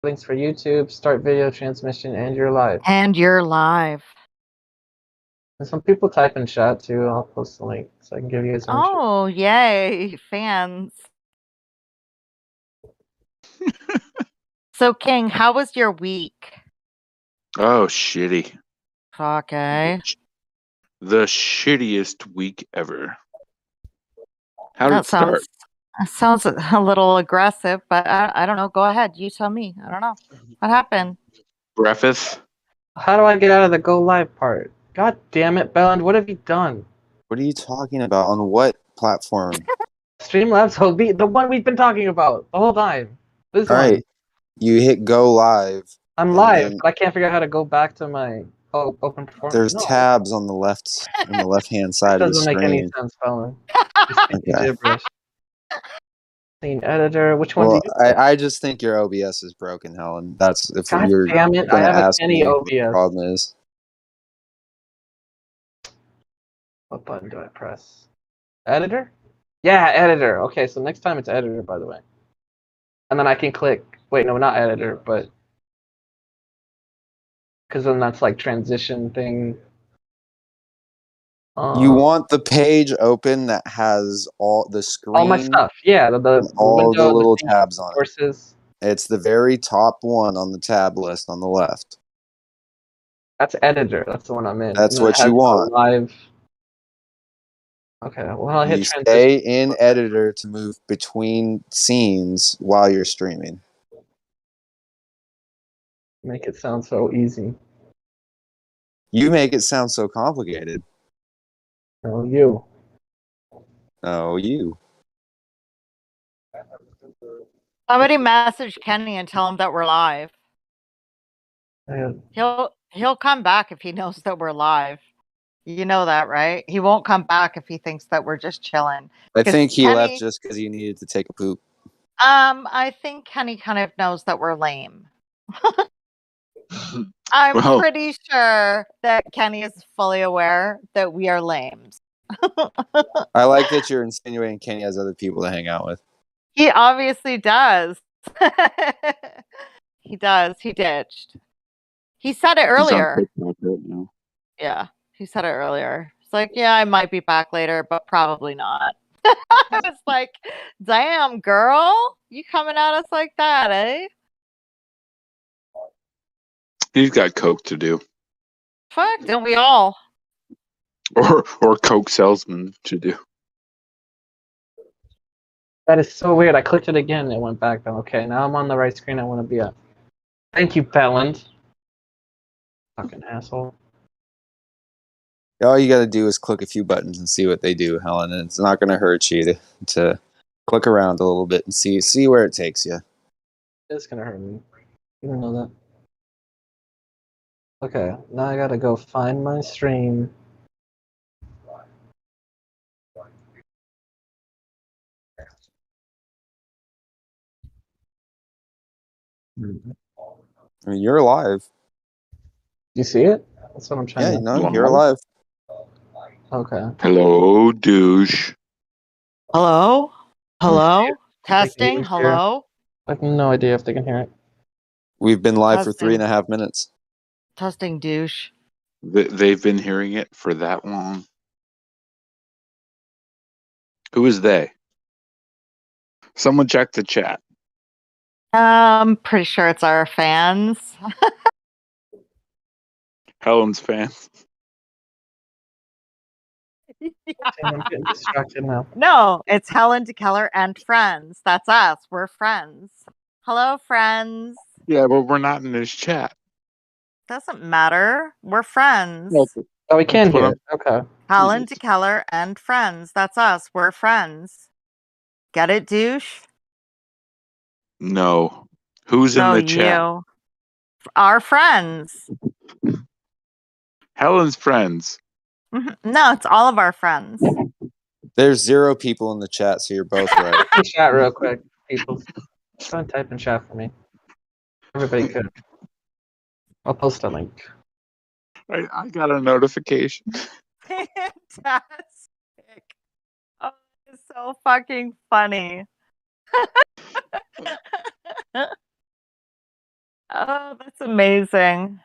Links for YouTube, start video transmission, and you're live. And you're live. And some people type in chat too. I'll post the link so I can give you guys more. Oh, yay, fans. So, King, how was your week? Oh, shitty. Okay. The shittiest week ever. How did That it start? sounds a little aggressive, but I don't know. Go ahead. You tell me. I don't know. What happened? Breakfast? How do I get out of the go live part? God damn it, Belland, what have you done? What are you talking about? On what platform? Streamlabs OB, the one we've been talking about the whole time. This All one. right, you hit go live. I'm and live, then but I can't figure out how to go back to my open performance. There's No, tabs on the left-hand side that of the doesn't make any screen. sense, Belland. You're speaking Okay. gibberish. Scene editor. Which one Well, do you? I just think your OBS is broken, Helen. That's if God you're damn it! I gonna have a ask Kenny me what the OBS. problem is. What button do I press? Editor? Yeah, editor. Okay, so next time it's editor, by the way. And then I can click. Wait, no, not editor, but because then that's like transition thing. You want the page open that has all the screen, all my stuff. Yeah, the all window, the little the tabs on it. courses. It's the very top one on the tab list on the left. That's editor. That's the one I'm in. That's and what you want. Live. Okay, well I'll hit You transition. stay in editor to move between scenes while you're streaming. Make it sound so easy. You make it sound so complicated. No, you. Oh, you. Somebody message Kenny and tell him that we're live. Yeah. He'll come back if he knows that we're live. You know that, right? He won't come back if he thinks that we're just chilling. I think he left just because he needed to take a poop. I think Kenny kind of knows that we're lame. I'm pretty sure that Kenny is fully aware that we are lames. I like that you're insinuating Kenny has other people to hang out with. He obviously does. He does. He ditched. He said it earlier. Yeah, he said it earlier. It's like, yeah, I might be back later, but probably not. I was like, damn, girl, you coming at us like that, eh? He's got coke to do. Fuck, don't we all? Or coke salesman to do. That is so weird. I clicked it again and it went back. Okay, now I'm on the right screen I want to be at. Thank you, Belland. Fucking asshole. All you gotta do is click a few buttons and see what they do, Helen. And it's not gonna hurt you to click around a little bit and see where it takes you. It's gonna hurt me. You don't know that. Okay, now I gotta go find my stream. I mean, you're alive. You see it? That's what I'm trying to. Yeah, no, you're alive. Okay. Hello, douche. Hello? Hello? Testing? Hello? I have no idea if they can hear it. We've been live for 3.5 minutes. Testing, douche. They've been hearing it for that long. Who is they? Someone check the chat. Pretty sure it's our fans. Helen's fans. I'm getting distracted now. No, it's Helen DeKeller and friends. That's us. We're friends. Hello, friends. Yeah, but we're not in this chat. Doesn't matter. We're friends. Oh, we can hear it. Okay. Helen DeKeller and friends. That's us. We're friends. Get it, douche? No. Who's in the chat? You. Our friends. Helen's friends. No, it's all of our friends. There's 0 people in the chat, so you're both right. Chat real quick, people. Go and type in chat for me. Everybody could. I'll post a link. I got a notification. Fantastic. Oh, it's so fucking funny. Oh, that's amazing.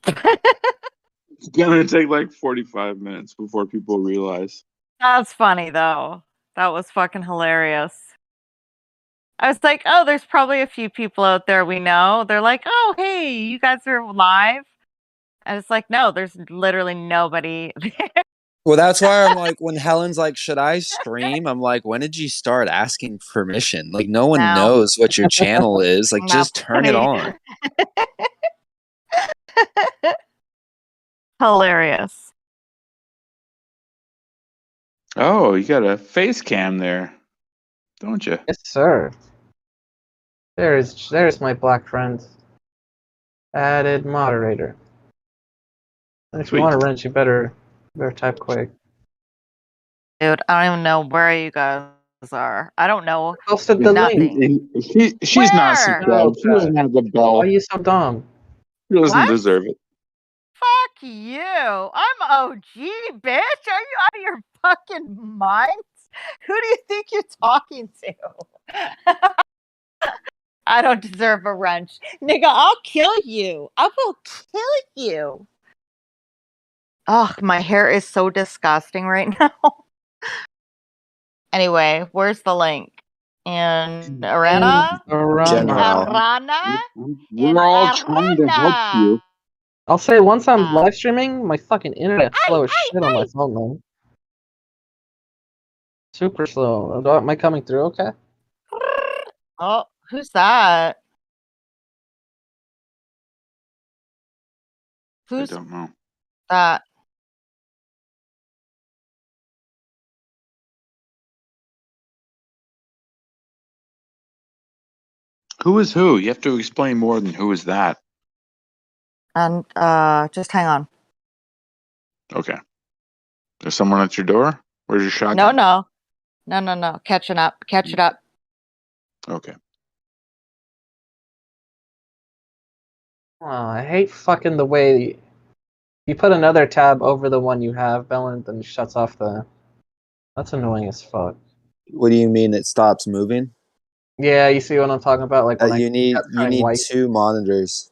It's gonna take like 45 minutes before people realize. That's funny though. That was fucking hilarious. I was like, oh, there's probably a few people out there we know. They're like, oh, hey, you guys are live. And it's like, no, there's literally nobody there. Well, that's why I'm like, when Helen's like, should I stream? I'm like, when did you start asking permission? Like, no one No. knows what your channel is. Like, Not just turn it funny. on. Hilarious. Oh, you got a face cam there, don't you? Yes, sir. There's my black friend. Added moderator. And if Sweet. you want to wrench, you better type quick. Dude, I don't even know where you guys are. I don't know. Posted the link. Nothing. She's not Where? subscribed. She doesn't have the bell. Why are you so dumb? She doesn't What? deserve it. Fuck you. I'm OG, bitch. Are you out of your fucking mind? Who do you think you're talking to? I don't deserve a wrench. Nigga, I'll kill you. I will kill you. Ugh, my hair is so disgusting right now. Anyway, where's the link? In Arana? General. Arana? We're all trying to help you. I'll say once I'm live streaming, my fucking internet's slow as shit on my phone, man. Super slow. Am I coming through okay? Oh, who's that? I Who's don't know. that? Who is who? You have to explain more than who is that. And just hang on. Okay. There's someone at your door? Where's your shotgun? No. Catching up. Catch it up. Okay. Oh, I hate fucking the way you put another tab over the one you have, Bellin, then it shuts off the. That's annoying as fuck. What do you mean it stops moving? Yeah, you see what I'm talking about? Like when I You need kept turning white. 2 monitors,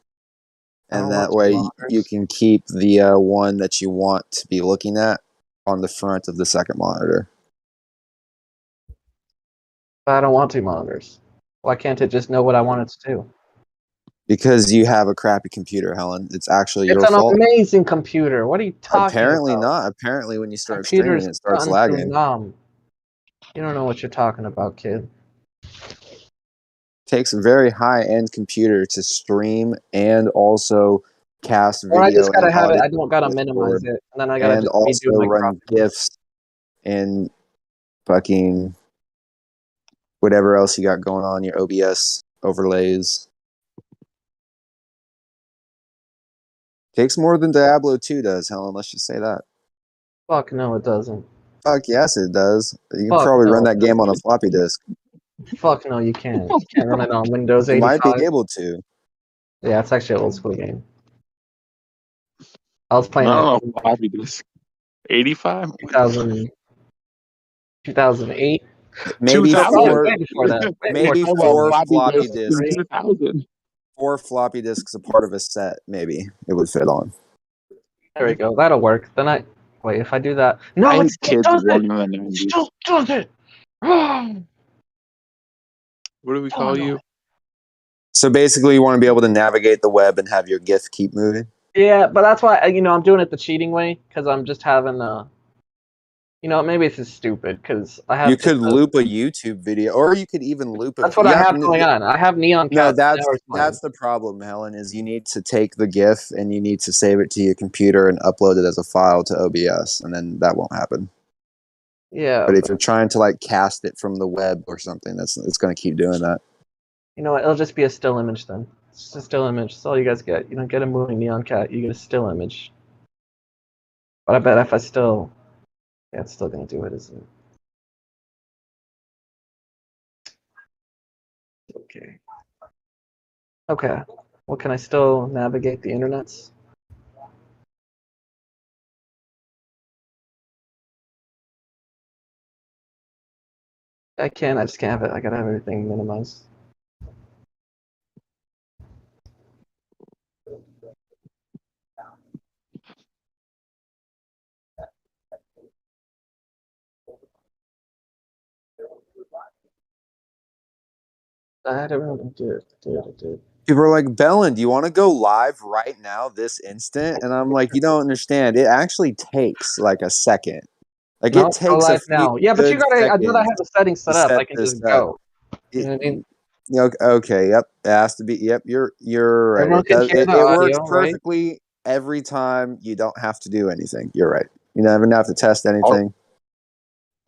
I don't and that want way 2 you monitors. can keep the one that you want to be looking at on the front of the second monitor. I don't want 2 monitors. Why can't it just know what I want it to do? Because you have a crappy computer, Helen. It's actually your It's an fault. amazing computer. What are you talking Apparently about? not. Apparently, when you start Computer's streaming, it starts gotten through lagging. numb. You don't know what you're talking about, kid. Takes a very high-end computer to stream and also cast Or I video just gotta and have it. audio I don't gotta to minimize Discord, it, and then I gotta and just also redo my run cropping. GIFs and fucking whatever else you got going on, your OBS overlays. Takes more than Diablo 2 does, Helen. Let's just say that. Fuck no, it doesn't. Fuck yes, it does. You can Fuck probably no, run it that game on a doesn't. floppy disk. Fuck no, you can't. You can't run it on Windows You might 85. be able to. Yeah, it's actually an old school game. I was playing No, it floppy disk. 85? in 2008. Maybe 2000. Probably four. way before that. Way Maybe before Well, 2008. floppy disk in disks. 2000. 4 floppy disks a part of a set. Maybe it would fit on. There we go. That'll work. Then I wait. If I do that, no, I it had still kids does born it. in the It 90s. still does it. What do we Oh, call no. you? So basically, you want to be able to navigate the web and have your GIF keep moving. Yeah, but that's why I'm doing it the cheating way because I'm just having maybe it's just stupid because I have. You could loop a YouTube video, or you could even loop a. That's what I have going on. I have Neon No, Cat. that's the problem, Helen. Is you need to take the GIF and you need to save it to your computer and upload it as a file to OBS, and then that won't happen. Yeah, But if you're trying to like cast it from the web or something, it's going to keep doing that. you know what? It'll just be a still image then. It's just a still image. That's all you guys get. You don't get a moving Neon Cat. You get a still image. But I bet if I still, yeah, it's still gonna do it, isn't it? Okay. Okay. Well, can I still navigate the internets? I can. I just can't have it. I gotta have everything minimized. I don't really do it. People are like, Bellin, do you want to go live right now, this instant? And I'm like, you don't understand. It actually takes like a second. Like No, it go takes a live few now. Yeah, but you good gotta. I know that I seconds have the settings to set up. I set can this just up. go. You know what I mean? Okay, yep. It has to be. Yep, you're right. Everyone It can does. hear the It works audio, right? perfectly every time. You don't have to do anything. You're right. You never have to test anything.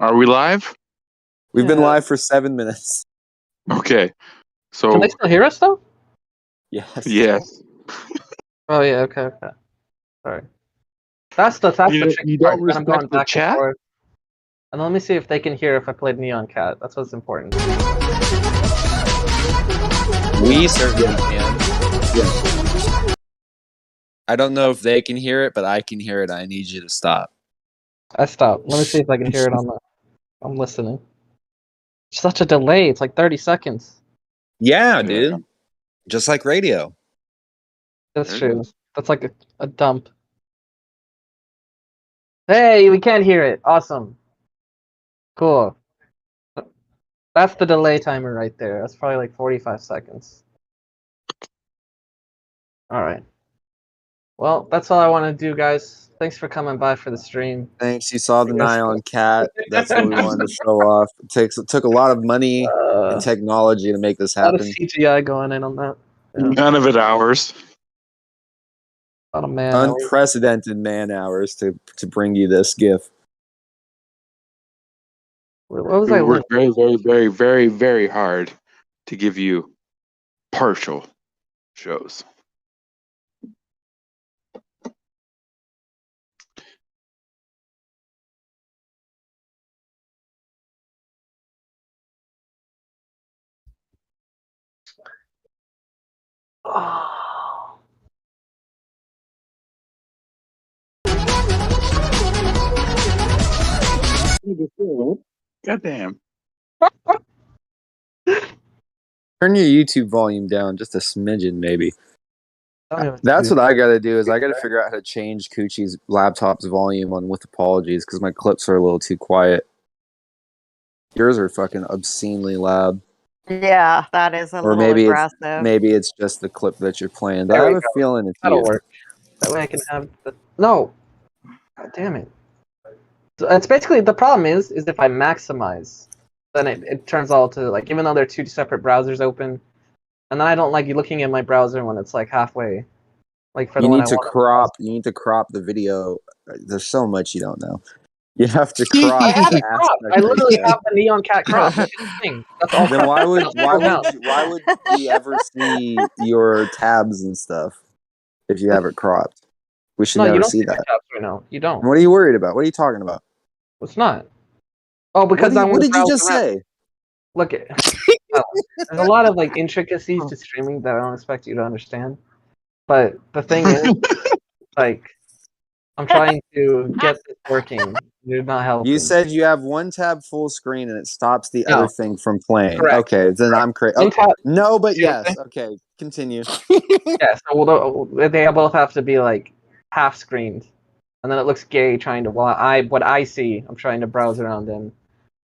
Are we live? We've been Yeah. live for 7 minutes. Okay. Can So they still hear us though? Yes. yes. Oh yeah. Okay. Sorry. That's the tricky You part. don't Then I'm going respect the back and chat? forth. And let me see if they can hear if I played Neon Cat. That's what's important. We certainly can. Yeah. I don't know if they can hear it, but I can hear it. I need you to stop. I stopped. Let me see if I can hear it on the. I'm listening. Such a delay. It's like 30 seconds. Yeah, dude. Just like radio. That's There it true. is. That's like a dump. Hey, we can't hear it. Awesome. Cool. That's the delay timer right there. That's probably like 45 seconds. All right. Well, that's all I want to do, guys. Thanks for coming by for the stream. Thanks. You saw the Nylon cat. That's what we wanted to show off. It took a lot of money and technology to make this A lot of happen. CGI going in on that. Yeah. None of it ours. A lot of man. Unprecedented man hours to bring you this gift. What was We I worked listening? very, very, very, very, very hard to give you partial shows. Oh. Goddamn. Turn your YouTube volume down just a smidgen, maybe. That's Dude. what I got to do. Is I got to figure out how to change Coochie's laptop's volume on with apologies because my clips are a little too quiet. Yours are fucking obscenely loud. Yeah, that is a Or little aggressive. maybe it's just the clip that you're playing. But I There we have a go. feeling it's That'll you. work. That way I can have the. No. God damn it. So it's basically the problem is if I maximize, then it turns all to like even though they're two separate browsers open, and then I don't like looking at my browser when it's like halfway, like for the You one I need to want. crop. You need to crop the video. There's so much you don't know. You have to I crop have the it cropped. aspect I literally ratio. have the Neon Cat crop. Look at the thing. That's all. Then why would cropped. we ever see your tabs and stuff if you have it cropped? We should No, you never don't see see my that. tabs right now. You don't. What are you worried about? What are you talking about? It's not. Oh, because I want What to did you browse just around. say? Look at. There's a lot of like intricacies to streaming that I don't expect you to understand. But the thing is, like, I'm trying to get this working. You're not helping. You said you have one tab full screen and it stops the No. other thing from playing. Correct. Okay, then I'm crazy. One tab. No, but Seriously? yes. Okay, continue. Yeah, so they both have to be like half screened, and then it looks gay trying to. Well, what I see, I'm trying to browse around in.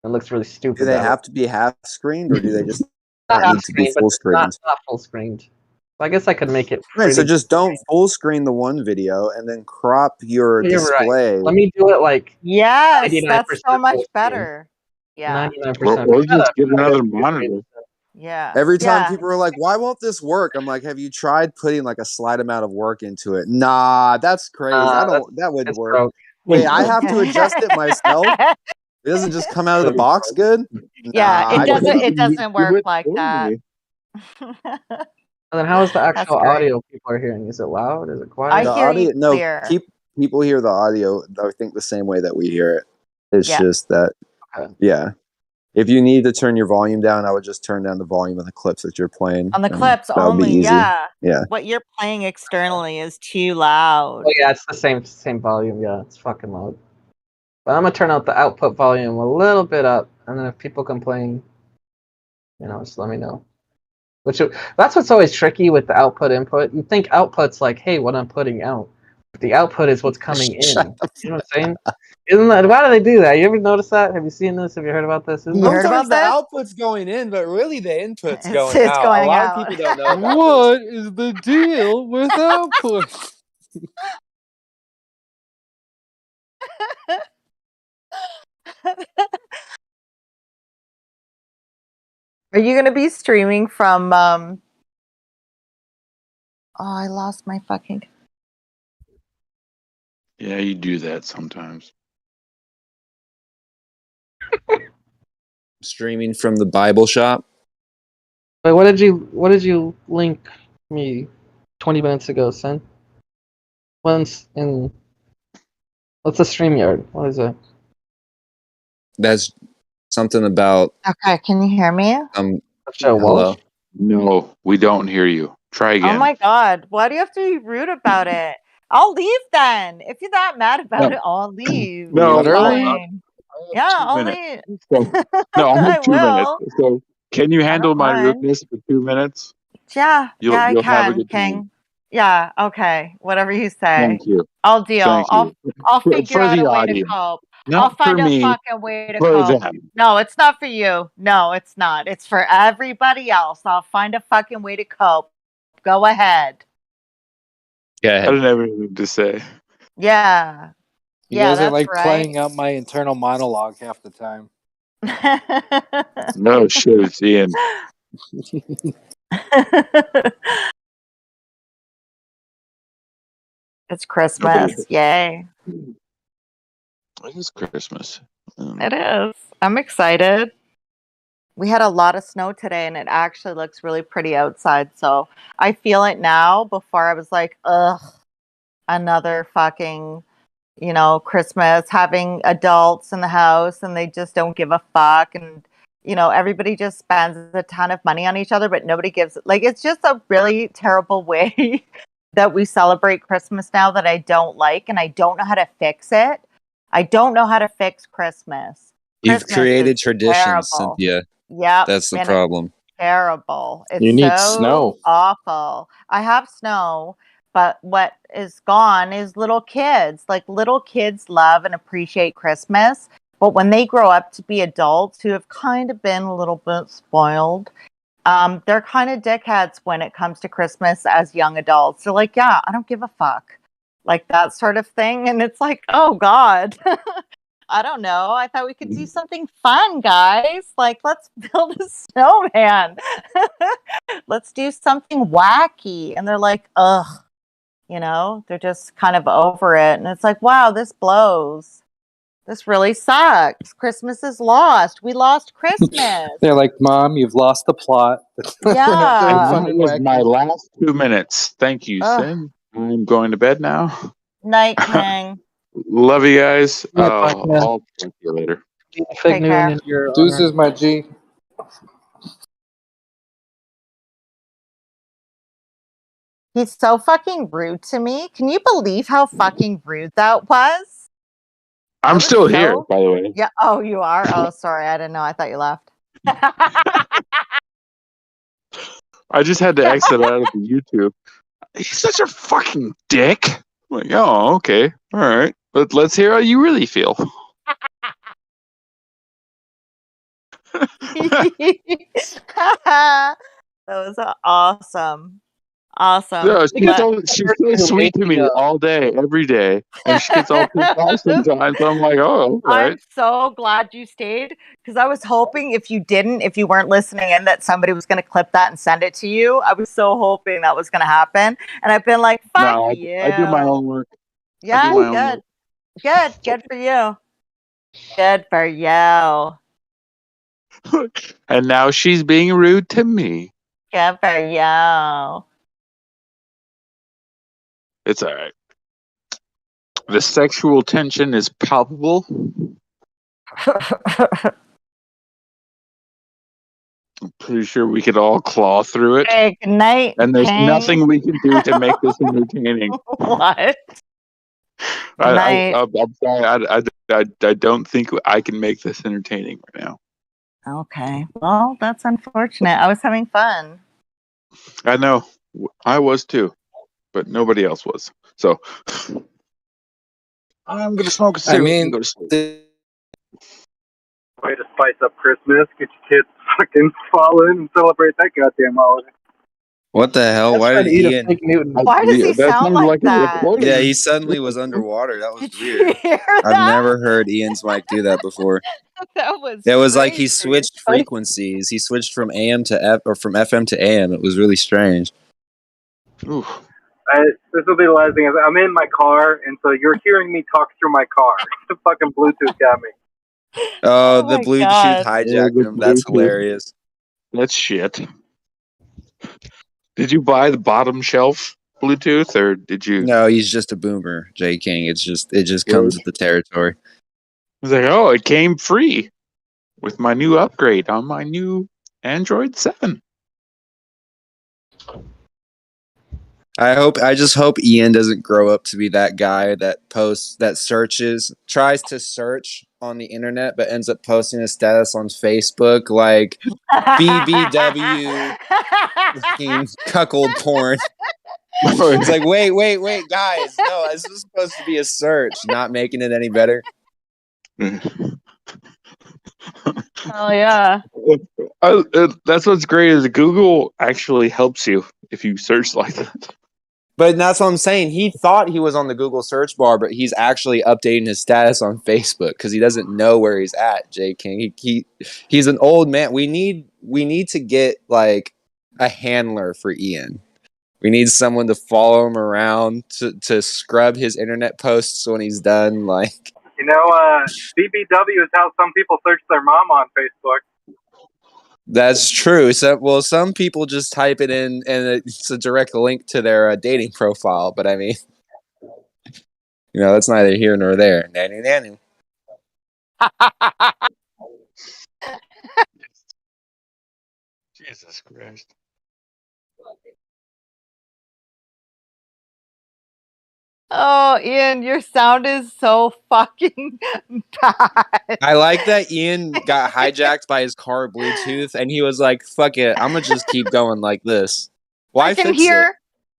It looks really stupid. Do they have to be half screened or do they just not not half need to be screened, but full it's not screened? full screened. So I guess I could make it. Right, so pretty just don't full screen the one video and then crop your You're display. right. Let me do it like Yes, 99% that's so much full screen. better. Yeah. 99%. Or just get another monitor. Yeah. Every time Yeah. people are like, "Why won't this work?" I'm like, "Have you tried putting like a slight amount of work into it?" Nah, that's crazy. That wouldn't It's work. broke. Wait, I have to adjust it myself. It doesn't just come out of the box good. Yeah, Nah, it doesn't work like that. And then how is the That's actual great. audio people are hearing? Is it loud? Is it quiet? I the hear audio, you no, clear. people hear the audio. I think the same way that we hear it. It's Yeah. just that, Okay. yeah. If you need to turn your volume down, I would just turn down the volume of the clips that you're playing. On the clips that would be only, easy. yeah. What you're playing externally is too loud. Oh yeah, it's the same volume. Yeah, it's fucking loud. But I'm gonna turn out the output volume a little bit up, and then if people complain, just let me know. That's what's always tricky with the output input. You think output's like, hey, what I'm putting out. The output is what's coming in. You know what I'm saying? Isn't that, why do they do that? You ever notice that? Have you seen this? Have you heard about this? You heard Sometimes about the this? output's going in, but really the input's It's going out. going A lot out. of people don't know about What is the deal with output? Are you gonna be streaming from Oh, I lost my fucking Yeah, you do that sometimes. Streaming from the Bible shop. Wait, what did you link me 20 minutes ago, son? Once in what's a StreamYard? What is it? That's something about Okay, can you hear me? Joe hello. Walsh? No, we don't hear you. Try again. Oh my god, why do you have to be rude about it? I'll leave then. If you're that mad about it, I'll leave. No, It's Literally? fine. Yeah, I'll 2 minutes. leave. So, no, I I have 2 minutes. will. So, can you I handle don't my mind. rudeness for 2 minutes? Yeah, I You'll have a can, good time. King. Yeah, okay. Whatever you say. Thank you. I'll deal. Thank you. I'll figure For out the a way to audience, cope. I'll not for find a me, fucking way to for cope. them. No, it's not for you. No, it's not. It's for everybody else. I'll find a fucking way to cope. Go ahead. Go I ahead. didn't have anything to say. Yeah. You Yeah, guys are that's like right. playing out my internal monologue half the time. No shit, it's Ian. It's Christmas. Yay. It is Christmas. It is. I'm excited. We had a lot of snow today and it actually looks really pretty outside. So I feel it now. Before I was like, ugh, another fucking, Christmas, having adults in the house and they just don't give a fuck. And, everybody just spends a ton of money on each other, but nobody gives, like, it's just a really terrible way that we celebrate Christmas now that I don't like. And I don't know how to fix it. I don't know how to fix Christmas. You've Christmas created is traditions, terrible. Cynthia. Yep. That's the and problem. It's terrible. It's You need so snow. awful. I have snow, but what is gone is little kids. Like little kids love and appreciate Christmas. But when they grow up to be adults who have kind of been a little bit spoiled, they're kind of dickheads when it comes to Christmas as young adults. They're like, yeah, I don't give a fuck. Like that sort of thing. And it's like, oh God. I don't know. I thought we could do something fun, guys. Like, let's build a snowman. Let's do something wacky. And they're like, ugh, they're just kind of over it. And it's like, wow, this blows. This really sucks. Christmas is lost. We lost Christmas. They're like, Mom, you've lost the plot. Yeah. And Fun that and was wacky. my last 2 minutes. Thank you, Ugh. Sin. I'm going to bed now. Night King. Love you guys. Yeah, fine, yeah. I'll talk to you later. Fig Take Newton care. in your honor. Deuces, my G. He's so fucking rude to me. Can you believe how fucking rude that was? I'm was still so- here, by the way. Yeah. Oh, you are? Oh, sorry. I didn't know. I thought you left. I just had to exit out of the YouTube. He's such a fucking dick. I'm like, oh, okay. All right. Let's hear how you really feel. That was awesome. Awesome. No, But- she's so sweet to me all day, every day. And she gets all pissed off sometimes. I'm like, oh, okay. I'm so glad you stayed because I was hoping if you weren't listening in, that somebody was going to clip that and send it to you. I was so hoping that was going to happen. And I've been like, fuck No, you. I do my own work. Yeah, my own good. Good for you. Good for you. And now she's being rude to me. Good for you. It's all right. The sexual tension is palpable. I'm pretty sure we could all claw through it. Hey, good night. And there's King. nothing we can do to make this entertaining. What? I'm sorry. I don't think I can make this entertaining right now. Okay. Well, that's unfortunate. I was having fun. I know. I was too. but nobody else was. So I'm gonna smoke a cigarette and go to sleep. Way to spice up Christmas, get your kids fucking fall in and celebrate that goddamn holiday. What the hell? Let's Why try did to eat a Ian? fake Newton. Why does he That sound sounded like a that? recording. Yeah, he suddenly was underwater. That was Did you weird. hear I've that? never heard Ian's mic do that before. That was. It was like he crazy. switched frequencies. He switched from AM to F or from FM to AM. It was really strange. Oof. This will be the last thing. I'm in my car, and so you're hearing me talk through my car. The fucking Bluetooth got me. Oh, Oh the my Bluetooth God. hijacked Yeah, the him. That's Bluetooth. hilarious. That's shit. Did you buy the bottom shelf Bluetooth, or did you? No, he's just a boomer, J King. It just comes with the territory. I was like, oh, it came free with my new upgrade on my new Android 7. I just hope Ian doesn't grow up to be that guy that tries to search on the internet, but ends up posting a status on Facebook like BBW fucking cuckold porn. It's like, wait, guys, no, this was supposed to be a search, not making it any better. Oh yeah. That's what's great is Google actually helps you if you search like that. But that's what I'm saying. He thought he was on the Google search bar, but he's actually updating his status on Facebook because he doesn't know where he's at. J King, he's an old man. We need to get like a handler for Ian. We need someone to follow him around to scrub his internet posts when he's done. Like, You know, BBW is how some people search their mom on Facebook. that's true. So, some people just type it in and it's a direct link to their dating profile. But I mean, that's neither here nor there. Nanny. Jesus Christ. Oh, Ian, your sound is so fucking bad. I like that Ian got hijacked by his car Bluetooth, and he was like, "Fuck it, I'm gonna just keep going like this." Why I can fix hear it?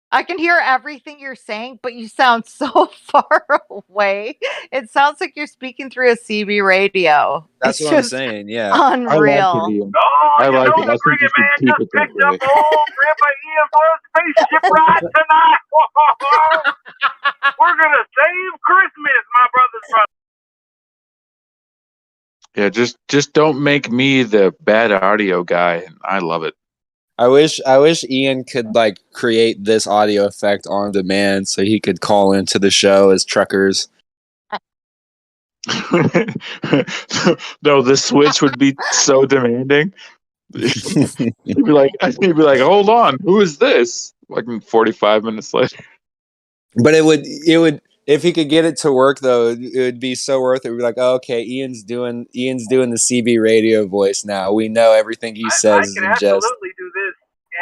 I can hear everything you're saying, but you sound so far away. It sounds like you're speaking through a CB radio. That's It's what I'm just saying. Yeah, unreal. Ian. Oh, I you like know it. the I think Cricket you should Man keep just it that picked up way. old Grandpa Ian for a spaceship ride tonight. We're gonna save Christmas, my brother's brother. Yeah, just don't make me the bad audio guy. I love it. I wish Ian could like create this audio effect on demand so he could call into the show as truckers. No, the switch would be so demanding. He'd be like, hold on, who is this? Like 45 minutes later. But it would if he could get it to work though, it would be so worth it. We'd be like, oh, okay, Ian's doing the CB radio voice now. We know everything he I says is can in jest. absolutely do this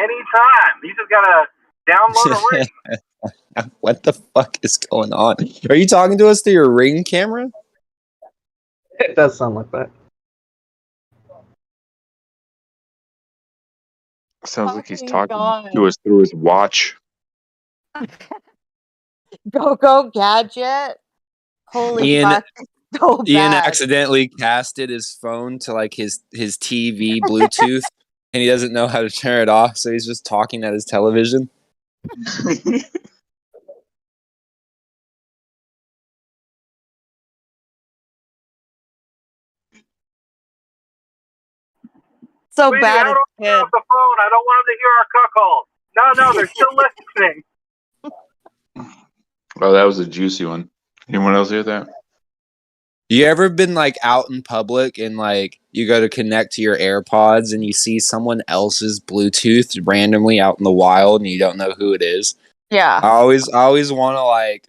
anytime. You just gotta download a ring. What the fuck is going on? Are you talking to us through your Ring camera? It does sound like that. Sounds like he's Oh my talking God. to us through his watch. Go gadget. Holy Ian- fuck. So Ian bad. accidentally casted his phone to like his TV Bluetooth, and he doesn't know how to turn it off, so he's just talking at his television. So Sweetie, bad how it's do I get good. off the phone? I don't want them to hear our cuckold. No, they're still listening. Oh, that was a juicy one. Anyone else hear that? You ever been like out in public and like you go to connect to your AirPods and you see someone else's Bluetooth randomly out in the wild and you don't know who it is? Yeah. I always want to like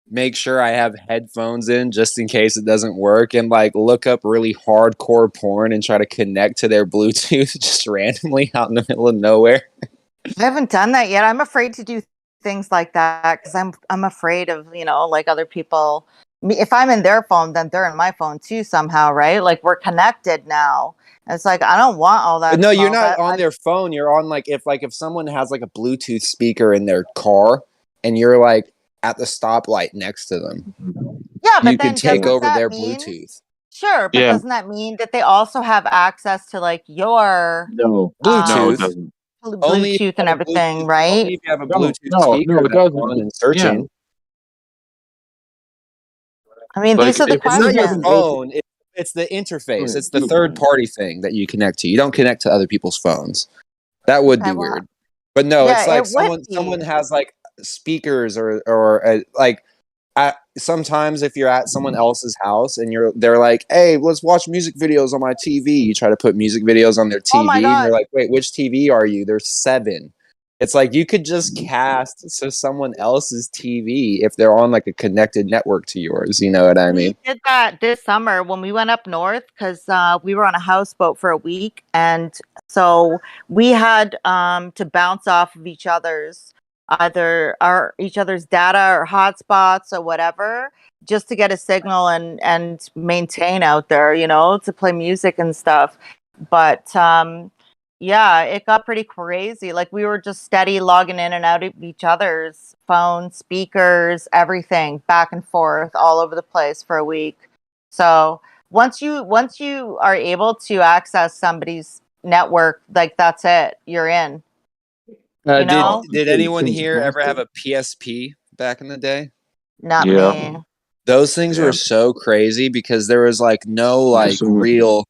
make sure I have headphones in just in case it doesn't work and like look up really hardcore porn and try to connect to their Bluetooth just randomly out in the middle of nowhere. I haven't done that yet. I'm afraid to do things like that because I'm afraid of, like other people. If I'm in their phone, then they're in my phone too somehow, right? Like we're connected now. It's like I don't want all that. No, you're smoke. not on their phone. You're on like if someone has like a Bluetooth speaker in their car and you're like at the stoplight next to them. Yeah, but You then could take doesn't over that their mean- Bluetooth. Sure, but Yeah. doesn't that mean that they also have access to like your No, Bluetooth. no, it doesn't. Only if you Bluetooth and have a everything, Bluetooth- right? Only if you have a No, Bluetooth no, speaker no, it that's doesn't. on and searching. I mean, Like, these are the if It's not your questions. phone. It's the interface. Right, It's the you- third party thing that you connect to. You don't connect to other people's phones. That would be Okay, well, weird. But no, yeah, it's like it would someone be. has like speakers or like sometimes if you're at someone else's house and they're like, hey, let's watch music videos on my TV. You try to put music videos on their TV Oh my and they're God. like, wait, which TV are you? There's 7. It's like you could just cast to someone else's TV if they're on like a connected network to yours. You know what I mean? We did that this summer when we went up north because we were on a houseboat for a week, and so we had to bounce off of each other's each other's data or hotspots or whatever, just to get a signal and maintain out there, to play music and stuff. But yeah, it got pretty crazy. Like we were just steady logging in and out of each other's phones, speakers, everything, back and forth, all over the place for a week. So once you are able to access somebody's network, like that's it, you're in. You know? Did anyone here ever have a PSP back in the day? Not Yeah. me. Those things were so crazy because there was like no like Absolutely.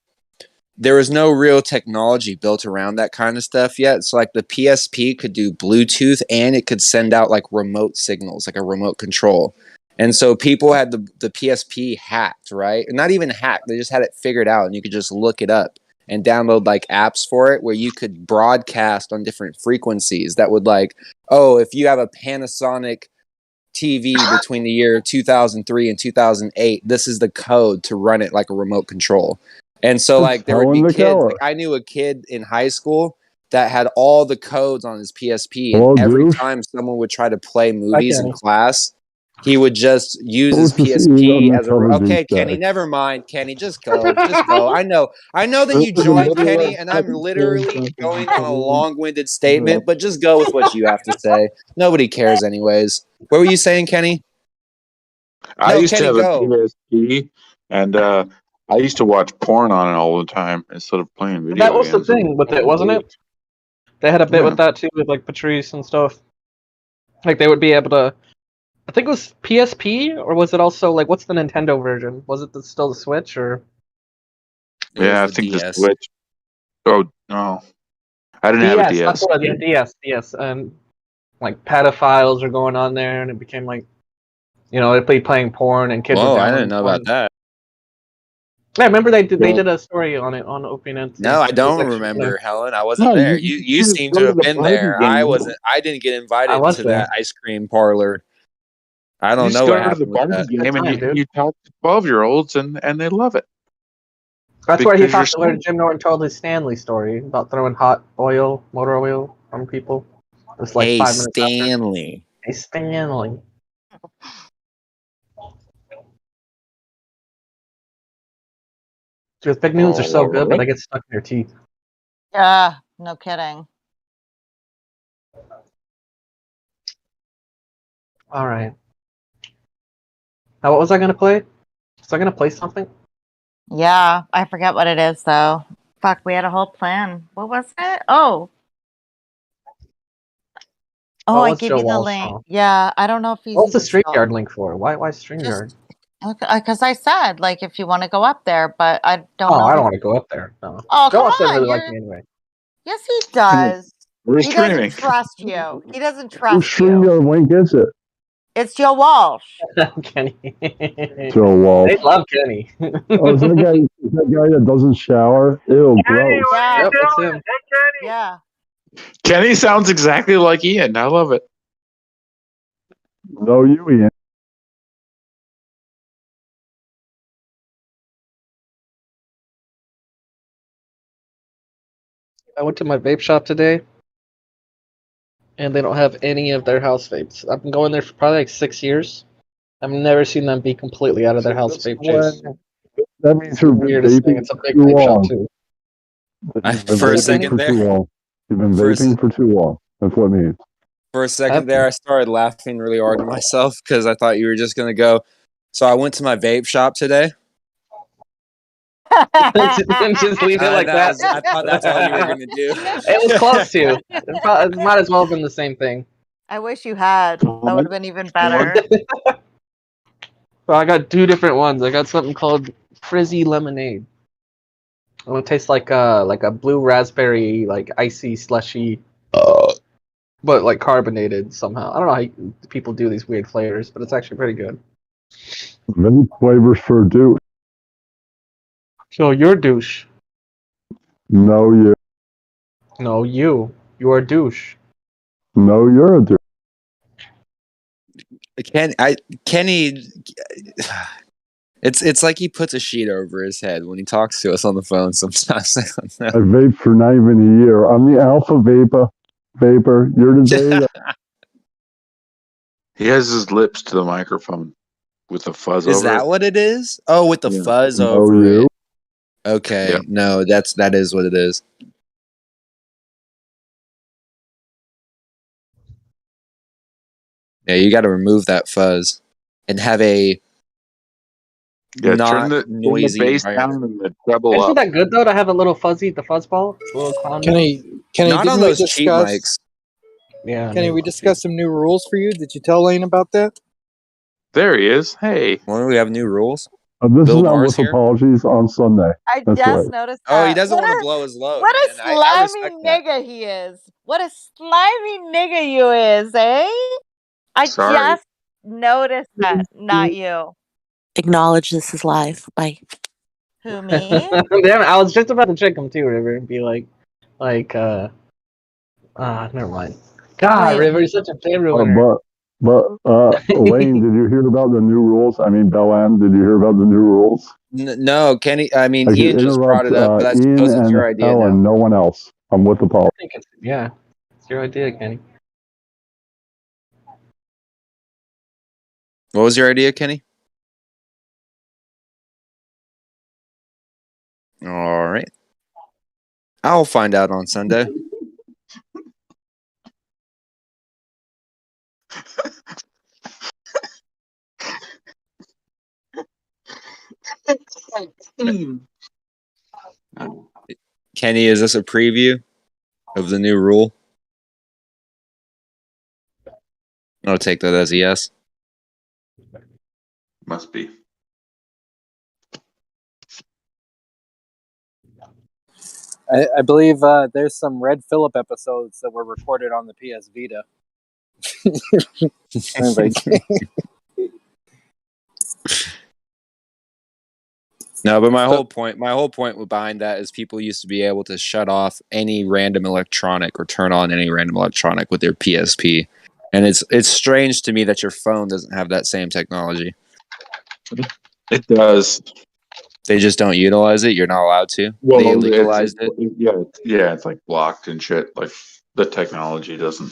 there was no real technology built around that kind of stuff yet. So like the PSP could do Bluetooth and it could send out like remote signals, like a remote control. And so people had the PSP hacked, right? Not even hacked. They just had it figured out and you could just look it up and download like apps for it where you could broadcast on different frequencies that would like, oh, if you have a Panasonic TV between the year 2003 and 2008, this is the code to run it like a remote control. And so like there would be kids, like I knew a kid in high school that had all the codes on his PSP, and every time someone would try to play movies in class, he would just use his PSP as a okay, Kenny, never mind, Kenny, just go. I know that you joined, Kenny, and I'm literally going on a long-winded statement, but just go with what you have to say. Nobody cares anyways. What were you saying, Kenny? I used Kenny, to have go. a PSP, and I used to watch porn on it all the time instead of playing video games. That was the thing with it, wasn't it? They had a bit with that too, with like Patrice and stuff. Like they would be able to. I think it was PSP, or was it also like what's the Nintendo version? Was it still the Switch or? Yeah, I think the Switch. Oh no, I didn't have a DS. That's what, yeah, DS, and like pedophiles are going on there, and it became like, they'd be playing porn and kids. Whoa, I didn't know about that. Yeah, remember they did a story on it on OpenNet. No, I don't remember, Helen. I wasn't there. You seem to have been there. I wasn't. I didn't get invited to that ice cream parlor. I don't know what happened with that. Game and you talk to 12-year-olds and they love it. That's where he talked where Jim Norton told his Stanley story about throwing hot oil, motor oil on people. It was like 5 minutes Stanley. After. Hey, Stanley. Dude, Big Noons are so good, but they get stuck in your teeth. Yeah, no kidding. All right. Now, what was I going to play? Was I going to play something? Yeah, I forget what it is, though. Fuck, we had a whole plan. What was it? Oh, I give you the link. Song? Yeah, I don't know if he's. What's the StreamYard link for? Why StreamYard? Because I said, like, if you want to go up there, but I don't know. Oh, I don't want to go up there. No. Oh, Josh doesn't really like me anyway. Yes, he does. He doesn't trust you. He doesn't trust you. Whose StreamYard link is it? It's Joe Walsh. Kenny. Joe Walsh. They love Kenny. Oh, is that guy that doesn't shower? Ew, Kenny, gross. what are you Yep, that's doing? him. Hey, Kenny. Yeah. Kenny sounds exactly like Ian. I love it. No, you, Ian. I went to my vape shop today, and they don't have any of their house vapes. I've been going there for probably like 6 years. I've never seen them be completely out of their house vape juice. That means you're weirdest thing. vaping It's a big too vape shop long. too. For a second there. You've been vaping for too long. That's what it means. For a second there, I started laughing really hard to myself because I thought you were just gonna go. So I went to my vape shop today. And just leave it like that. I thought that's all you were gonna do. It was close to. It might as well have been the same thing. I wish you had. That would have been even better. Well, I got 2 different ones. I got something called Frizzy Lemonade. It tastes like a blue raspberry, like icy slushy, but like carbonated somehow. I don't know how people do these weird flavors, but it's actually pretty good. Many flavors for a douche. So you're douche. No, you. No, you're a douche. No, you're a douche. Kenny, it's like he puts a sheet over his head when he talks to us on the phone sometimes. I vape for not even a year. I'm the alpha vapor. You're the beta. He has his lips to the microphone with the fuzz Is over that it. what it is? Oh, with the Yeah. fuzz No, over you. it. Okay, Yeah. no, that is what it is. Yeah, you got to remove that fuzz and have a Yeah, not turn the noisy bass environment. down and the treble Isn't up. that good though to have a little fuzzy, the fuzzball, a little clown? Kenny, Not on didn't we those cheap discuss? mics. Yeah. Kenny, we discussed some new rules for you. Did you tell Lane about that? There he is. Hey. When do we have new rules? This Bill is not Maher's with here? apologies on Sunday. I That's just right. noticed Oh, he that. doesn't want to blow his load. What a Man. I slimy respect that. nigga he is. What a slimy nigga you is, eh? I Sorry. just noticed that. Not you. Acknowledge this is live. Bye. Who, me? Damn, I was just about to check him too, River, and be never mind. God, Wait. River, you're such a favorite winner. Lane, did you hear about the new rules? I mean, Bellan, did you hear about the new rules? No, Kenny. I mean, I can Ian just brought interrupt it up, but I Ian suppose it's and your idea Ellen, now. no one else. I'm with the Paul. I think it's your idea, Kenny. What was your idea, Kenny? All right. I'll find out on Sunday. Kenny, is this a preview of the new rule? I'll take that as a yes. Must be. I believe there's some Red Phillip episodes that were recorded on the PS Vita. I was like, No, but my whole point behind that is people used to be able to shut off any random electronic or turn on any random electronic with their PSP. And it's strange to me that your phone doesn't have that same technology. It does. They just don't utilize it. You're not allowed to. Well, They legalized it. Yeah, it's like blocked and shit. Like the technology doesn't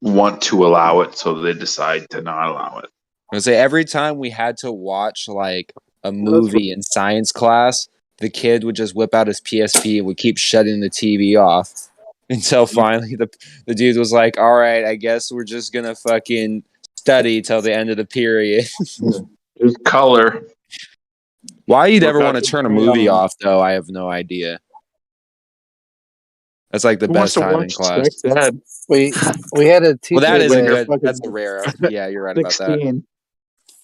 want to allow it, so they decide to not allow it. I would say every time we had to watch like a movie in science class, the kid would just whip out his PSP and would keep shutting the TV off until finally the dude was like, "All right, I guess we're just gonna fucking study till the end of the period." Just color. Why you'd ever want to turn a movie off, though, I have no idea. That's like the Who best wants to time in watch class. Sex Ed? we had a teacher. Well, that is a that- good. fucking That's a rare. Yeah, you're right about that. 16.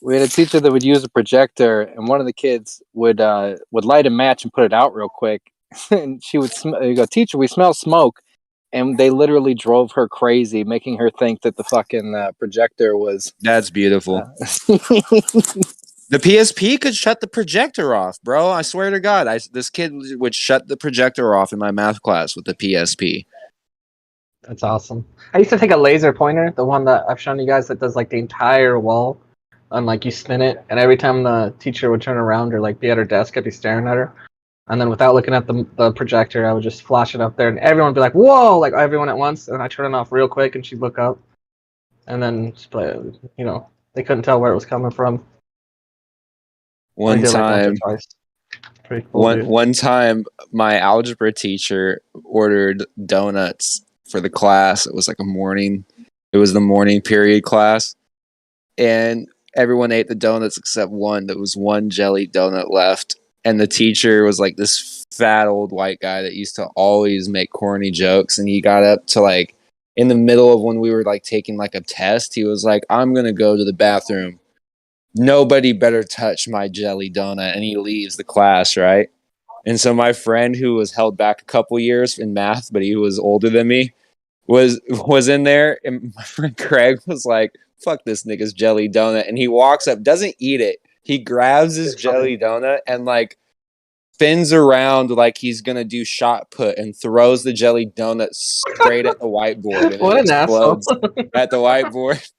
We had a teacher that would use a projector, and one of the kids would light a match and put it out real quick, and she would go, "Teacher, we smell smoke," and they literally drove her crazy, making her think that the fucking projector was. That's beautiful. The PSP could shut the projector off, bro. I swear to God, this kid would shut the projector off in my math class with the PSP. That's awesome. I used to take a laser pointer, the one that I've shown you guys that does like the entire wall, and like you spin it, and every time the teacher would turn around or like be at her desk, I'd be staring at her, and then without looking at the projector, I would just flash it up there, and everyone would be like, "Whoa!" Like everyone at once, and I turn it off real quick, and she'd look up, and then just play, they couldn't tell where it was coming from. One time, Pretty cool, dude. one time, my algebra teacher ordered donuts for the class. It was like a morning It was the morning period class, and everyone ate the donuts except one. There was one jelly donut left, and the teacher was like this fat old white guy that used to always make corny jokes, and he got up to like in the middle of when we were like taking like a test, he was like, "I'm gonna go to the bathroom. Nobody better touch my jelly donut," and he leaves the class, right? And so my friend, who was held back a couple years in math, but he was older than me, was in there, and my friend Craig was like, "Fuck this nigga's jelly donut," and he walks up, doesn't eat it. He grabs his jelly donut and like spins around like he's gonna do shot put and throws the jelly donut straight at the whiteboard, and What it an asshole. explodes at the whiteboard.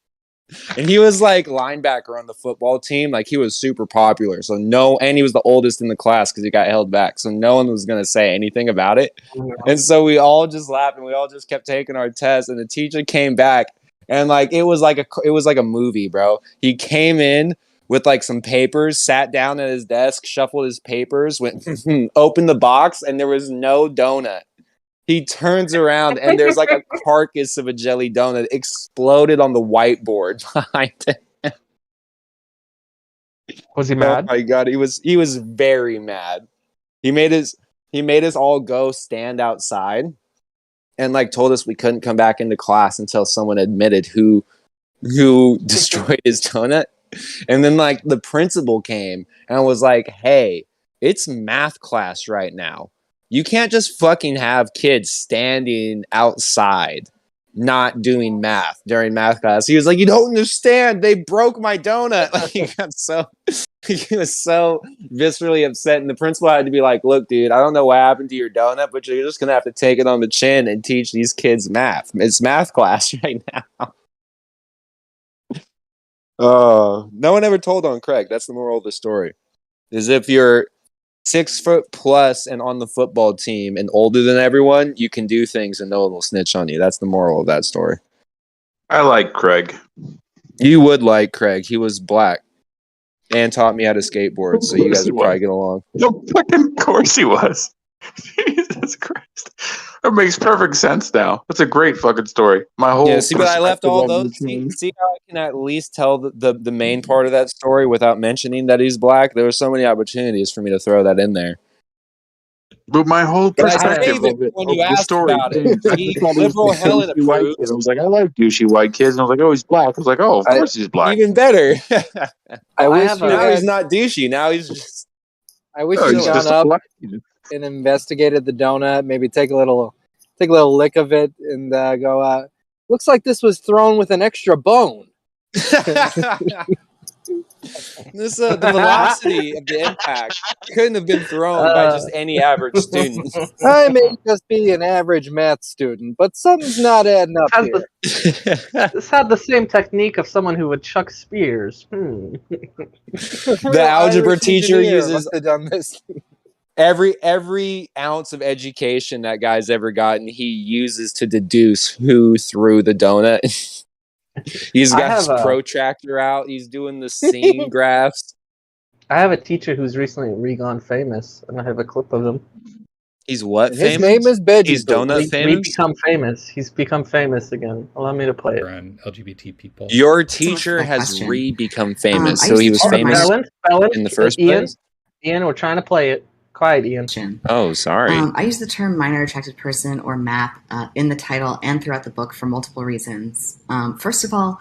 And he was like linebacker on the football team. Like he was super popular. So and he was the oldest in the class because he got held back. So no one was going to say anything about it. And so we all just laughed and we all just kept taking our tests. And the teacher came back and like, it was like a movie, bro. He came in with like some papers, sat down at his desk, shuffled his papers, went, opened the box, and there was no donut. He turns around and there's like a carcass of a jelly donut exploded on the whiteboard behind him. Was he mad? Oh my god, he was very mad. He made us all go stand outside and like told us we couldn't come back into class until someone admitted who destroyed his donut. And then like the principal came and was like, "Hey, it's math class right now. You can't just fucking have kids standing outside not doing math during math class." He was like, "You don't understand. They broke my donut." Like he was so viscerally upset. And the principal had to be like, "Look, dude, I don't know what happened to your donut, but you're just gonna have to take it on the chin and teach these kids math. It's math class right now." Oh, no one ever told on Craig. That's the moral of the story. Is if you're 6 foot plus and on the football team and older than everyone, you can do things and no one will snitch on you. That's the moral of that story. I like Craig. You would like Craig. He was black and taught me how to skateboard, so you guys would probably get along. No fucking course he was. Jesus Christ. That makes perfect sense now. That's a great fucking story. My whole But I left all those. changed. See how I can at least tell the main part of that story without mentioning that he's black? There were so many opportunities for me to throw that in there. But my whole But I perspective saved it of it, when of you the asked story about it. changed. I See, just thought he was liberal a Helen douchey white approved. kid. I was like, I like douchey white kids. And I was like, oh, he's black. I was like, oh, of course he's black. Even better. I wish have you Now he's had, not douchey. Now he's just. I wish No, you'd he's gone just a up black kid. and investigated the donut. Maybe take a little lick of it and go. Looks like this was thrown with an extra bone. The velocity of the impact couldn't have been thrown by just any average student. I may just be an average math student, but something's not adding up Has here. This had the same technique of someone who would chuck spears. The algebra teacher uses must have done this. every ounce of education that guy's ever gotten. He uses to deduce who threw the donut. He's got his protractor out. He's doing the scene graphs. I have a teacher who's recently gone famous, and I have a clip of him. He's what And famous? his name is Veggie. He's donut famous? Become famous. He's become famous again. Allow me to play it. Around LGBT people. Your teacher has become famous, so he was famous in the first place? Ian, we're trying to play it. Quiet, Ian. Oh, sorry. I use the term minor attracted person or MAP in the title and throughout the book for multiple reasons. First of all,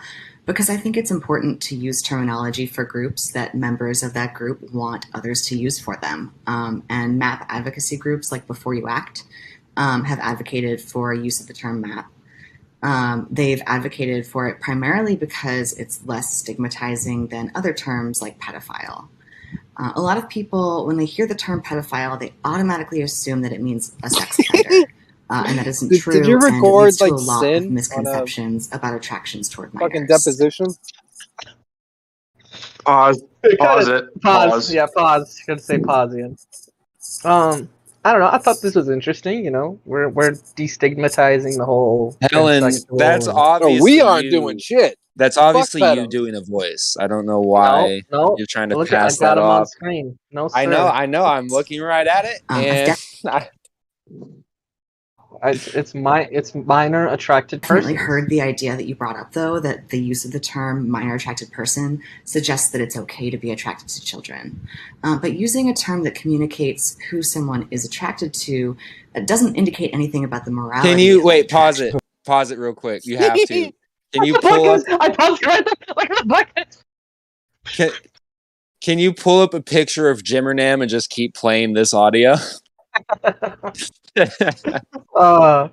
because I think it's important to use terminology for groups that members of that group want others to use for them. And MAP advocacy groups like Before You Act have advocated for use of the term MAP. They've advocated for it primarily because it's less stigmatizing than other terms like pedophile. A lot of people, when they hear the term pedophile, they automatically assume that it means a sex offender. And that isn't true. Did you record and it leads to like a lot sin of misconceptions about attractions toward minors. Fucking deposition? Pause it. Pause. Yeah, pause. You gotta say pause, Ian. I don't know. I thought this was interesting. You know, we're destigmatizing the whole. Helen, that's obviously no, we aren't doing shit. That's obviously you doing a voice. I don't know why you're trying to pass that off. On screen. No, sir. I know. I'm looking right at it, and It's minor attracted Definitely persons. heard the idea that you brought up, though, that the use of the term minor attracted person suggests that it's okay to be attracted to children. But using a term that communicates who someone is attracted to doesn't indicate anything about the morality. Can you of wait? that Pause attraction. it. Pause it real quick. You have to. Can you The pull up? bucket! I paused it right there. Look at the bucket. Can you pull up a picture of Jimmernam and just keep playing this audio? I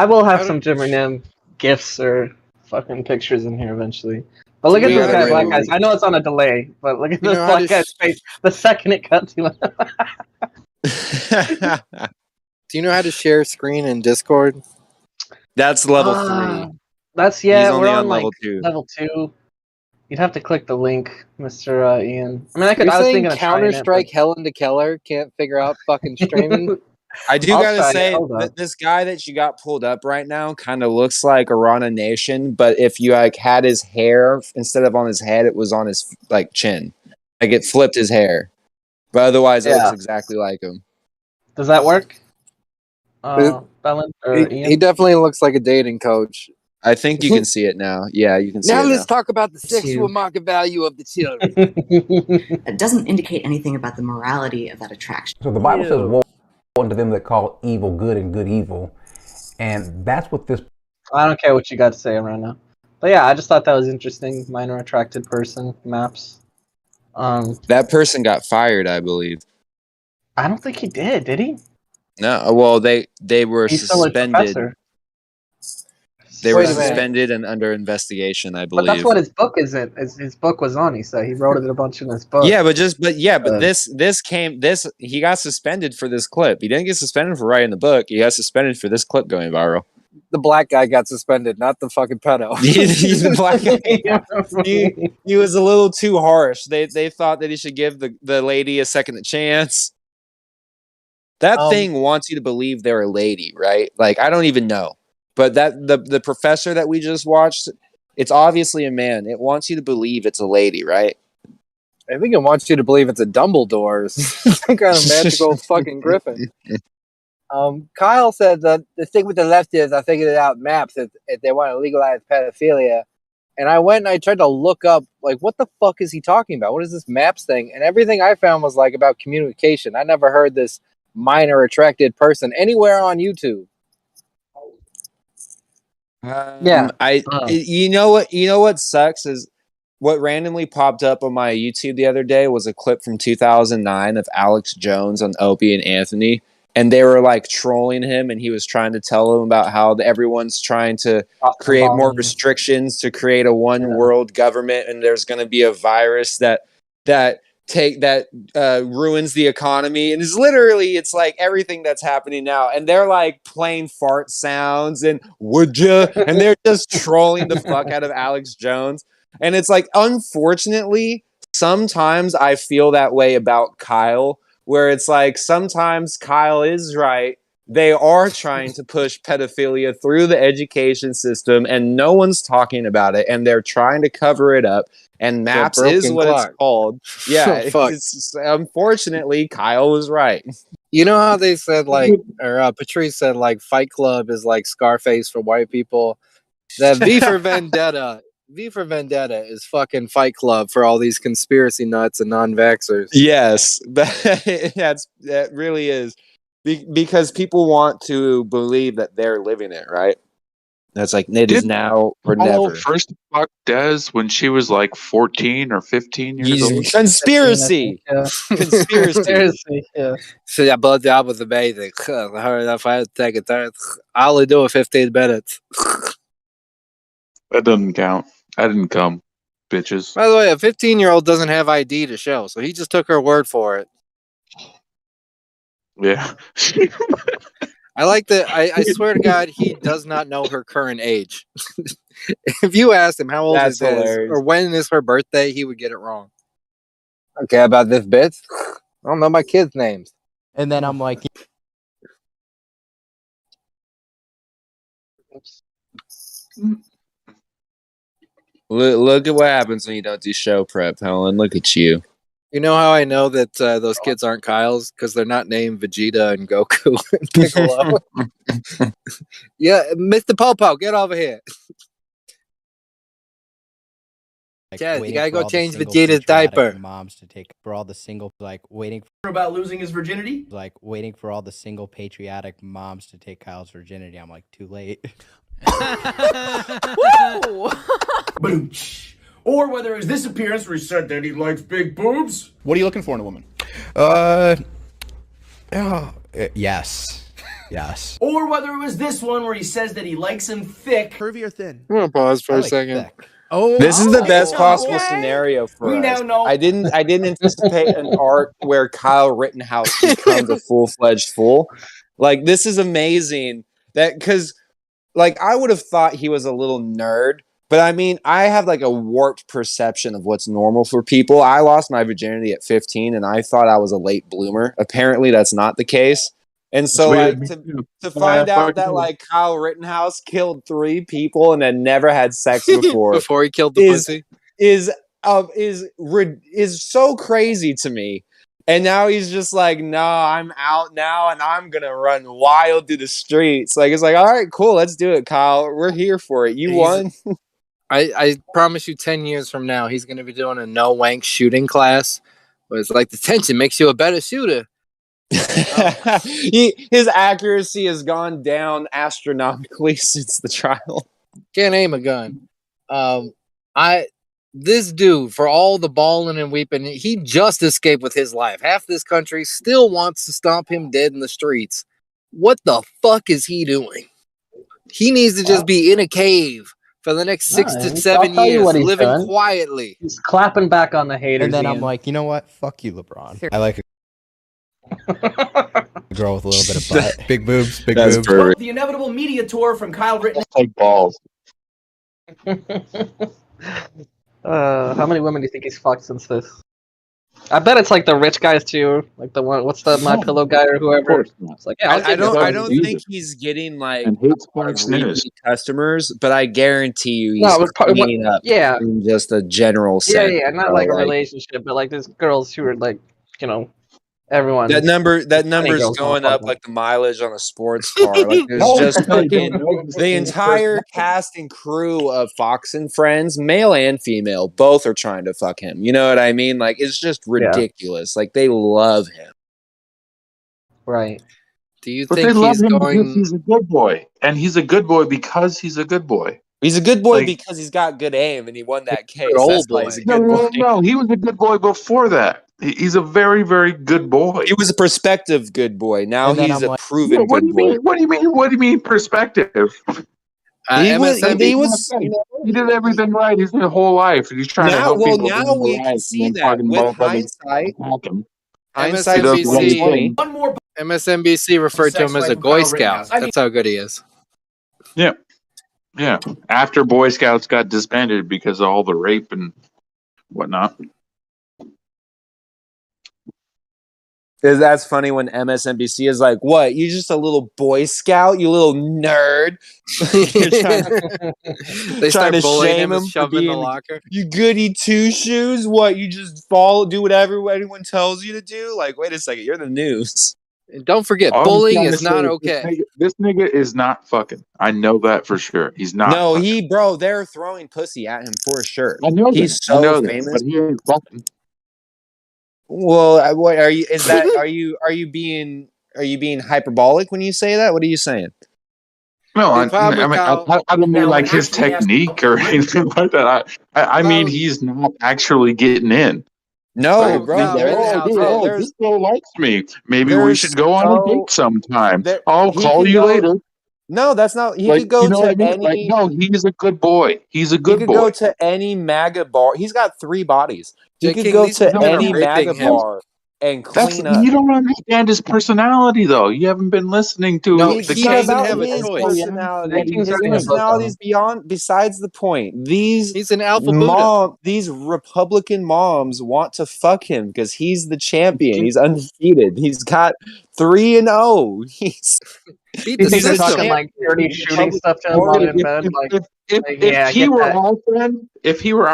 will have some Jimmernam gifs or fucking pictures in here eventually. But look Do at you this know guy, how to Black do- Guy's. I know it's on a delay, but look at You this know how Black to Guy's face the second it cut to him. Do you know how to share screen in Discord? That's level 3. That's He's we're only on on like level 2. level 2. You'd have to click the link, Mr. Ian. I mean, I You're was saying thinking of trying it, Counter-Strike Helen to Keller can't figure out fucking streaming? but I do I'll gotta try it. say Hold that up. this guy that you got pulled up right now kind of looks like Arana Nation, but if you like had his hair instead of on his head, it was on his like chin, like it flipped his hair. But otherwise, it looks Yeah. exactly like him. Does that work? It- Bellin or He Ian? definitely looks like a dating coach. I think you can see it now. Yeah, you can see Now it let's now. talk about the sexual To- market value of the children. It doesn't indicate anything about the morality of that attraction. So the Bible says, woe unto them that call evil good and good evil. And that's what this... I don't care what you got to say around now. But yeah, I just thought that was interesting. Minor attracted person maps. That person got fired, I believe. I don't think he did he? No, well, they were He's still a suspended. professor. They were Wait a minute. suspended and under investigation, I But believe. that's what his book isn't. His book was on. He said he wrote it a bunch in his book. Yeah, but he got suspended for this clip. He didn't get suspended for writing the book. He got suspended for this clip going viral. The black guy got suspended, not the fucking pedo. He's the black guy. He was a little too harsh. They thought that he should give the lady a second chance. That thing wants you to believe they're a lady, right? Like, I don't even know. But that the professor that we just watched, it's obviously a man. It wants you to believe it's a lady, right? I think it wants you to believe it's a Dumbledore, some kind of magical fucking griffin. Kyle said that the thing with the left is I figured it out maps if they want to legalize pedophilia. And I went and I tried to look up, like, what the fuck is he talking about? What is this maps thing? And everything I found was, like, about communication. I never heard this minor attracted person anywhere on YouTube. You know what sucks is what randomly popped up on my YouTube the other day was a clip from 2009 of Alex Jones on Opie and Anthony, and they were like trolling him, and he was trying to tell them about how everyone's trying to create more restrictions to create a one world government, and there's going to be a virus that ruins the economy, and it's like everything that's happening now, and they're like playing fart sounds and would ya, and they're just trolling the fuck out of Alex Jones. And it's like, unfortunately, sometimes I feel that way about Kyle, where it's like sometimes Kyle is right. They are trying to push pedophilia through the education system, and no one's talking about it, and they're trying to cover it up. And maps is what it's called. Yeah, it's unfortunately Kyle was right. You know how they said Patrice said like Fight Club is like Scarface for white people. That V for Vendetta is fucking Fight Club for all these conspiracy nuts and non-vaxxers. Yes, that really is because people want to believe that they're living it, right? That's like it is now or never. First fuck Des when she was like 14 or 15 years old. Conspiracy. Conspiracy. Yeah. So that blowjob was amazing. I heard if I had to take a turn, I only do it 15 minutes. That doesn't count. I didn't come, bitches. By the way, a 15-year-old doesn't have ID to show, so he just took her word for it. Yeah. I like that. I swear to God, he does not know her current age. If you asked him how old is this or when is her birthday, he would get it wrong. Okay, about this bitch? I don't know my kids' names. And then I'm like, Look at what happens when you don't do show prep, Helen. Look at you. You know how I know that those kids aren't Kyle's? Because they're not named Vegeta and Goku and Piccolo. Yeah, Mr. Popo, get over here. Chad, you gotta go change Vegeta's diaper. Moms to take for all the single waiting about losing his virginity. Waiting for all the single patriotic moms to take Kyle's virginity. I'm like, too late. Or whether it's this appearance where he said that he likes big boobs. What are you looking for in a woman? Yes. Yes. Or whether it was this one where he says that he likes him thick. Curvy or thin? I'm gonna pause for a second. Thick. Oh, this is the best possible okay. scenario for We us. now know. I didn't anticipate an arc where Kyle Rittenhouse becomes a full-fledged fool. Like, this is amazing. That because, like, I would have thought he was a little nerd, but I mean, I have like a warped perception of what's normal for people. I lost my virginity at 15, and I thought I was a late bloomer. Apparently, that's not the case. And so, like, to find out that, like, Kyle Rittenhouse killed 3 people and had never had sex before Before he killed the pussy? is so crazy to me. And now he's just like, no, I'm out now and I'm gonna run wild through the streets. Like, it's like, all right, cool, let's do it, Kyle. We're here for it. You won. I promise you 10 years from now, he's gonna be doing a no wank shooting class. But it's like the tension makes you a better shooter. His accuracy has gone down astronomically since the trial. Can't aim a gun. This dude, for all the bawling and weeping, he just escaped with his life. Half this country still wants to stomp him dead in the streets. What the fuck is he doing? He needs to just be in a cave for the next 6 to 7 years, living quietly. He's clapping back on the haters. And then I'm like, you know what? Fuck you, LeBron. I like a girl with a little bit of butt. Big boobs, big boobs. Perfect. The inevitable media tour from Kyle Rittenhouse. Like balls. How many women do you think he's fucked since this? I bet it's like the rich guys too, like the one. What's the My Pillow guy or whoever? It's like, yeah, I don't think he's getting like repeat customers, but I guarantee you he's cleaning up. Yeah, in just a general sense. Yeah, not like a relationship, but like there's girls who are like, you know, everyone. That number's going up like the mileage on a sports car. Like there's just fucking the entire cast and crew of Fox and Friends, male and female, both are trying to fuck him. You know what I mean? Like it's just ridiculous. Like they love him. Right. Do you But think they love he's him going? because he's a good boy, and he's a good boy because he's a good boy. He's a good boy because he's got good aim and he won that case. That's why he's a good boy. No, he was a good boy before that. He's a very, very good boy. He was a prospective good boy. Now he's a proven good boy. What do you mean perspective? He did everything right his whole life. He's trying to help people. Now we can see that with hindsight. MSNBC referred to him as a Boy Scout. That's how good he is. Yeah. Yeah. After Boy Scouts got disbanded because of all the rape and whatnot. That's funny when MSNBC is like, "What? You just a little Boy Scout? You little nerd?" They start bullying him and and shove him in the locker. You goody two shoes? What? You just do whatever anyone tells you to do? Like, wait a second, you're the news. And don't forget, bullying is not okay. This nigga is not fucking. I know that for sure. He's not. No, they're throwing pussy at him for sure. I know he's so famous. But he ain't fucking. Well, what are you? Is that are you being hyperbolic when you say that? What are you saying? No, I don't mean like his technique or anything like that. I mean he's not actually getting in. No, This girl likes me. Maybe we should go on a date sometime. I'll call you later. No, that's not. He could go to any. No, he's a good boy. He's a good boy. He could go to any MAGA bar. He's got 3 bodies. He could go to any MAGA bar and clean up. You don't understand his personality, though. You haven't been listening to. He doesn't have a personality. His personality is besides the point. He's an alpha Buddha. These Republican moms want to fuck him because he's the champion. He's undefeated. He's got 3-0. He's they're talking like dirty shooting stuff to him while in bed. Like, if he were our friend, he would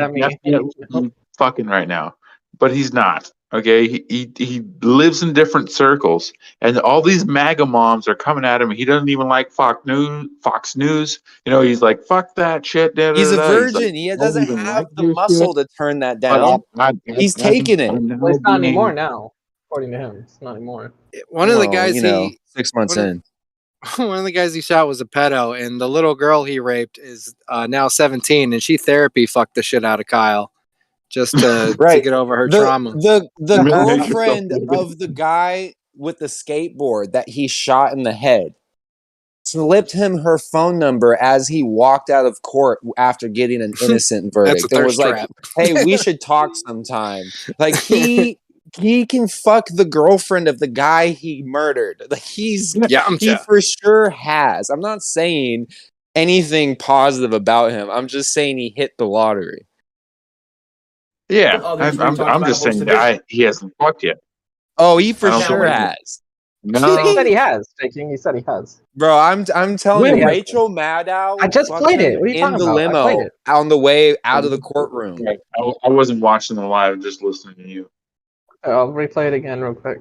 definitely be fucking right now. but he's not. Okay, he lives in different circles, and all these MAGA moms are coming at him. He doesn't even like Fox News. Fox News, he's like, "Fuck that shit." Da, He's da, a da. He's like, virgin. He "I don't doesn't even have like the your muscle shit." to turn that But down. He's taking it. I'm Well, now it's not being- anymore now. According to him, it's not anymore. One of the Well, guys 6 months one of- in. one of the guys he shot was a pedo, and the little girl he raped is now 17, and she therapy fucked the shit out of Kyle just to Right. get over her the trauma. the Really make yourself girlfriend feel good. of the guy with the skateboard that he shot in the head slipped him her phone number as he walked out of court after getting an innocent verdict. That's a It was thirst like, trap. "Hey, we should talk sometime." Like he can fuck the girlfriend of the guy he murdered. Like he Yamcha. for sure has. I'm not saying anything positive about him. I'm just saying he hit the lottery. Yeah, Others we've talked I'm about just a host saying of that he hasn't fucked yet. Oh, he I for don't sure believe it. has. He No, said he has, J-King. He said he has. Bro, I'm telling When you, he has Rachel Maddow I just fucked played him it. What are you in talking the about? I played limo it. on the way out of the courtroom. Right. I wasn't watching the live, just listening to you. I'll replay it again real quick.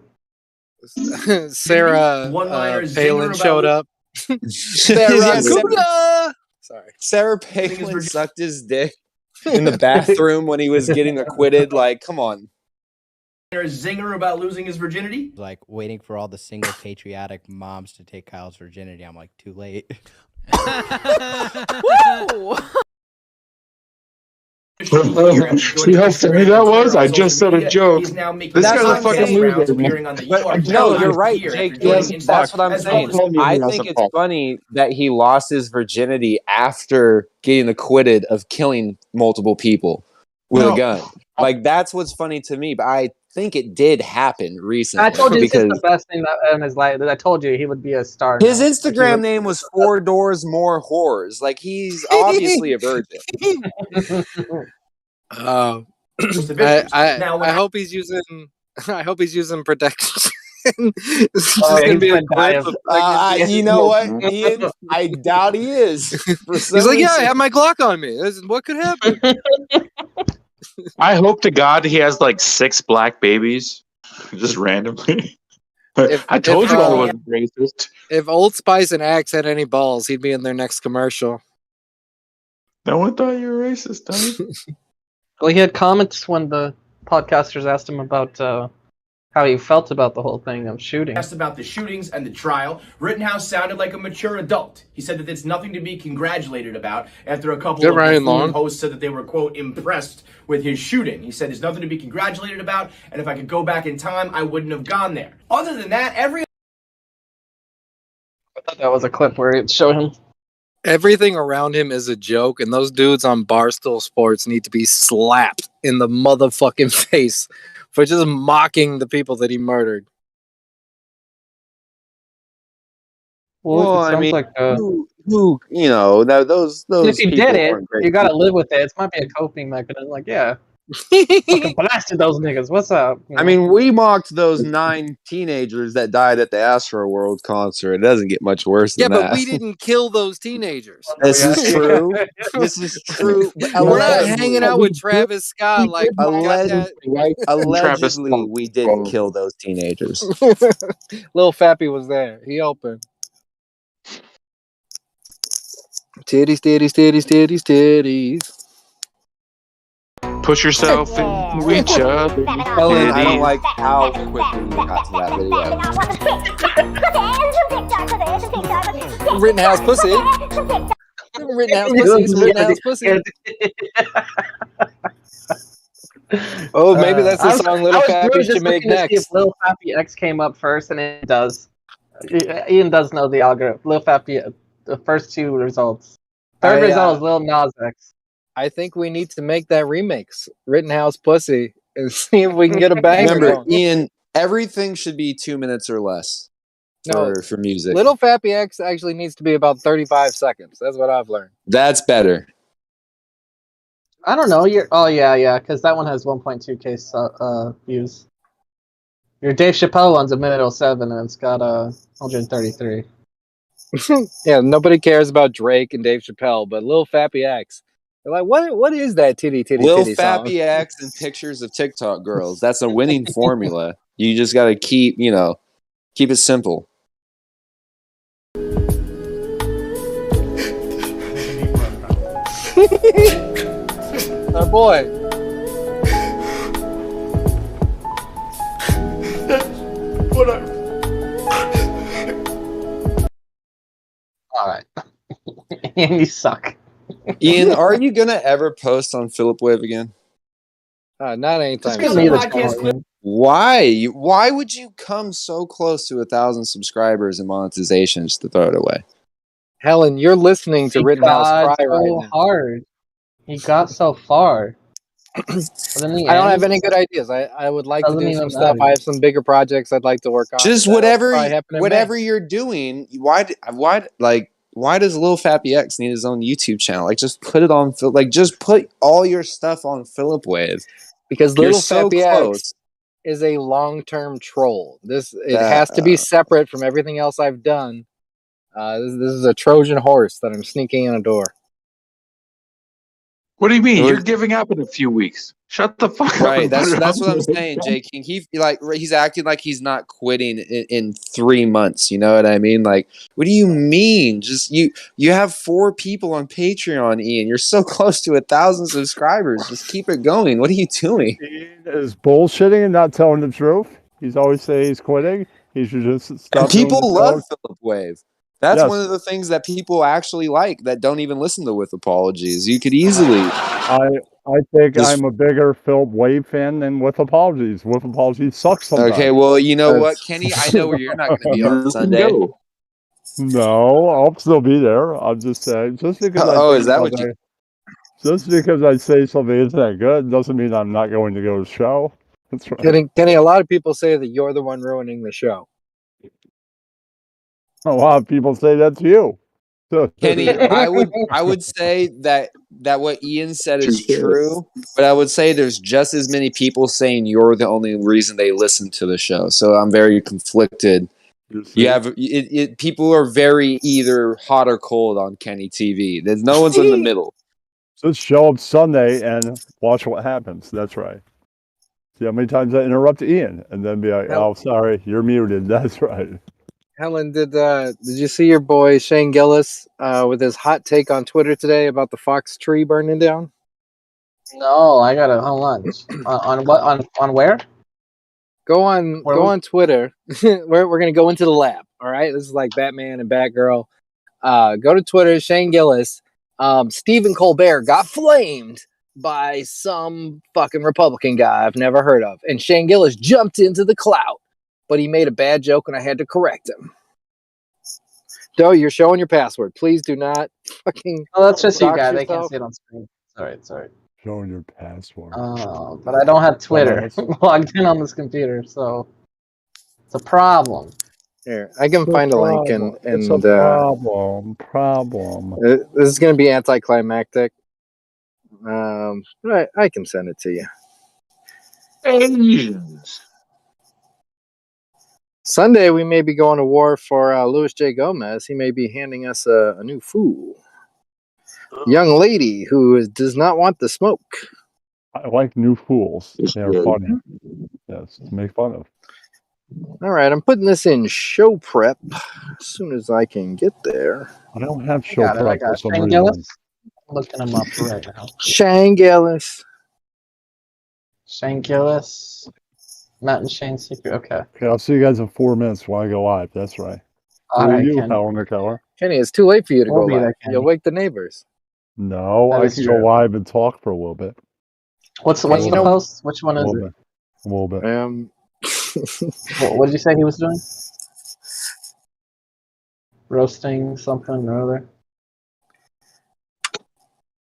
Sarah One-liner Palin zinger showed about- up. Sarah Sarah Palin sucked his dick in the bathroom when he was getting acquitted. Like, come on. Zinger about losing his virginity. Like waiting for all the single patriotic moms to take Kyle's virginity. I'm like, too late. See how funny that was? I just said a joke. This guy's a fucking loser, man. No, you're right, Jake. That's what I'm saying. I He think hasn't it's fucked. funny that he lost his virginity after getting acquitted of killing multiple people with a gun. Like, that's what's funny to me. But I think it did happen recently. I told you this is because the best thing that in his life. I told you he would be a star. his now. Instagram name was 4 Doors More Whores. Like, he's obviously a virgin. I hope he's using. I hope he's using protection. It's just Oh, yeah, gonna be he's a gonna die clip of- of pregnancy. You know what, Ian? I doubt he is. He's like, yeah, I have my Glock on me. What could happen? I hope to God he has like 6 black babies, just randomly. I told you I wasn't racist. If Old Spice and Axe had any balls, he'd be in their next commercial. No one thought you were racist, dummy. Well, he had comments when the podcasters asked him about how he felt about the whole thing of shooting. Asked about the shootings and the trial, Rittenhouse sounded like a mature adult. He said that it's nothing to be congratulated about after a couple of Ryan buffoon Long? hosts said that they were, quote, impressed with his shooting. He said there's nothing to be congratulated about, and if I could go back in time, I wouldn't have gone there. Other than that, I thought that was a clip where it showed him. Everything around him is a joke, and those dudes on Barstool Sports need to be slapped in the motherfucking face for just mocking the people that he murdered. Well, it I sounds mean, like, who those if you people did it, weren't great you gotta people. live with it. It might be a coping mechanism. Like, yeah, fucking blasted those niggas. What's up? You I know? mean, we mocked those 9 teenagers that died at the Astro World concert. It doesn't get much worse Yeah, than but that. we didn't kill those teenagers. This is true. This is true. But We're not allegedly, hanging out with Travis Scott like we got that. allegedly, we didn't kill those teenagers. Lil Fappy was there. He opened. Titties, titties, titties, titties, titties. Push yourself into each other. Ellen, I don't like how quickly you got to that video. Rittenhouse pussy. Rittenhouse pussy. Rittenhouse pussy. Oh, maybe that's the song Little Fappy should make next. If Lil Fappy X came up first, and it does. Ian does know the algorithm. Lil Fappy, the first 2 results. Third result is Lil Nas X. I think we need to make that remix, Rittenhouse Pussy, and see if we can get a banger. Remember, Ian, everything should be 2 minutes or less for music. Little Fappy X actually needs to be about 35 seconds. That's what I've learned. That's better. I don't know. Yeah, because that one has 1.2k views. Your Dave Chappelle one's a minute 07, and it's got 133. Yeah, nobody cares about Drake and Dave Chappelle, but Lil Fappy X, They're like, what is that titty Lil song? Fappy X and pictures of TikTok girls. That's a winning formula. You just got to keep it simple. Our boy. Whatever. All right. And you suck. Ian, are you gonna ever post on Philip Wave again? Not anytime Just soon. because the podcast clip. Why? Why would you come so close to 1,000 subscribers and monetization just to throw it away? Helen, you're listening to Rittenhouse Fry right now. Hard. He got so far. I don't have any good ideas. I would like to do some stuff. I have some bigger projects I'd like to work on. Just whatever you're doing. Why does Lil Fappy X need his own YouTube channel? Like, just put it on. Just put all your stuff on Philip Wave. Because You're Little so Fappy close. X is a long-term troll. It has to be separate from everything else I've done. This is a Trojan horse that I'm sneaking in a door. What do you mean? You're giving up in a few weeks. Shut the fuck up. Right, and put it that's on what I'm the- saying, Jay King. He's acting like he's not quitting in 3 months. You know what I mean? Like, what do you mean? Just you have 4 people on Patreon, Ian. You're so close to 1,000 subscribers. Just keep it going. What are you doing? Ian is bullshitting and not telling the truth. He's always saying he's quitting. He should just stop. People love Philip Wave. That's Yes. one of the things that people actually like that don't even listen to With Apologies. You could easily. I think I'm a bigger Philip Wave fan than With Apologies. With Apologies sucks sometimes. Okay, well, you know what, Kenny? I know where you're not going to be on Sunday. No, I'll still be there. I'm just saying, just because is that what you? Just because I say something isn't that good doesn't mean I'm not going to go to the show. That's right. Kenny, a lot of people say that you're the one ruining the show. A lot of people say that to you. Kenny, I would say that what Ian said is true, but I would say there's just as many people saying you're the only reason they listen to the show. So I'm very conflicted. You have people are very either hot or cold on Kenny TV. There's no one's in the middle. Just show up Sunday and watch what happens. That's right. See how many times I interrupt Ian and then be like, "Oh, sorry, you're muted." That's right. Helen, did you see your boy Shane Gillis with his hot take on Twitter today about the Fox tree burning down? No, I gotta hold on. On what? On where? Go on Twitter. we're gonna go into the lab. All right, this is like Batman and Batgirl. Go to Twitter, Shane Gillis. Stephen Colbert got flamed by some fucking Republican guy I've never heard of, and Shane Gillis jumped into the clout, but he made a bad joke and I had to correct him. Doe, you're showing your password. Please do not fucking. Oh, that's just you dox guys. They can't yourself. see it on screen. Sorry. Showing your password. But I don't have Twitter logged in on this computer, so it's a problem. Here, I can find a link and it's a problem. This is going to be anticlimactic. But I can send it to you. Aliens. Sunday, we may be going to war for Louis J. Gomez. He may be handing us a new fool. Young lady who does not want the smoke. I like new fools. They're funny. Yes, to make fun of. All right, I'm putting this in show prep as soon as I can get there. I don't have show prep for some Shane reason. Gillis? I'm looking him up right now. Shane Gillis. Shane Gillis. Matt and Shane Secret. Okay. Okay, I'll see you guys in 4 minutes when I go live. That's right. All Who are right, you, Ken. Helen McKellar? Kenny, it's too late for you to We'll go be live. there, Kenny. You'll wake the neighbors. No, That I is can go true. live and talk for a little bit. What's the post? Which one A is little it? bit. A little bit. What did you say he was doing? Roasting something or other.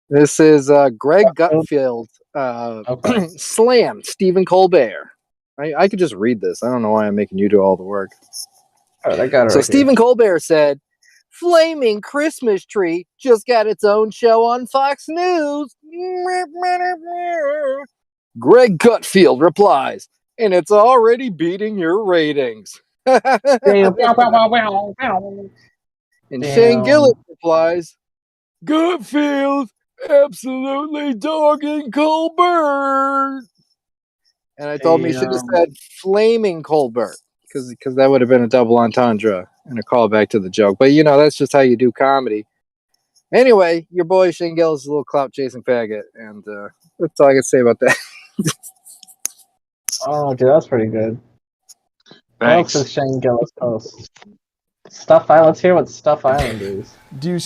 This is Greg Gutfield slammed Stephen Colbert. I could just read this. I don't know why I'm making you do all the work. All right, I got it. So right Stephen Colbert said, "Flaming Christmas tree just got its own show on Fox News." Greg Gutfield replies, "And it's already beating your ratings." Here. And Shane Gillis replies, "Gutfield, Absolutely dogging Colbert. And I told me she should have said flaming Colbert because that would have been a double entendre and a callback to the joke. But that's just how you do comedy. Anyway, your boy Shane Gillis is a little clout chasing faggot, and that's all I can say about that. Oh, dude, that's pretty good. Thanks. What else is Shane Gillis post? Stuff Island. Let's hear what Stuff Island is. Do you?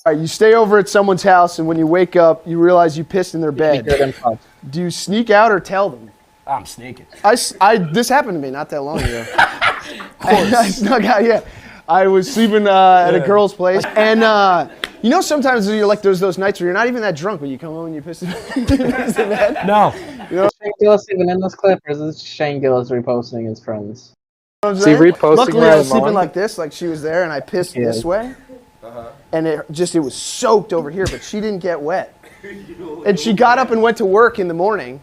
All right, you stay over at someone's house, and when you wake up, you realize you pissed in their bed. Do you sneak out or tell them? I'm sneaking. This happened to me not that long ago. I snuck out. Yeah, I was sleeping at a girl's place, and sometimes you're like those nights where you're not even that drunk, but you come home and you piss in bed. No. Shane Gillis even in this clip, or is this Shane Gillis reposting his friends? See, reposting. Luckily, I was sleeping like this, like she was there, and I pissed this way, and it was soaked over here, but she didn't get wet. And she got up and went to work in the morning,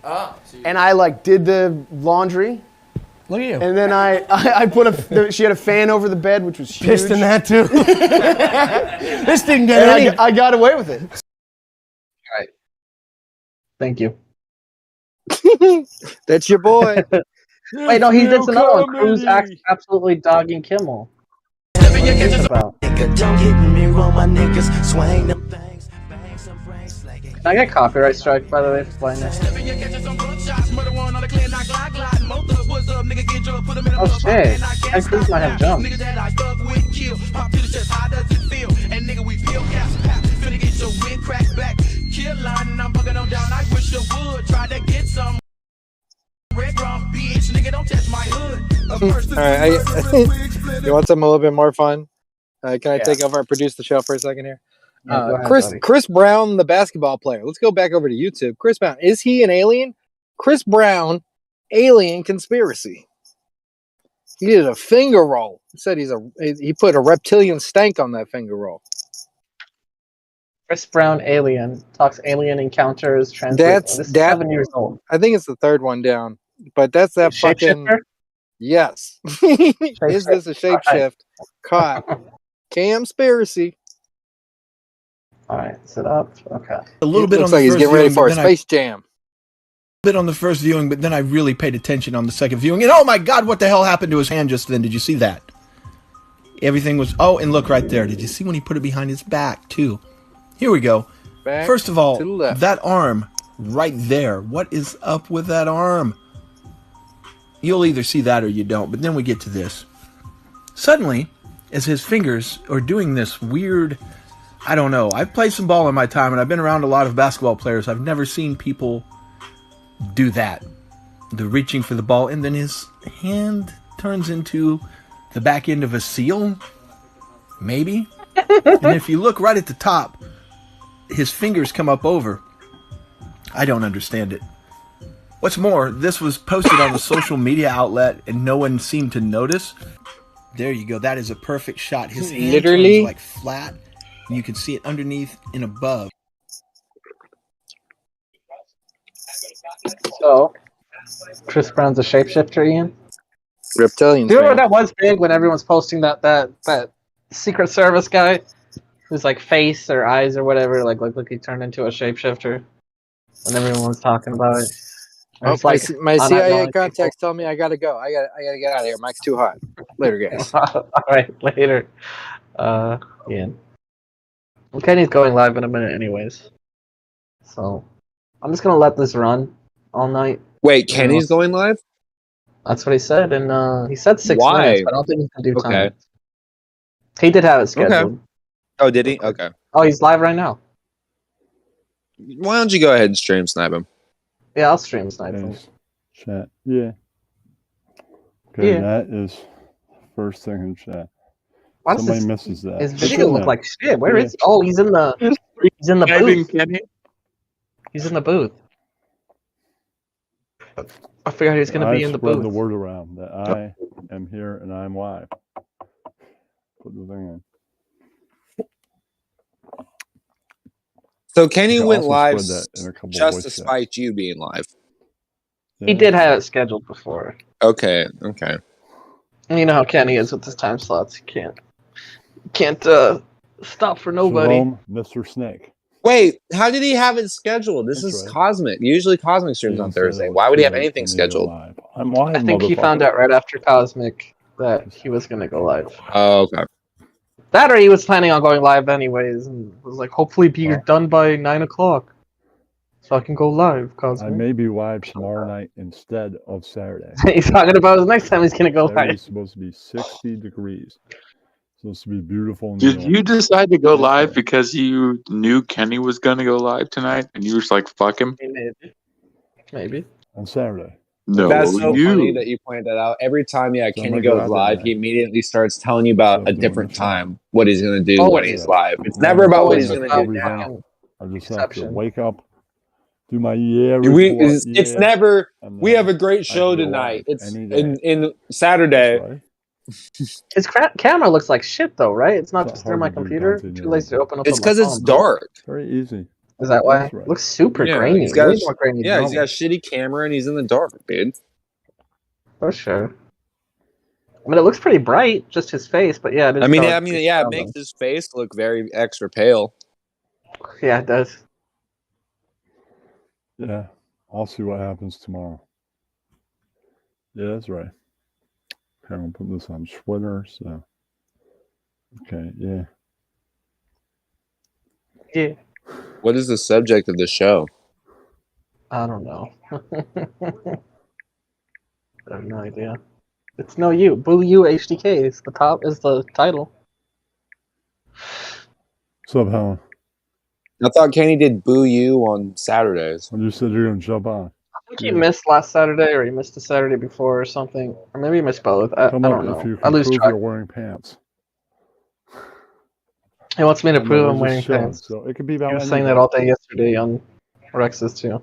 and I did the laundry. Look at you. And then I put she had a fan over the bed, which was huge. Pissed in that too. This didn't get any. I got away with it. All right. Thank you. That's your boy. Wait, no, he did another one. Cruz absolutely dogging Kimmel. What are you thinking about? Can I get copyright strike, by the way, for playing this? Oh shit, and Cruz might have jumped. Alright, you want something a little bit more fun? Can I take over and produce the show for a second here? Chris Brown, the basketball player. Let's go back over to YouTube. Chris Brown, is he an alien? Chris Brown, alien conspiracy. He did a finger roll. He said he put a reptilian stank on that finger roll. Chris Brown, alien, talks alien encounters. This is 7 years old. I think it's the third one down, but that's that fucking. Yes. Is this a shapeshift? Caught. Camspiracy. All right, sit up. Okay. A little bit looks on like the he's first getting ready viewing, for a but then Space Jam. Bit on the first viewing, but then I really paid attention on the second viewing. And oh my God, what the hell happened to his hand just then? Did you see that? Everything was. Oh, and look right there. Did you see when he put it behind his back too? Here we go. Back First of all, to the left. that arm right there. What is up with that arm? You'll either see that or you don't. But then we get to this. Suddenly, as his fingers are doing this weird, I don't know. I've played some ball in my time, and I've been around a lot of basketball players. I've never seen people do that. The reaching for the ball, and then his hand turns into the back end of a seal, maybe. And if you look right at the top, his fingers come up over. I don't understand it. What's more, this was posted on a social media outlet and no one seemed to notice. There you go. That is a perfect shot. His hand Literally turns like flat and you can see it underneath and above. So, Chris Brown's a shapeshifter, Ian? Reptilian. Do you remember that was big when everyone's posting that Secret Service guy whose like face or eyes or whatever, like he turned into a shapeshifter, and everyone was talking about it. Oh, my CIA contacts tell me I gotta go. I gotta get out of here. Mike's too hot. Later, guys. All right, later. Ian. Well, Kenny's going live in a minute, anyways. So I'm just gonna let this run all night. Wait, Kenny's going live? That's what he said, and he said 6 Why? minutes, but I don't think he can do time. He did have it scheduled. Okay. Oh, did he? Okay. Oh, he's live right now. Why don't you go ahead and stream snipe him? Yeah, I'll stream snipe him. Chat. Yeah. Okay, Yeah. that is first thing in chat. Why does Somebody his- misses that. His It's video in look there. like shit. Where Yeah. is he? Oh, he's in the booth. Kenny? He's in the booth. I figured he was going to be in the spread booth. the word around that I am here and I'm live. Put the thing in. So Kenny You can went also live spread that in a couple just voice to chats. spite you being live. He did have it scheduled before. Okay. And you know how Kenny is with his time slots. He can't stop for nobody. Shalom, Mr. Snake. Wait, how did he have it scheduled? This That's is right. Cosmic. Usually Cosmic He streams on didn't say that Thursday. was Why would too he have late anything for me to go scheduled? live. I'm live, I think he found out right after Cosmic that he was gonna go live. Oh, okay. That or he was planning on going live anyways, and was like, hopefully be done by 9 o'clock, so I can go live. I Cosmic. may be live tomorrow night instead of Saturday. He's talking about his next time he's gonna go Saturday's live. supposed to be 60 degrees. Supposed to be beautiful. In Did New York. you decide to go live because you knew Kenny was going to go live tonight, and you were just like, "Fuck him"? Maybe. On Saturday. No, That's so funny you. that you pointed that out. Every time, So I'm Kenny gonna go goes out that live, night. he immediately starts telling you about a different time, what he's going to do when Always. he's live. It's I'm never gonna about what find he's a going to do free now. house. I just have to Exception. wake up, do my report. It's never. and We then have a great I show can go tonight. live It's any day. in Saturday. That's right. His camera looks like shit though, right? It's not It's just not through hard my to do, computer. Dante, I'm too never lazy to do. open up It's on my because it's phone. dark. Very easy. Is that why? That's right. Looks super Yeah, grainy. he's got Way more grainy than he's got a normal. shitty camera and he's in the dark, dude. For sure. I mean, it looks pretty bright, just his face, but yeah, it is dark. Yeah, it makes his face look very extra pale. Yeah, it does. Yeah, I'll see what happens tomorrow. Yeah, that's right. Okay, I'm gonna put this on Twitter. So, okay, yeah. Yeah. What is the subject of the show? I don't know. I have no idea. It's no you. Boo you HDK is the top is the title. What's up, Helen? I thought Kenny did Boo You on Saturdays. When you said you're gonna jump on. I think you missed last Saturday, or you missed the Saturday before, or something, or maybe you missed both. I Come don't up know. if you I can lose prove track. you're wearing pants. He wants me to I know, prove we're I'm just wearing chilling, pants. so it could be He about was saying that anything. all day yesterday on Rex's too.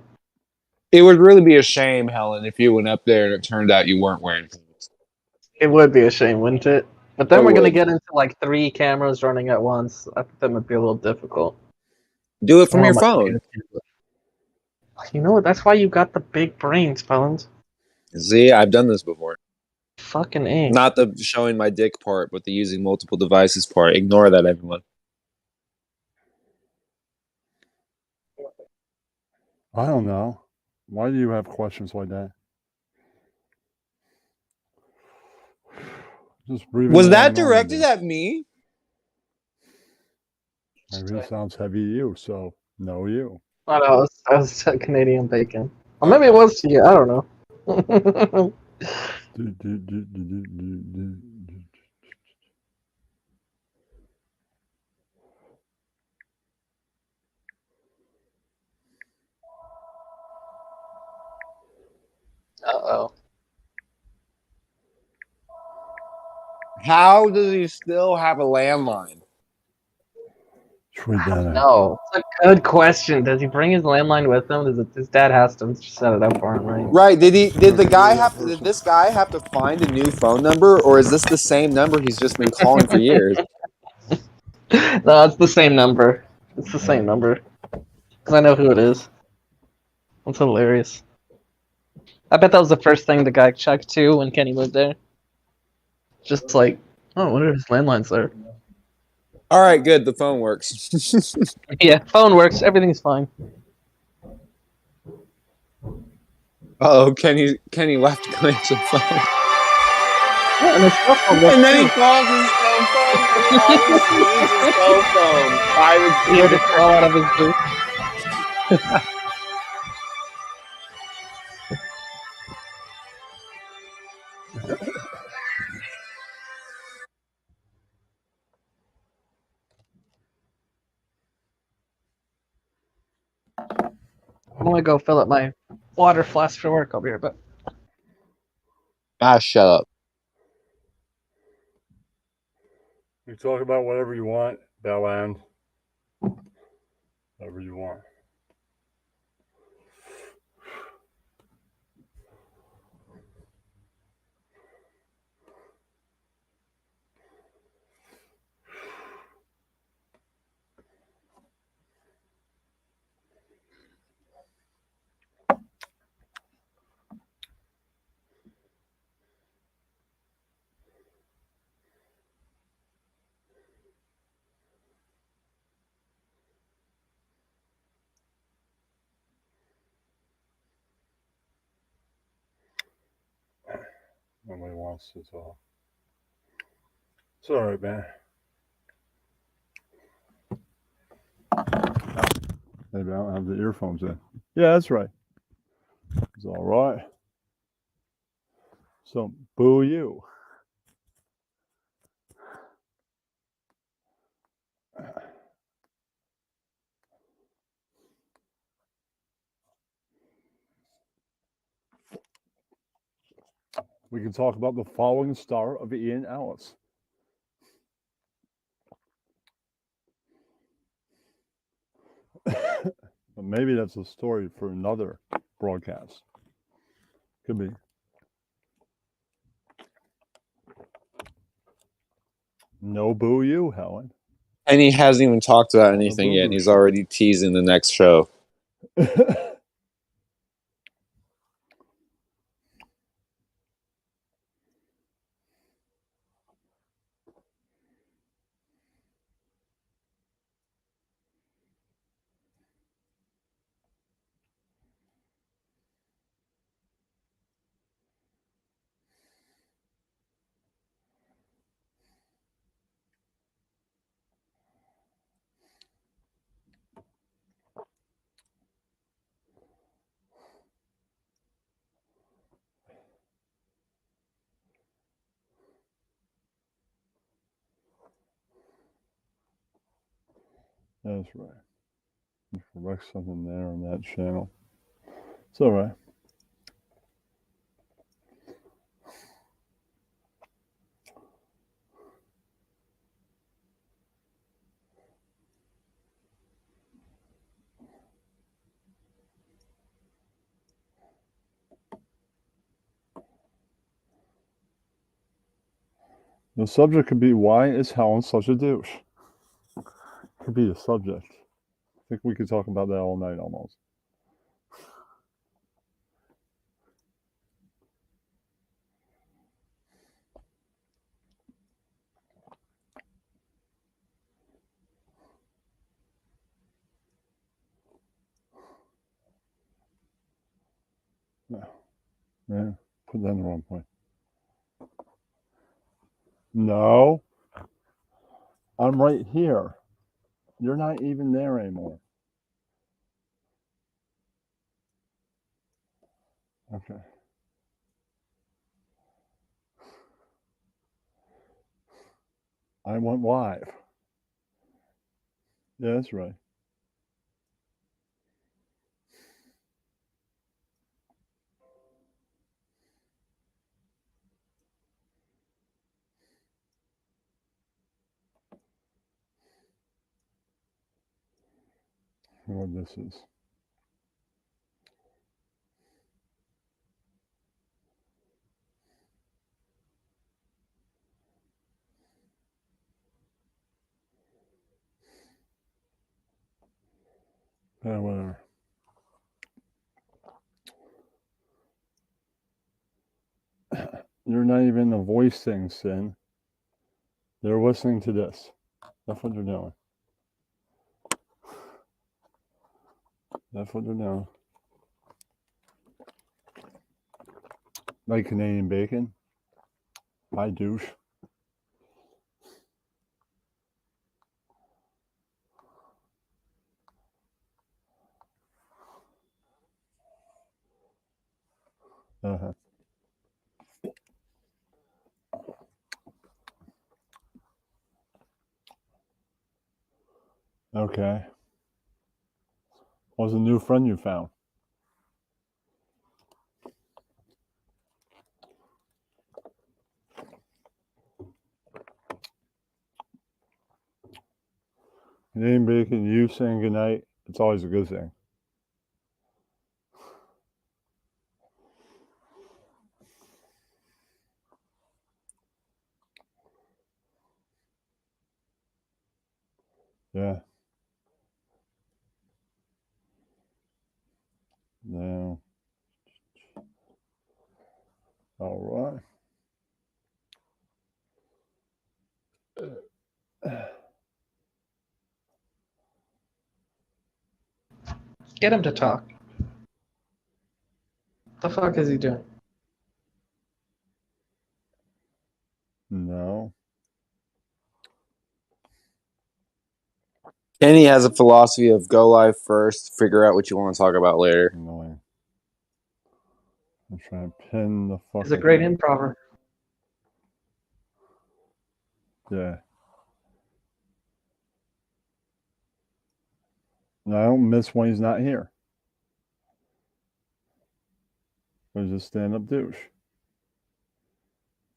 It would really be a shame, Helen, if you went up there and it turned out you weren't wearing pants. It would be a shame, wouldn't it? But then It we're gonna would. get into like 3 cameras running at once. I think that would be a little difficult. Do it from I your don't know phone. You know what? That's why you got the big brain, Spellins. See, I've done this before. Fucking A. Not the showing my dick part, but the using multiple devices part. Ignore that, everyone. I don't know. Why do you have questions like that? Just breathe Was in that and out, directed dude. at me? Maybe it sounds heavy to you, so no you. I know, that was Canadian bacon. Or maybe it was to you. I don't know. Uh-oh. How does he still have a landline? No, it's a good question. Does he bring his landline with him? His dad has to set it up for him, right? Right? Did the guy have to? Did this guy have to find a new phone number, or is this the same number he's just been calling for years? No, it's the same number. It's the same number. Because I know who it is. That's hilarious. I bet that was the first thing the guy checked too when Kenny lived there. Just like, oh, what are his landlines there? All right, good. The phone works. Yeah, phone works. Everything's fine. Oh, Kenny left to answer the phone. Yeah, and his cell phone works And then he too. calls his cell phone. He obviously needs his cell phone. He had to crawl out of his booth. I'm gonna go fill up my water flask for work. I'll be right back. Ah, shut up. You talk about whatever you want, Belland. Whatever you want. Nobody wants to talk. It's all right, man. Maybe I don't have the earphones in. Yeah, that's right. It's all right. So, boo you. We can talk about the falling star of Ian Alice. But maybe that's a story for another broadcast. Could be. No boo you, Helen. And he hasn't even talked about anything yet, and boo-boo he's show. already teasing the next show. That's right. Correct something there on that channel. It's all right. The subject could be, why is Helen such a douche? Could be the subject. I think we could talk about that all night almost. No. Yeah, put that in the wrong point. No. I'm right here. You're not even there anymore. Okay. I went live. Yeah, that's right. What this is. Yeah, whatever. You're not even the voice thing, Sin. They're listening to this. That's what they're doing. That's what they're doing. Like Canadian bacon. I douche. Uh-huh. Okay. What's a new friend you found? Canadian bacon, you saying goodnight. It's always a good thing. Yeah. No. All right. Get him to talk. The fuck is he doing? No. Kenny has a philosophy of go live first, figure out what you want to talk about later. Annoying. I'm trying to pin the fucking He's a great thing. improver. Yeah. And I don't miss when he's not here. He's a stand-up douche.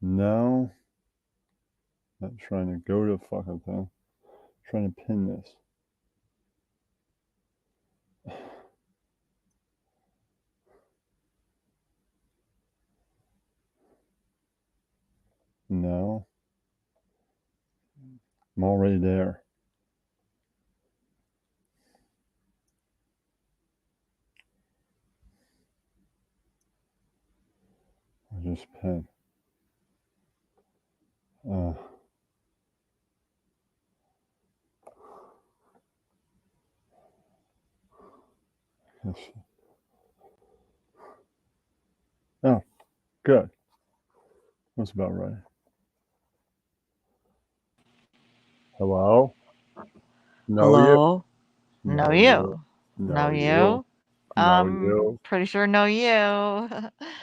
No. Not trying to go to the fucking thing. Trying to pin this. No. I'm already there. I just pin. Yes. Oh, good. That's about right. Hello? No, Hello? you. No, you. No, No, you. you. No, you. Pretty sure no, you.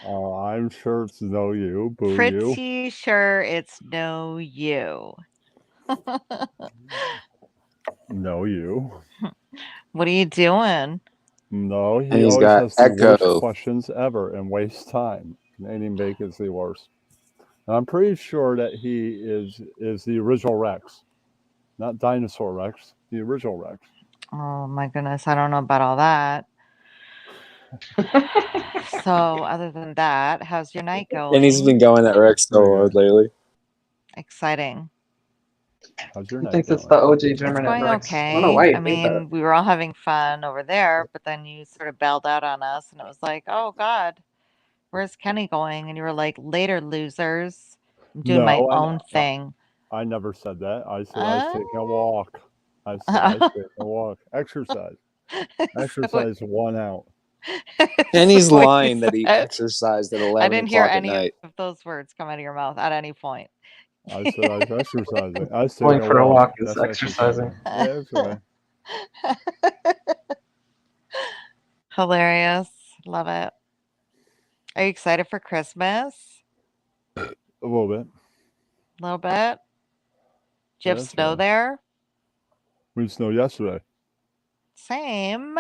I'm sure it's no you. Boo you. Pretty sure it's no, you. No, you. What are you doing? No, And he he's always got has the worst echo. questions ever and wastes time. Canadian bacon's the worst. And I'm pretty sure that he is the original Rex. Not Dinosaur Rex, the original Rex. Oh my goodness, I don't know about all that. So, other than that, how's your night going? And he's been going at Rex so hard lately. Exciting. How's your He night thinks going? it's the OG It's German going Rex. I okay. don't know why you I think that. mean, we were all having fun over there, but then you sort of bailed out on us, and it was like, oh God, where's Kenny going? And you were like, later, losers. I'm doing my own thing. I never said that. I said I was taking a walk. I said I was taking a walk. Exercise. Exercise 1 out. Kenny's what you lying that he said. exercised at I 11 didn't hear o'clock at any night. of those words come out of your mouth at any point. I said I was exercising. I was Going taking for a walk is That's exercising. Yeah, that's right. Hilarious. Love it. Are you excited for Christmas? A little bit. A little bit? Did you have That's snow right. there? We snowed yesterday. Same.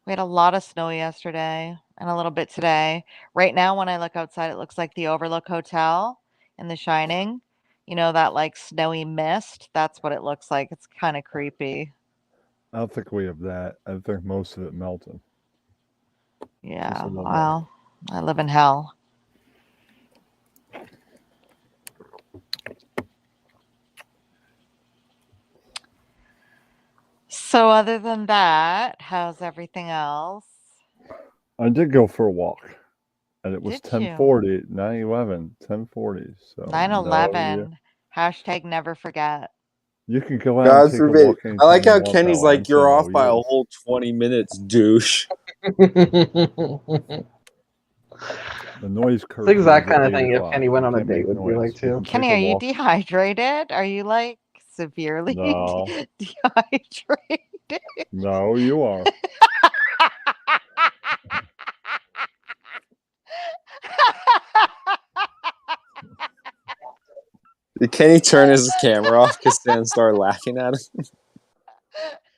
We had a lot of snow yesterday and a little bit today. Right now, when I look outside, it looks like the Overlook Hotel in The Shining. You know, that like snowy mist? That's what it looks like. It's kind of creepy. I don't think we have that. I think most of it melted. Yeah, a little bit. well, I live in hell. So other than that, how's everything else? I did go for a walk. And it was Did you? 10:40, 9/11, 10:40. So 9/11. Hashtag never forget. You can go out God and take a forbid. walk I anytime like you how want, Kenny's though. I like, didn't say you're no off by a you. whole 20 minutes, douche. The noise curfew. It's the exact is at kind of 8 thing if o'clock. Kenny went You on a can't date make would be noise. like You too. can Kenny, take are a you walk. dehydrated? Are you like severely No. dehydrated? No, you are. Did Kenny turn his camera off because Stan started laughing at him?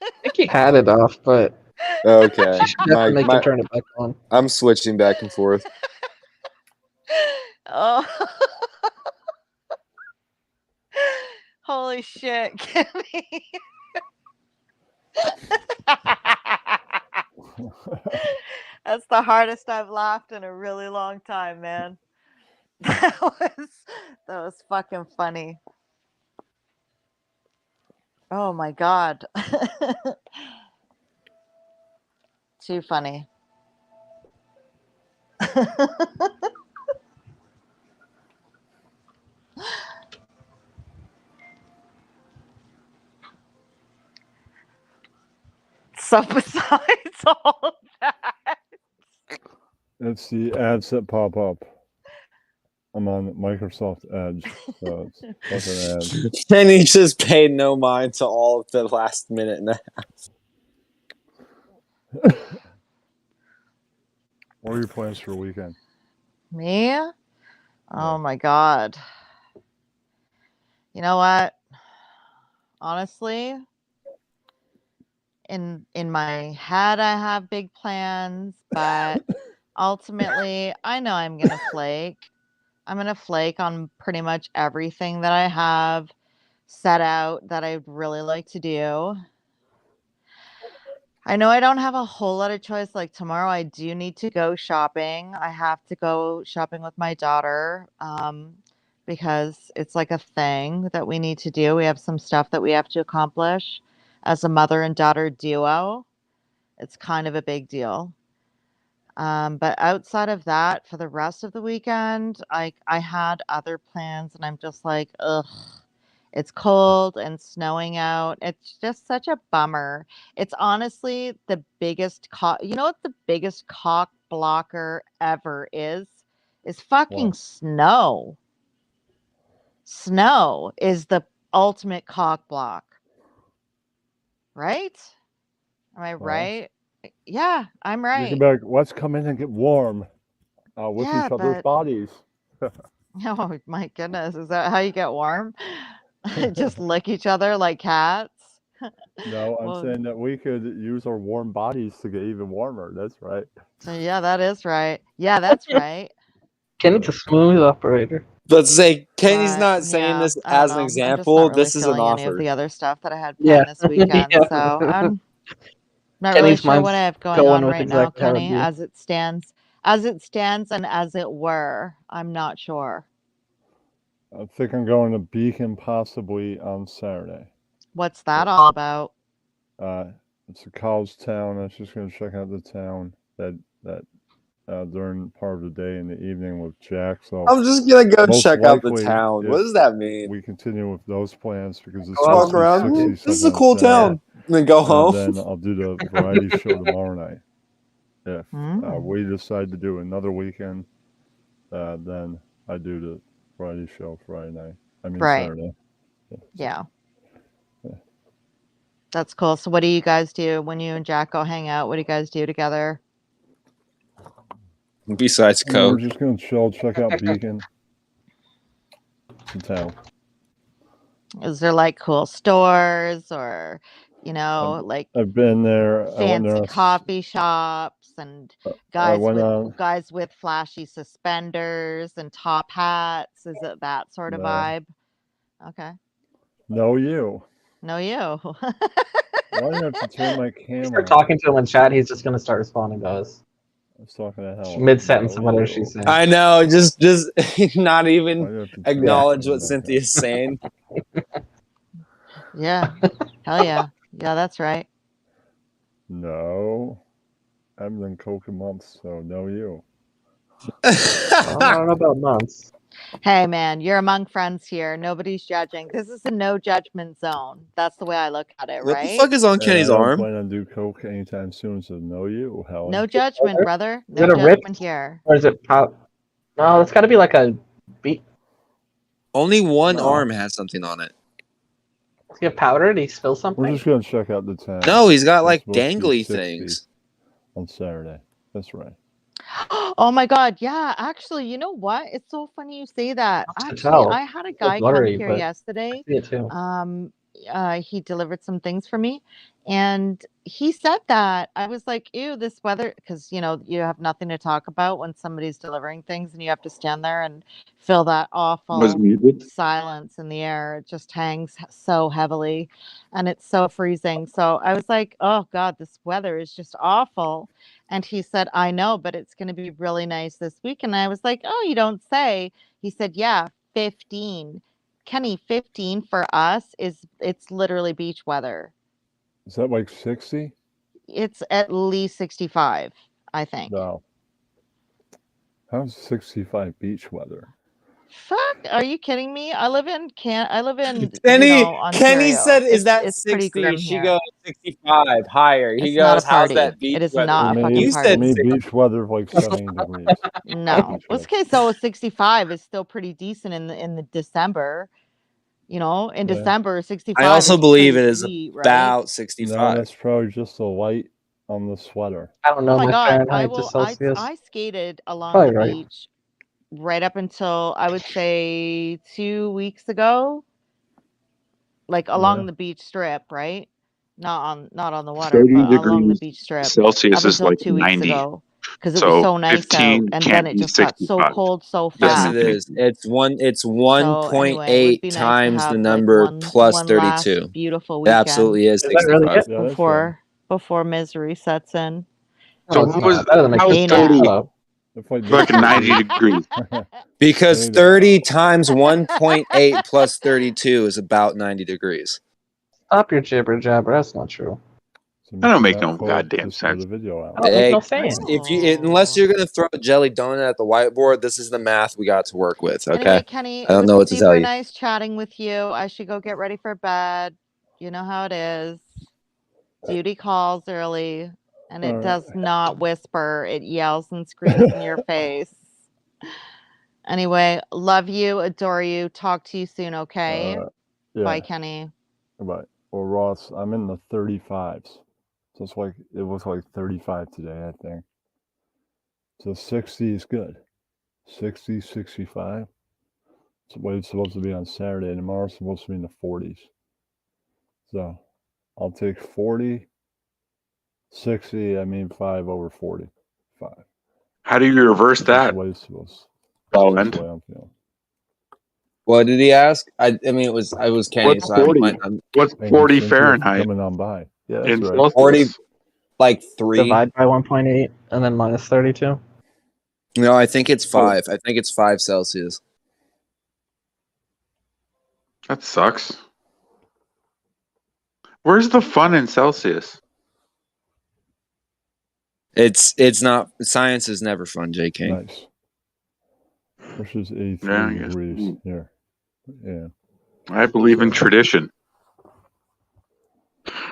I think he had it off, but Okay. she should definitely make him turn it back on. I'm switching back and forth. Oh. Holy shit, Kenny. That's the hardest I've laughed in a really long time, man. That was fucking funny. Oh my god. Too funny. So besides all of that, It's the ads that pop up I'm on Microsoft Edge, so it's fucking Edge. Kenny just paid no mind to all of the last minute and a half. What are your plans for the weekend? Me? Oh my God. You know what? Honestly, in my head, I have big plans, but ultimately, I know I'm gonna flake. I'm gonna flake on pretty much everything that I have set out that I'd really like to do. I know I don't have a whole lot of choice. Like tomorrow, I do need to go shopping. I have to go shopping with my daughter because it's like a thing that we need to do. We have some stuff that we have to accomplish as a mother and daughter duo. It's kind of a big deal. But outside of that, for the rest of the weekend, I had other plans, and I'm just like, ugh. It's cold and snowing out. It's just such a bummer. It's honestly the biggest you know what the biggest cock blocker ever is? Is fucking What? snow. Snow is the ultimate cock block. Right? Am I Well, right? Yeah, I'm you can right. be like, let's come in and get warm with Yeah, each other's but bodies. oh my goodness, is that how you get warm? Just lick each other like cats? No, I'm Well, saying that we could use our warm bodies to get even warmer. That's right. yeah, that is right. Yeah, that's right. Kenny's a smooth operator. But say Kenny's But not saying yeah, this I don't as an know. I'm just not example. really This is an feeling any of offer. the other stuff that I had Yeah. planned this weekend. Yeah. So I'm not really Kenny's sure what mind's I have going going on with right now, exactly how it'd Kenny, be. as it stands. As it stands and as it were. I'm not sure. I think I'm going to Beacon possibly on Saturday. What's that all about? It's a college town. I was just going to check out the town that during part of the day and the evening with Jack. So I'm just gonna go most check out the likely, town. What if does that mean? we continue with those plans because it's Go out supposed Walk to with be around. 60 This is a something cool Saturday. town. And then go home. Then I'll do the variety show tomorrow night. If Mm. we decide to do another weekend, then I do the variety show Friday night. I mean Right. Saturday. Yeah. Yeah. That's cool. So what do you guys do when you and Jack go hang out? What do you guys do together? Besides I mean, we're Coke. just gonna chill, check out Beacon. It's a town. Is there like cool stores or, you know, like I've been there. I went fancy there. coffee shops and I went on. guys with flashy suspenders and top hats? Is it that sort of No. vibe? Okay. No, you. No, you. Why do you have to turn my You camera start on? talking to him in chat, he's just gonna start responding to us. I was talking to hell. Mid sentence of No, whatever you. she's saying. I know, just not Why even do you have to turn acknowledge my what camera back Cynthia's saying. Yeah. Hell yeah. Yeah, that's right. on? No. I haven't done Coke in months, so no, you. I don't know about months. Hey man, you're among friends here. Nobody's judging. This is a no judgment zone. That's the way I look at it, What the right? fuck is on And Kenny's I don't arm? plan on do Coke anytime soon, so no, you, Helen. No judgment, brother. Is No it a rip? judgment here. Or is it pop? No, it's gotta be like a beat. Only one No. arm has something on it. Does he have powder? Did he spill something? We're just gonna check out the town. No, he's got It's like supposed to be dangly 60 things. on Saturday. That's right. Oh my God. Yeah. Actually, you know what? It's so funny you say that. Tough to Actually, tell. I had a It's so guy come blurry, here but yesterday. I see it too. He delivered some things for me, and he said that. I was like, ew, this weather, because you know, you have nothing to talk about when somebody's delivering things and you have to stand there and feel that Was awful muted. silence in the air. It just hangs so heavily and it's so freezing. So I was like, oh God, this weather is just awful. And he said, I know, but it's going to be really nice this week. And I was like, oh, you don't say. He said, yeah, 15. Kenny, 15 for us it's literally beach weather. Is that like 60? It's at least 65, I think. No. How's 65 beach weather? Fuck, are you kidding me? I live in Kenny Ontario. said, "Is that It's pretty 60?" grim She here. goes 65 higher. He It's not a goes, "How's party. that beach It is weather?" not a For fucking me, You for said party. me, 60. beach weather is like 70 degrees. No. Beach Well, weather. okay, so 65 is still pretty decent in the December. You know, in Yeah. December, I 65 also is believe pretty it is sweet, right? about No, 65. that's probably just a light on the sweater. I don't Oh know my my God, Fahrenheit to Celsius. I skated along Probably the right. beach right up until I would say 2 weeks ago, like along Yeah. the beach strip, right? Not on the water, 30 but along the degrees beach strip Celsius up is until like 2 weeks 90. ago because it was So so nice out, 15 and then can't it be just got so 65. cold so Yes, Doesn't it fast. make is. It's So anyway, it would 1.8 be nice to times the have like number plus one last 32. beautiful It weekend absolutely is Is that really 65. it? Yeah, that's right. before misery sets in. So Oh, it's what was not. Better than how is Hey 30 now. Shut up. It's like this fucking 90 degree. degrees? Because Hey there. 30 times 1.8 plus 32 is about 90 degrees. Stop your jibber jabber. That's not true. So That don't make that no photo, goddamn just throw sense. the video I out. don't make Hey, no guys, sense. unless you're gonna throw a jelly donut at the whiteboard, this is the math we got to work with. Anyway, Okay, Kenny, I it don't was know what to tell super you. nice chatting with you. I should go get ready for bed. You know how it is. Duty calls early, and All it right. does not whisper. It yells and screams in your face. Anyway, love you, adore you. Talk to you soon, okay? Yeah. Bye, Kenny. Goodbye. Well, Ross, I'm in the 35s. So it's like it was like 35 today, I think. So 60 is good. 60, 65. It's what it's supposed to be on Saturday. Tomorrow's supposed to be in the 40s. So I'll take 40, 60, I mean 5 over 40. 5. How do you reverse That's that? the way it's supposed. Well, That's the end. way I'm feeling. What did he ask? I mean, it was Kenny. What's So 40? What's Thank 40 you, Cynthia, for Fahrenheit coming on by. Yeah, that's in right. Celsius? 40, like 3. Divide by 1.8 and then minus 32. No, I think it's 5. I think it's 5 Celsius. That sucks. Where's the fun in Celsius? It's not. Science is never fun, J. King. Nice. Which is 83 Yeah, I guess. degrees here. Yeah. I believe in tradition.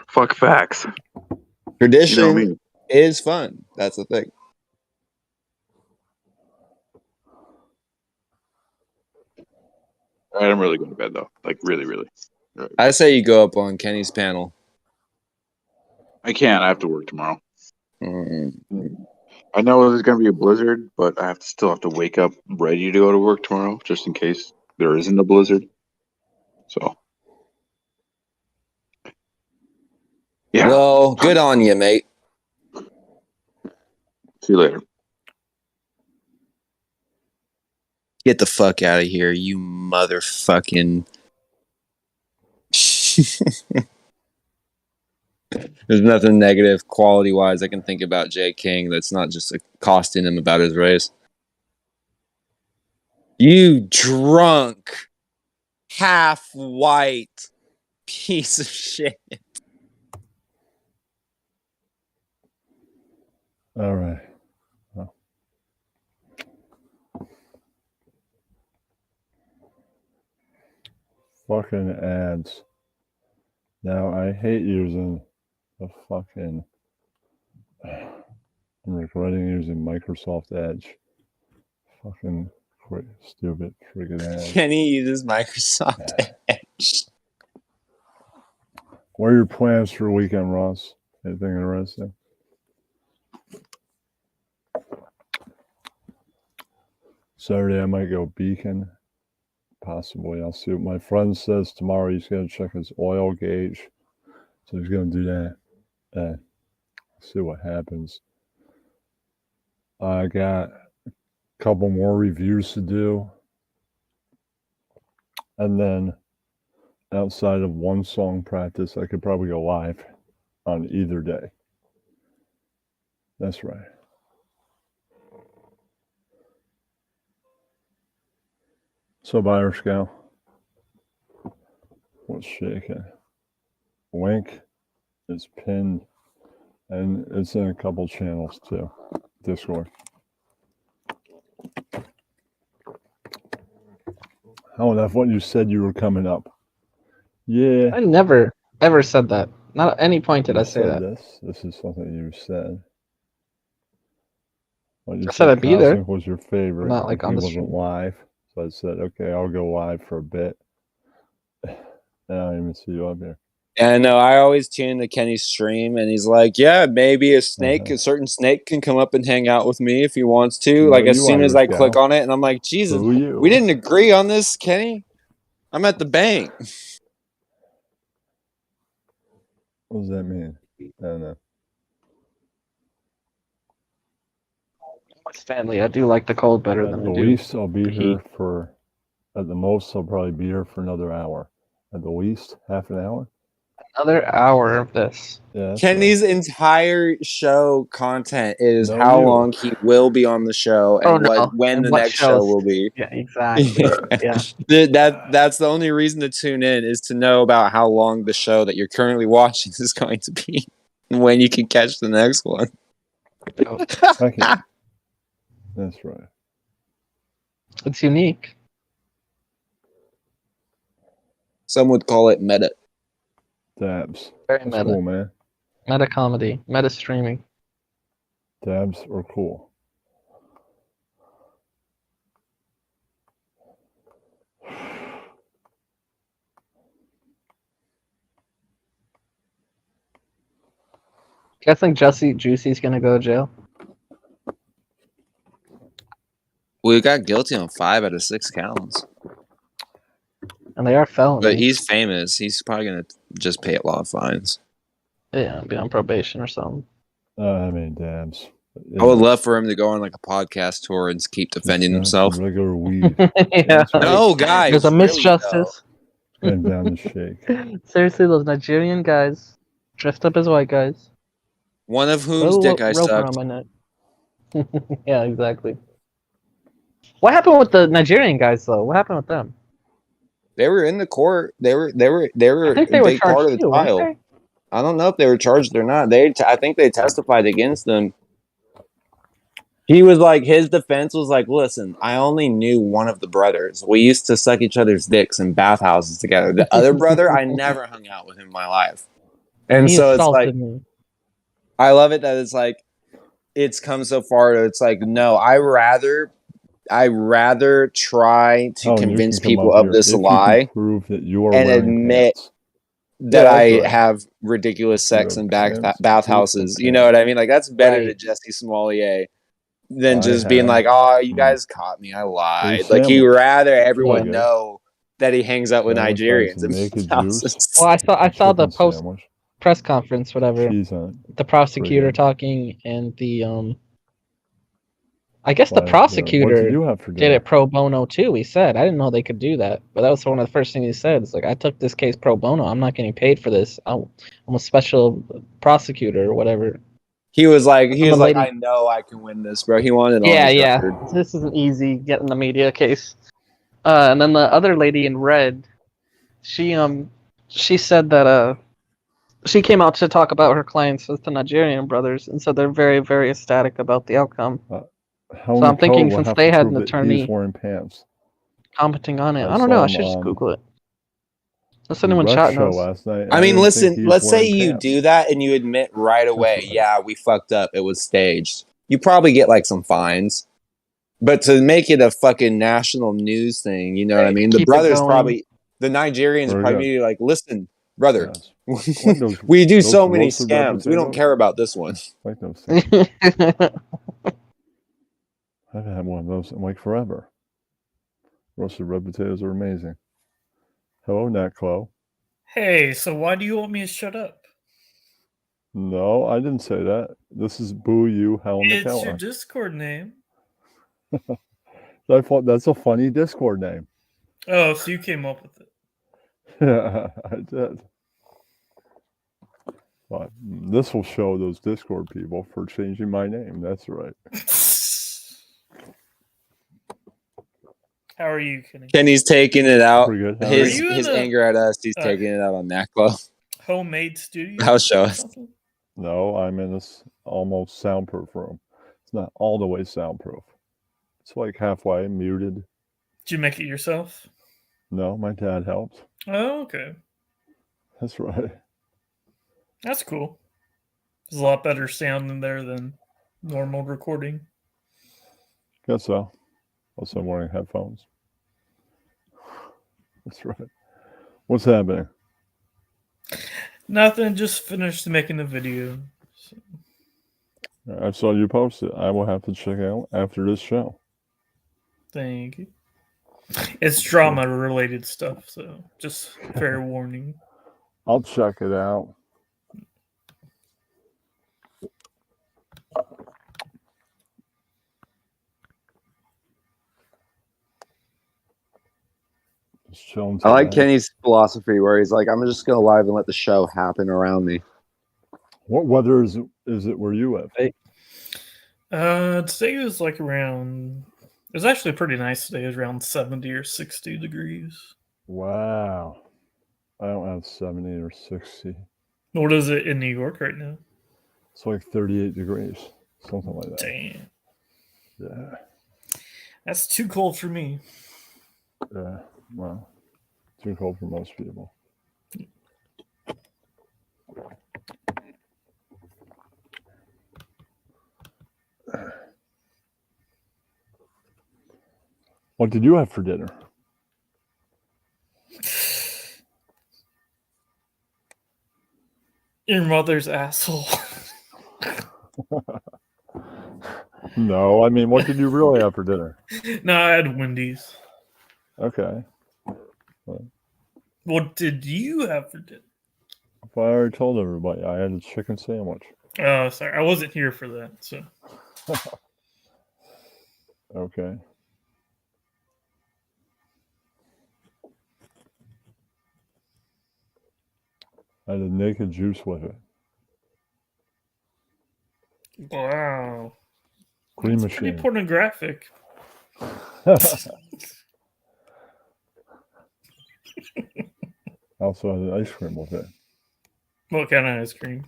Fuck facts. Tradition You know me. is fun. That's the thing. All right, I'm really going to bed though. Like really, really. Right. I say you go up on Kenny's panel. I can't. I have to work tomorrow. Mm-hmm. I know there's going to be a blizzard, but I still have to wake up ready to go to work tomorrow, just in case there isn't a blizzard. So, yeah. Well, good on you, mate. See you later. Get the fuck out of here, you motherfucking. There's nothing negative quality wise I can think about J. King that's not just accosting him about his race. You drunk, half white piece of shit. All right. Well. Fucking ads. Now I hate using the fucking. I'm regretting using Microsoft Edge. Fucking stupid friggin' ads. Kenny uses Microsoft Edge. What are your plans for the weekend, Ross? Anything interesting? Saturday I might go Beacon. Possibly. I'll see what my friend says tomorrow. He's going to check his oil gauge. So he's going to do that. See what happens. I got a couple more reviews to do. And then outside of one song practice, I could probably go live on either day. That's right. So, Irish Gal, what's shaking? Link is pinned, and it's in a couple channels too. Discord. Oh, that's what you said you were coming up. Yeah. I never ever said that. Not at any point did You I say said that. this. This is something you said. Well, you I said said I'd be there. Cosmic was your favorite. Not like if on he the wasn't stream. live. So I said, okay, I'll go live for a bit. And I don't even see you up here. And no, I always tune to Kenny's stream, and he's like, "Yeah, maybe a snake, a certain snake, can come up and hang out with me if he wants to." Boo Like as you, soon as Irish I click gal. on it, and I'm like, "Jesus, Boo you. we didn't agree on this, Kenny. I'm at the bank." What does that mean? I don't know. It's family. I do like the cold better At than the I do least, I'll be the here heat. for. At the most, I'll probably be here for another hour. At the least, half an hour. Another hour of this. Yeah, that's Kenny's entire show content is No, how you. long he will be on the show and Oh, no. when And the what next show shows. will be. Yeah, exactly. Yeah. That's the only reason to tune in, is to know about how long the show that you're currently watching is going to be and when you can catch the next one. Okay. That's right. It's unique. Some would call it meta. Dabs. Very That's meta. cool, man. Meta comedy. Meta streaming. Dabs are cool. You guys think Juicy's gonna go to jail? Well, he got guilty on 5 out of 6 counts. And they are felonies. But he's famous. He's probably going to just pay a lot of fines. Yeah, be on probation or something. I mean, dabs. I would love for him to go on like a podcast tour and keep defending himself. Regular weed. Yeah. No, guys. There's a really, misjustice. And down the shake. Seriously, those Nigerian guys dressed up as white guys. One of whose dick I rope sucked. around my neck. Yeah, exactly. What happened with the Nigerian guys though? What happened with them? They were in the court. They were I think they a were big part charged of the too, weren't trial. they? I don't know if they were charged or not. I think they testified against them. He was like, his defense was like, listen, I only knew one of the brothers. We used to suck each other's dicks in bathhouses together. The other brother, I never hung out with in my life. And He so it's like, assaulted me. I love it that it's like, it's come so far to it's like, no, I rather try to convince people of this lie prove that you are and wearing admit pants. that Yeah, I that's right. have ridiculous sex in pants, bathhouses. beautiful You know what I mean? Like that's better to Right. Jesse Smollett than I just being have. like, "Oh, you guys caught me. I lied." There's Like he'd sandwich. rather everyone Yeah. know that he hangs out with Sandwich Nigerians has in naked bathhouses. juice. Well, I saw the Chicken post sandwich. press conference, whatever. Cheese on it. The prosecutor Pretty good. talking and the I guess the What did prosecutor you have for did dinner? it pro bono too. He said, I didn't know they could do that, but that was one of the first things he said. It's like, I took this case pro bono. I'm not getting paid for this. I'm a special prosecutor or whatever. He was like, Some lady- I know I can win this, bro. He wanted it on Yeah, his yeah. record. This isn't easy getting the media case. And then the other lady in red, she said that she came out to talk about her clients with the Nigerian brothers, and said they're very, very ecstatic about the outcome. How So I'm thinking will since have they to had prove an that attorney he's wearing pants. commenting on it, I I don't know. saw I him should just on Google it. Unless the anyone Rush chat show knows. last night. I mean, didn't think listen, he was let's say wearing you pants. do that and you admit right away, right. yeah, we fucked up. It was staged. You probably get like some fines. But to make it a fucking national news thing, you know what I mean? The Keep it brothers going. probably, the Nigerians Very probably good. be like, listen, brother, Like those- we do those so many roasted red scams. We don't potatoes. care about this one. Like those things. I've had one of those in like forever. Roasted red potatoes are amazing. Hello, Nat Chloe. Hey, so why do you want me to shut up? No, I didn't say that. This is Boo You, Helen It's your McKellar. Discord name. I thought that's a funny Discord name. Oh, so you came up with it. Yeah, I did. But this will show those Discord people for changing my name. That's right. How are you, Kenny? Kenny's taking it out. Pretty good. How are His you? his anger at us, he's taking it out on Naklo. Homemade studio? I'll show us. No, I'm in this almost soundproof room. It's not all the way soundproof. It's like halfway muted. Did you make it yourself? No, my dad helped. Oh, okay. That's right. That's cool. There's a lot better sound in there than normal recording. Guess so. Also wearing headphones. That's right. What's happening? Nothing, just finished making a video. So. I saw you post it. I will have to check it out after this show. Thank you. It's drama related stuff, so just fair warning. I'll check it out. Just chilling I like tonight. Kenny's philosophy where he's like, I'm just going to live and let the show happen around me. What weather is it where you live? Today was like around. It was actually pretty nice today. It was around 70 or 60 degrees. Wow. I don't have 70 or 60. What is it in New York right now? It's like 38 degrees. Something like that. Damn. Yeah. That's too cold for me. Yeah. Well, too cold for most people. What did you have for dinner? Your mother's asshole. No, I mean, what did you really have for dinner? No, I had Wendy's. Okay. What did you have for dinner? Well, I already told everybody I had a chicken sandwich. Oh, sorry. I wasn't here for that, so. Okay. I had a naked juice with it. Wow. Cream That's pretty machine. pornographic. Also had ice cream with it. What kind of ice cream?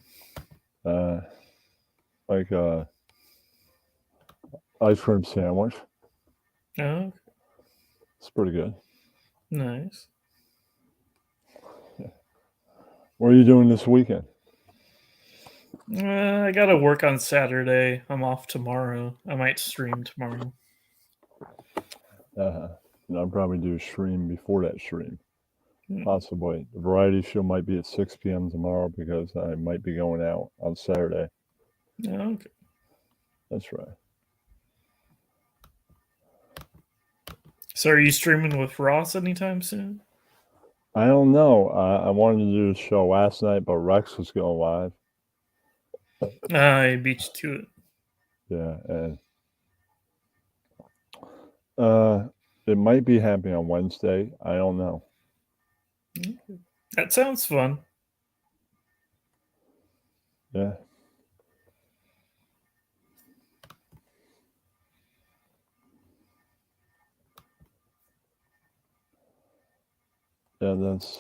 Like ice cream sandwich. Oh, It's pretty good. nice. What are you doing this weekend? I gotta work on Saturday. I'm off tomorrow. I might stream tomorrow. And I'll probably do a stream before that stream. Hmm. Possibly. The variety show might be at 6 p.m. tomorrow because I might be going out on Saturday. Oh, okay. That's right. So are you streaming with Ross anytime soon? I don't know. I wanted to do the show last night, but Rex was going live. I beat you to it. Yeah, and it might be happening on Wednesday. I don't know. That sounds fun. Yeah. Yeah, I'm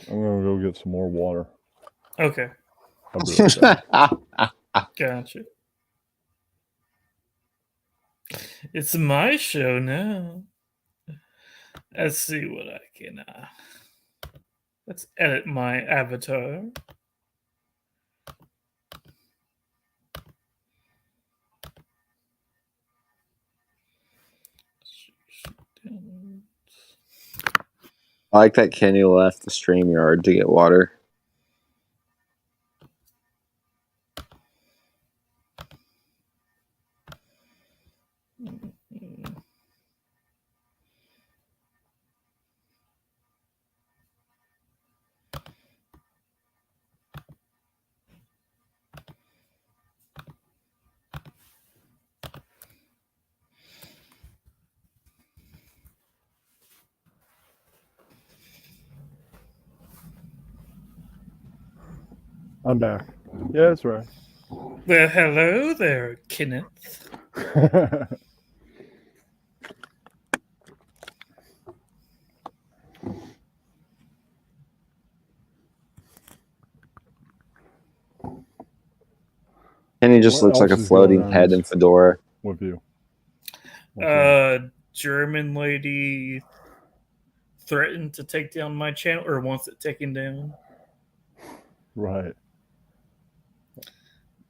gonna go get some more water. Okay. I'll be right back. Gotcha. It's my show now. Let's see what I can. Let's edit my avatar. I like that Kenny left the StreamYard to get water. I'm back. Yeah, that's right. Well, hello there, Kenneth. Kenny just What looks like a else is going floating on head in fedora. with you? German lady, threatened to take down my channel or wants it taken down. Right.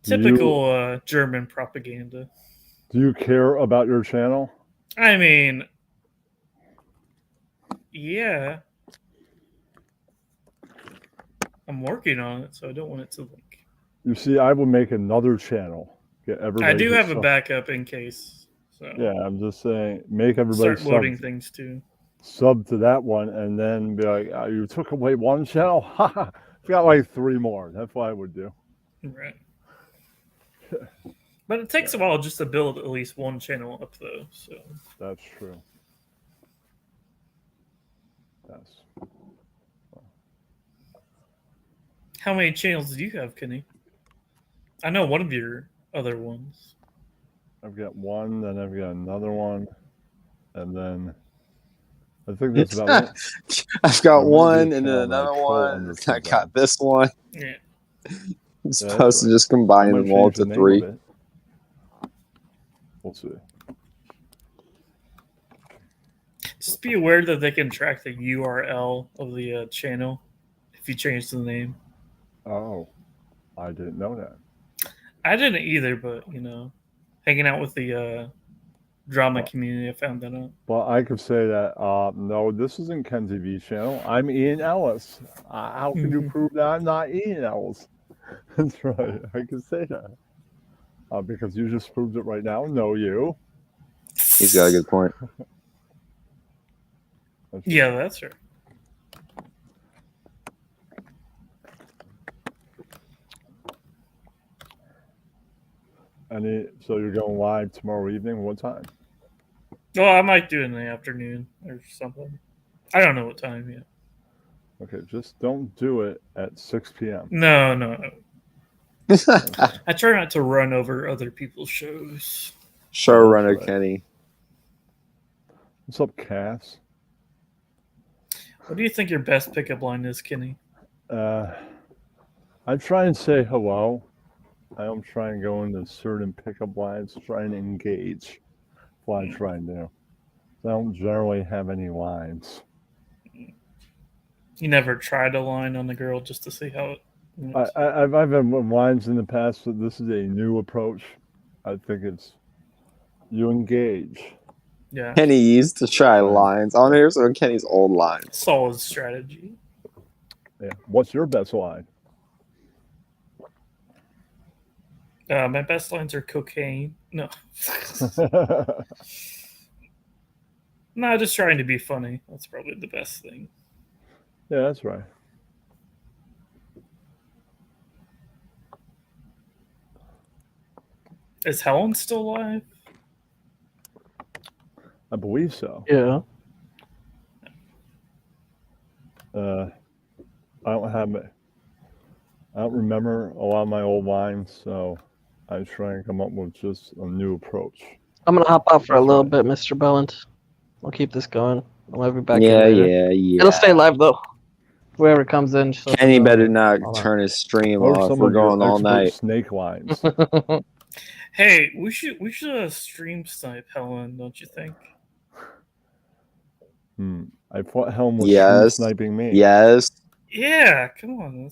Typical German propaganda. Do you care about your channel? I mean, yeah. I'm working on it, so I don't want it to like. You see, I will make another channel. Get everybody. I do have a backup in case. So yeah, I'm just saying, make everybody start loading things too. Sub to that one, and then be like, "You took away one channel. Ha! Got like 3 more." That's what I would do. Right. But it takes a while just to build at least one channel up, though. So that's true. Yes. How many channels do you have, Kenny? I know one of your other ones. I've got one, then I've got another one, and then I think that's about it. I've got one and then another one. I got this one. Yeah. I'm supposed to just combine them all to 3. We'll see. Just be aware that they can track the URL of the channel if you change the name. Oh, I didn't know that. I didn't either, but hanging out with the drama community, I found that out. Well, I could say that no, this isn't Ken TV's channel. I'm Ian Ellis. How can you prove that I'm not Ian Ellis? That's right. I can say that because you just proved it right now. No, you. He's got a good point. Yeah, that's right. So you're going live tomorrow evening? What time? Well, I might do it in the afternoon or something. I don't know what time yet. Okay, just don't do it at 6 p.m. No. I try not to run over other people's shows. Showrunner Kenny. What's up, Cass? What do you think your best pickup line is, Kenny? I try and say hello. I don't try and go into certain pickup lines, try and engage. That's what I try and do. I don't generally have any lines. You never tried a line on the girl just to see how it... I've had lines in the past, but this is a new approach. I think it's you engage. Yeah. Kenny used to try lines. I want to hear some of Kenny's old lines. Solid strategy. Yeah. What's your best line? My best lines are cocaine. No. No, just trying to be funny. That's probably the best thing. Yeah, that's right. Is Helen still alive? I believe so. Yeah. I don't remember a lot of my old lines, so I try and come up with just a new approach. I'm gonna hop out for a little bit, Mr. Belland. I'll keep this going. I'll be back. Yeah. It'll stay live though. Whoever comes in. Kenny better not turn his stream off. We're going all night. Snake lines. Hey, we should stream snipe Helen, don't you think? I thought Helen was stream sniping me. Yes. Yeah, come on.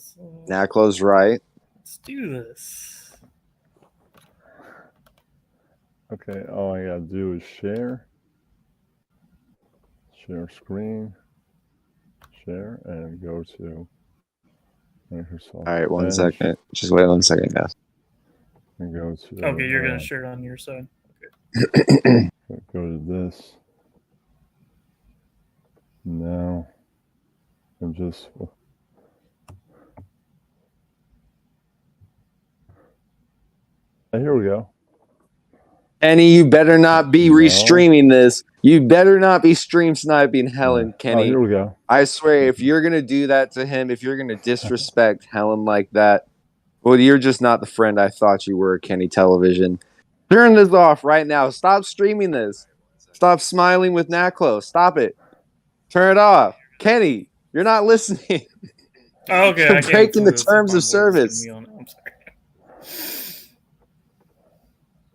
Nacklo's right. Let's do this. Okay, all I gotta do is share screen, share, and go to Microsoft. All right, 1 second. Just wait 1 second, guys. And go to. Okay, you're gonna share it on your side. Okay. Go to this. Now, I'm just. Here we go. Kenny, you better not be restreaming this. You better not be stream sniping Helen, Kenny. Oh, here we go. I swear, if you're gonna do that to him, if you're gonna disrespect Helen like that, well, you're just not the friend I thought you were, Kenny Television. Turn this off right now. Stop streaming this. Stop smiling with Nacklo. Stop it. Turn it off. Kenny, you're not listening. Okay, You're breaking the terms of service. I'm sorry.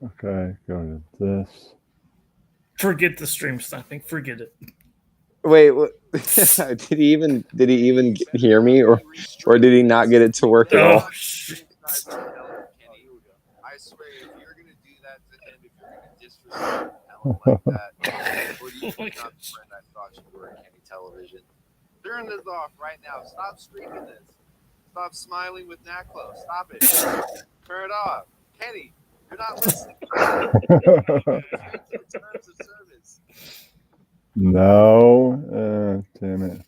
Okay, go to this. Forget the stream sniping. Forget it. Wait, did he even hear me, or did he not get it to work at all? Oh, shit. I swear, if you're gonna do that to him, if you're gonna disrespect Ellen like that, or you Oh my not the friend I thought you were at Kenny Television. Turn this off right now. Stop streaming this. Stop smiling with Naklo. Stop it. Turn it off. Kenny, you're not listening. Terms of service. No, damn it.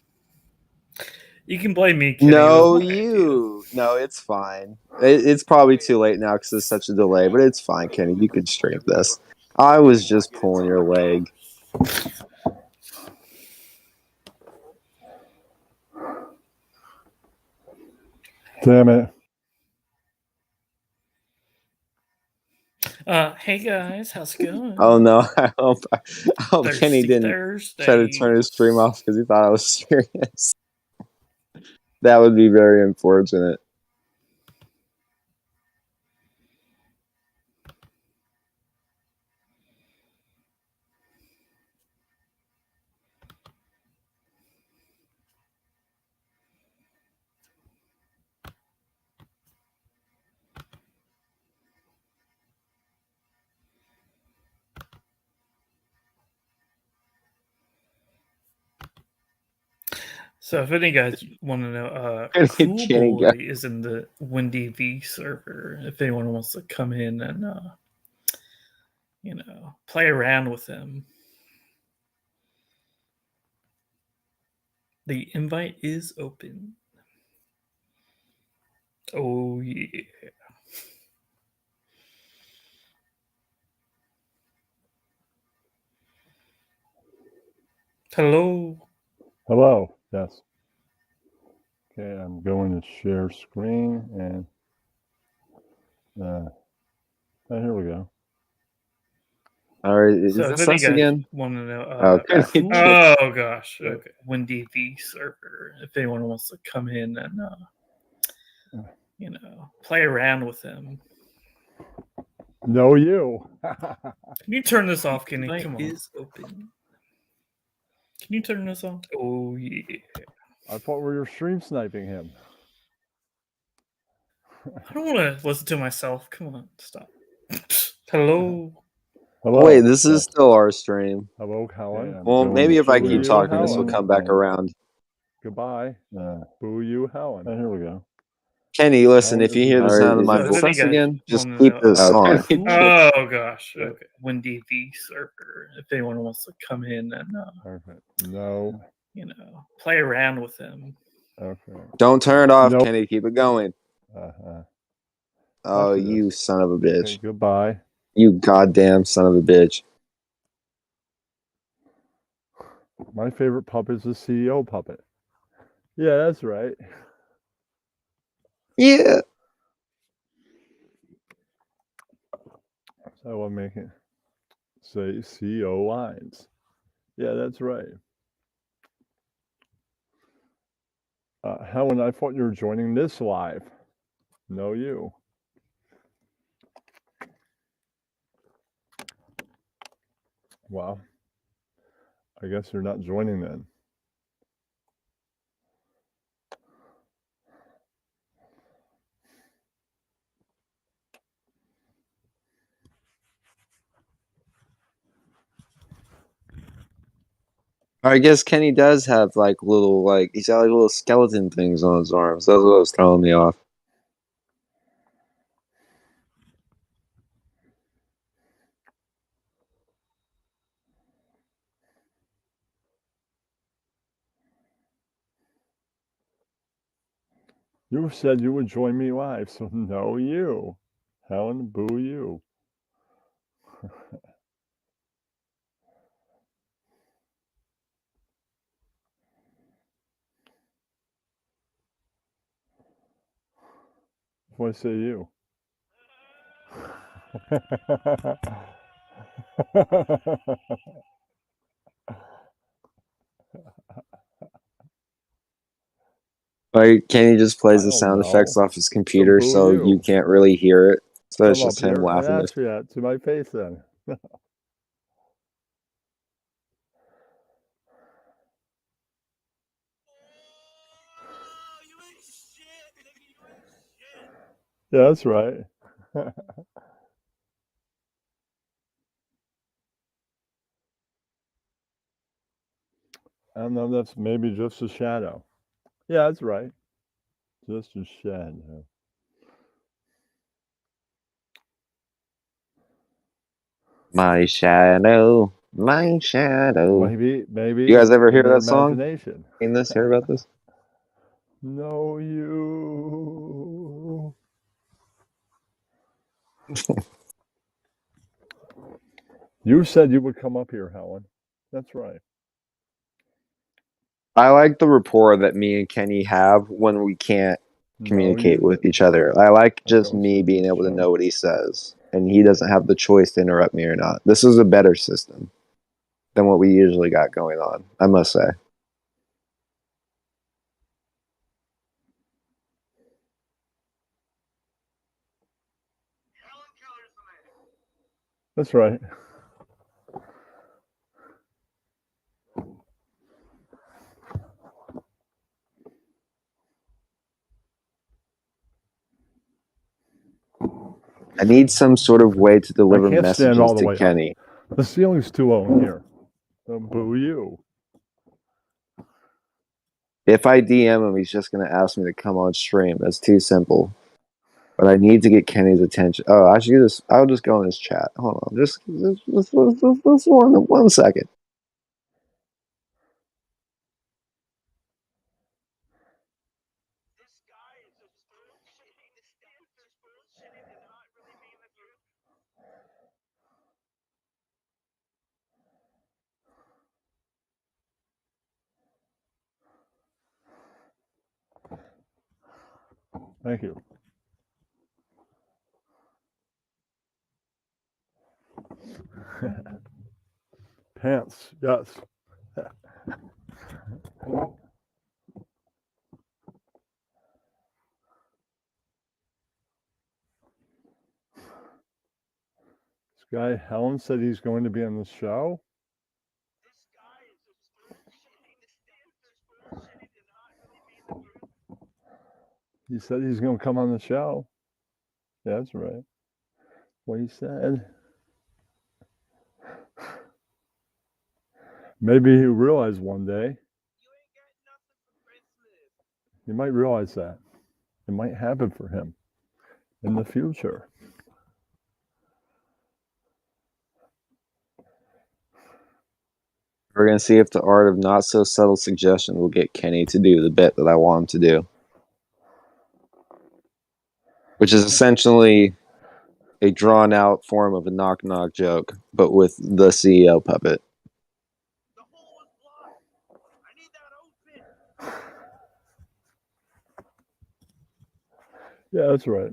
You can blame me, Kenny. No, you. No, it's fine. It's probably too late now because there's such a delay, but it's fine, Kenny. You can stream this. I was just pulling your leg. Damn it. Hey guys, how's it going? Oh no! I hope Kenny Thirsty didn't try to Thursday. turn his stream off because he thought I was serious. That would be very unfortunate. So if any guys want to know, Kenny Cool Boy got- is in the Windy V server. If anyone wants to come in and play around with him. The invite is open. Oh yeah. Hello. Hello. Yes. Okay, I'm going to share screen and here we go. All right, is So if this any us guys again? want to know, Okay. oh gosh, okay, Windy V server. If anyone wants to come in and play around with him. No, you. Can you turn this off, Kenny? Come on. Is open. Can you turn this off? Oh yeah. I thought we were stream sniping him. I don't want to listen to myself. Come on, stop. Hello. Hello. Wait, this is still our stream. Hello, Helen. Well, maybe if I keep talking, this will Helen. come back around. Goodbye. Boo you, Helen. Here we go. Kenny, listen, if you hear the All right, sound of my is voice this again, just wanna keep know, this on. Oh gosh. Okay. Windy V server. If anyone wants to come in and Perfect. No. play around with him. Okay. Don't turn it off, Nope. Kenny. Keep it going. Oh, you son of a bitch. Okay, goodbye. You goddamn son of a bitch. My favorite puppet is the CEO puppet. Yeah, that's right. Yeah. So I'm making say CEO lines. Yeah, that's right. Helen, I thought you were joining this live. No, you. Well, I guess you're not joining then. I guess Kenny does have like little he's got like little skeleton things on his arms. That's what was throwing me off. You said you would join me live, so no, you. Helen, boo you. If I say you. Like Kenny just plays I the don't sound effects know. off his computer, boo so you. you can't really hear it. So it's Come just up him here and laughing. ask that to my face then. Yeah, that's right. I don't know. That's maybe just a shadow. Yeah, that's right. Just a shadow. My shadow, my shadow. Maybe You guys ever hear in their that song? imagination. Seen this? Hear about this? Know you. You said you would come up here, Helen. That's right. I like the rapport that me and Kenny have when we can't communicate with each other. I like just me being able to know what he says, and he doesn't have the choice to interrupt me or not. This is a better system than what we usually got going on, I must say. That's right. I need some sort of way to I deliver can't stand messages all the to way Kenny. up. The ceiling's too low in here. So boo you. If I DM him, he's just going to ask me to come on stream. That's too simple. But I need to get Kenny's attention. Oh, I should just. I'll just go in his chat. Hold on, just one second. Thank you. Pants, yes. This guy, Helen, said he's going to be on the show. He said he's going to come on the show. Yeah, that's right. What he said. Maybe he'll realize one day. He might realize that. It might happen for him in the future. We're going to see if the art of not so subtle suggestion will get Kenny to do the bit that I want him to do. Which is essentially a drawn out form of a knock knock joke, but with the CEO puppet. Yeah, that's right.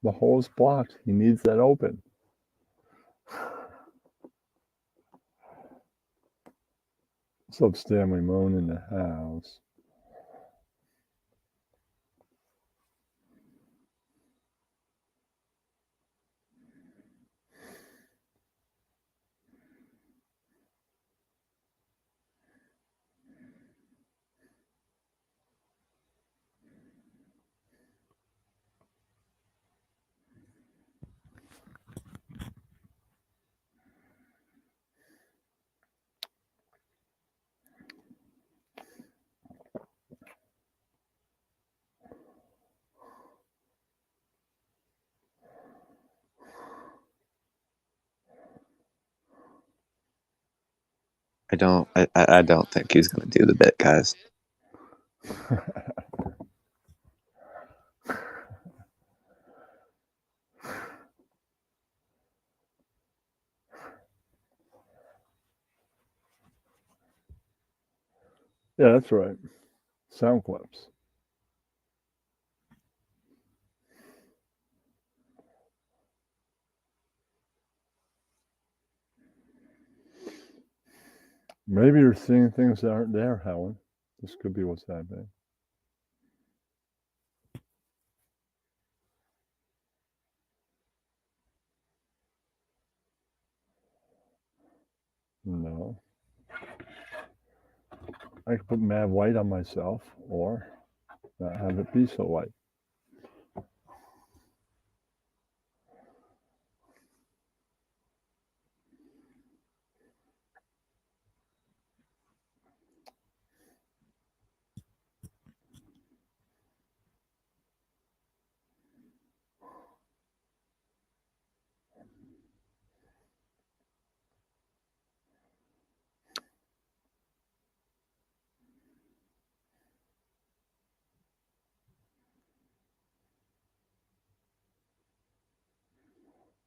The hole's blocked. He needs that open. What's up, Stanley Moan in the house? I don't think he's going to do the bit, guys. Yeah, that's right. Sound clips. Maybe you're seeing things that aren't there, Helen. This could be what's happening. No. I could put mad white on myself or not have it be so white.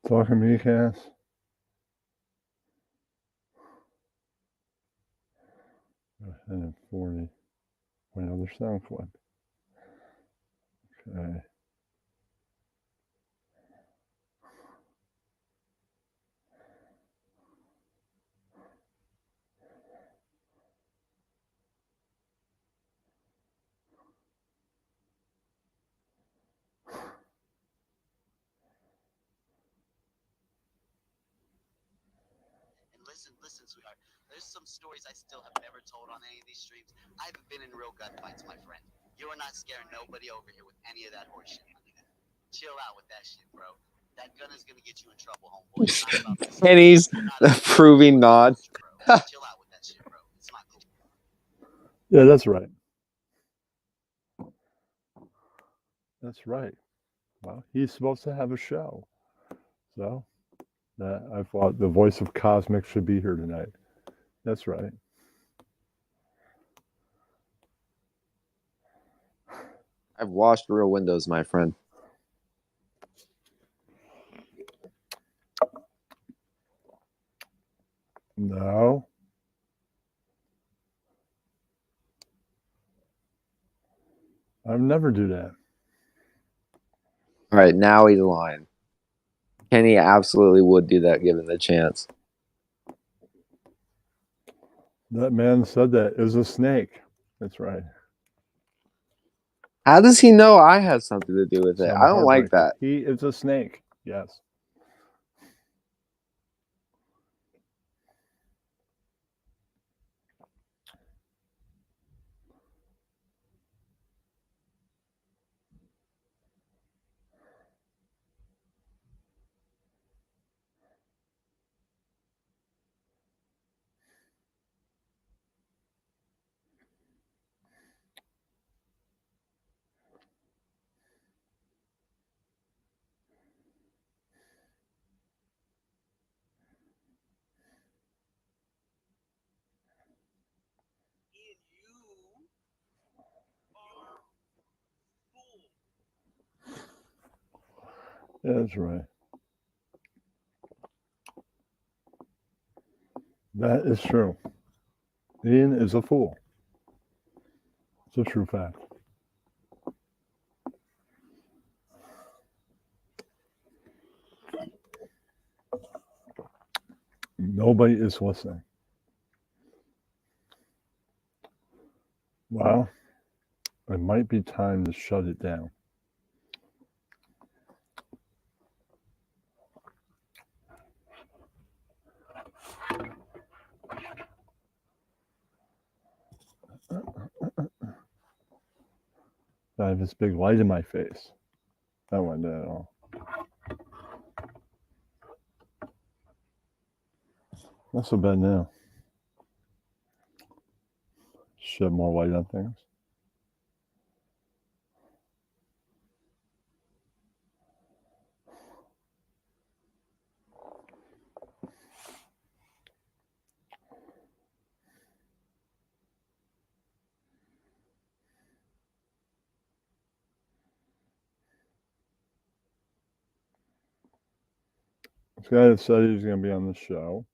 Talking to me, Cass? And 40. Wait, other sound clip. Okay. Listen, sweetheart. There's some stories I still have never told on any of these streams. I've been in real gunfights, my friend. You are not scaring nobody over here with any of that horse shit, my nigga. Chill out with that shit, bro. That gun is gonna get you in trouble, homeboy. It's not about this. Kenny's approving nod. Chill out with that shit, bro. It's not cool. Yeah, that's right. That's right. Well, he's supposed to have a show. So, I thought the voice of Cosmic should be here tonight. That's right. I've washed real windows, my friend. No. I'd never do that. All right, now he's lying. Kenny absolutely would do that given the chance. That man said that it was a snake. That's right. How does he know I have something to do with it? Some I don't like heartbreaker. that. He is a snake. Yes. Yeah, that's right. That is true. Ian is a fool. It's a true fact. Nobody is listening. Well, it might be time to shut it down. I have this big light in my face. That wasn't it at all. Not so bad now. Shed more light on things. This guy that said he was going to be on the show.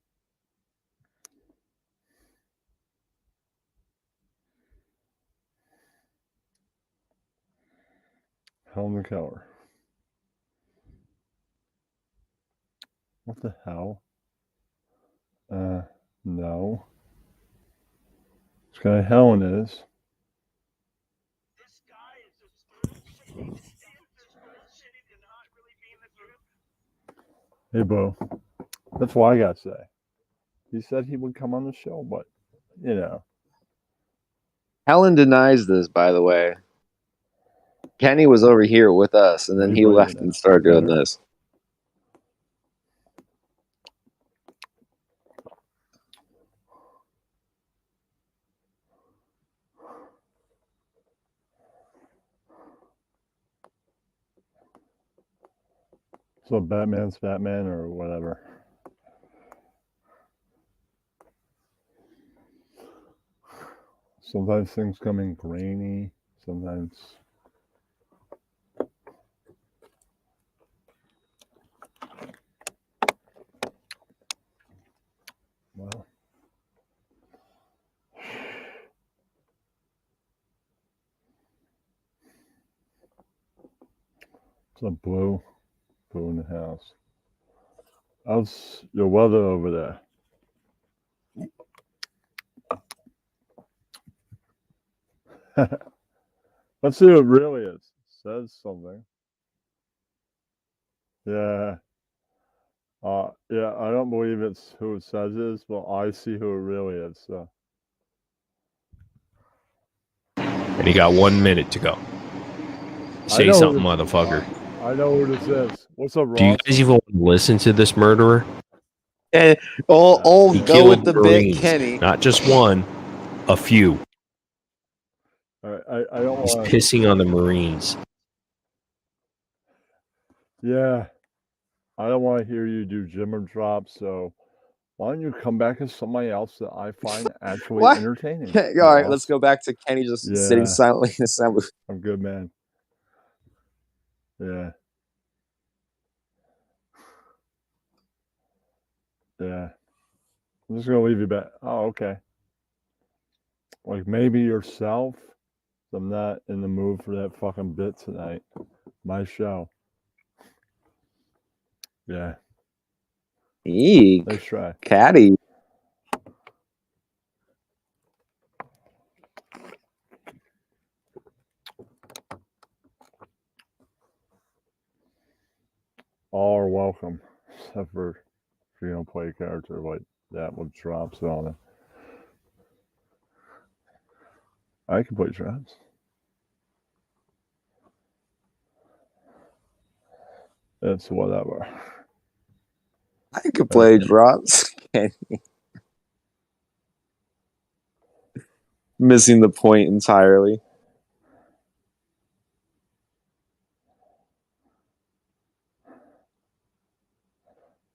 Helen Keller. What the hell? No. This guy Helen is. Hey, Bo. That's what I got to say. He said he would come on the show, but, you know. Helen denies this, by the way. Kenny was over here with us, and then he left and started doing this. So Batman's Batman or whatever. Sometimes things come in grainy. Sometimes. Well. What's up, Blue? Blue in the house. How's your weather over there? Let's see what it really is. It says something. Yeah. Yeah, I don't believe it's who it says it is, but I see who it really is. So. And you got 1 minute to go. Say something, motherfucker. I know who this is. What's up, Ross? Do you guys even want to listen to this murderer? All He go with killed the Marines, bit, Kenny. not just one, a few. I don't He's want. pissing on the Marines. Yeah, I don't want to hear you do Jimmer drops. So why don't you come back as somebody else that I find actually What? entertaining? All right, let's go back to Kenny just sitting silently in the sound booth. I'm good, man. Yeah. Yeah. I'm just gonna leave you back. Oh, okay. Like maybe yourself. I'm not in the mood for that fucking bit tonight. My show. Yeah. Eek. Nice try. Caddy. All are welcome, except for if you don't play a character like that with drops on it. I can play drops. It's whatever. I could play drops. Kenny. Missing the point entirely.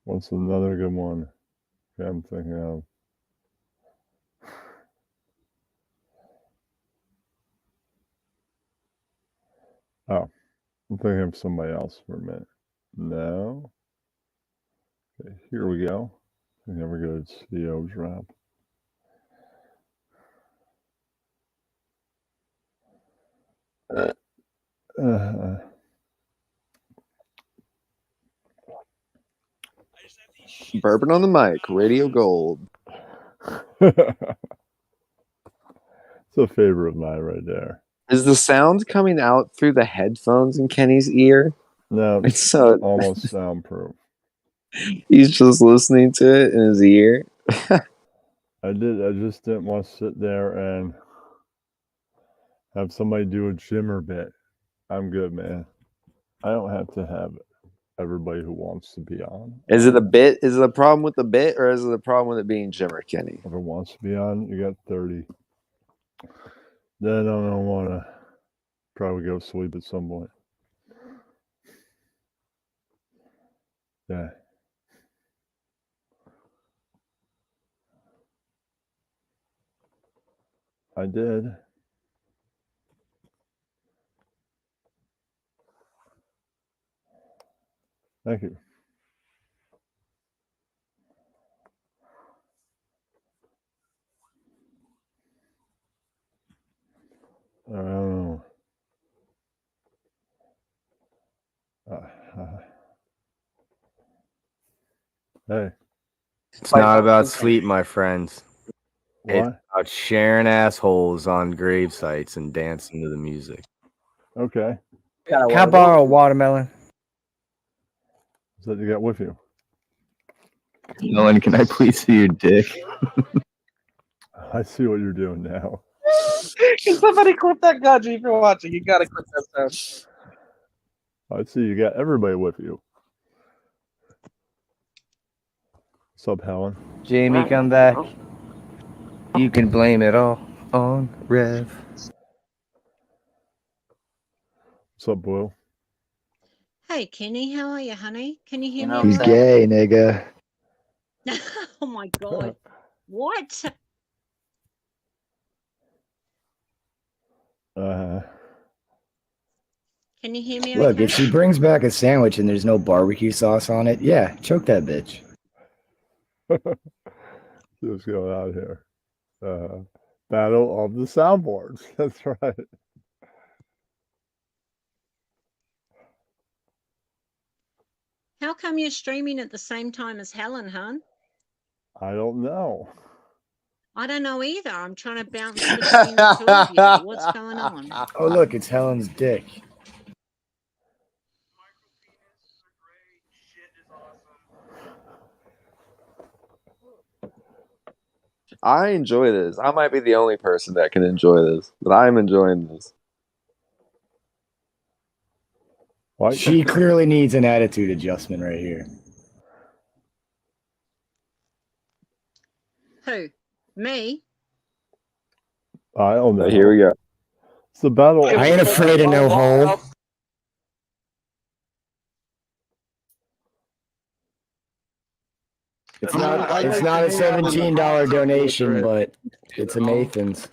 What's another good one? Yeah, I'm thinking of. Oh, I'm thinking of somebody else for a minute. No. Okay, here we go. I think never good CO drop. Bourbon on the mic, Radio Gold. It's a favorite of mine right there. Is the sound coming out through the headphones in Kenny's ear? No, it's so almost soundproof. He's just listening to it in his ear. I just didn't want to sit there and have somebody do a Jimmer bit. I'm good, man. I don't have to have everybody who wants to be on. Is it a bit? Is it a problem with the bit, or is it a problem with it being Jimmer, Kenny? Whoever wants to be on, you got 30. Then I don't want to probably go sleep at some point. Yeah. I did. Thank you. Oh. Hey. It's not about sleep, my friends. What? It's about sharing assholes on grave sites and dancing to the music. Okay. Can I borrow a watermelon? Is that you got with you? Nolan, can I please see your dick? I see what you're doing now. Can somebody clip that, Gaji, if you're watching? You gotta clip that sound. I see you got everybody with you. What's up, Helen? Jamie, come back. You can blame it all on Rev. What's up, Blue? Hey, Kenny, how are you, honey? Can you hear me? He's all gay, nigga. right? Oh my God. What? Can you hear me? Look, okay? if she brings back a sandwich and there's no barbecue sauce on it, yeah, choke that bitch. Just going out here. Battle of the soundboards. That's right. How come you're streaming at the same time as Helen, hon? I don't know. I don't know either. I'm trying to bounce between the two of you. What's going on? Oh, look, it's Helen's dick. I enjoy this. I might be the only person that can enjoy this, but I'm enjoying this. What? She clearly needs an attitude adjustment right here. Who? Me? I don't know. Here we go. It's the battle. I ain't afraid of no hole. It's not a $17 donation, but it's a Nathan's.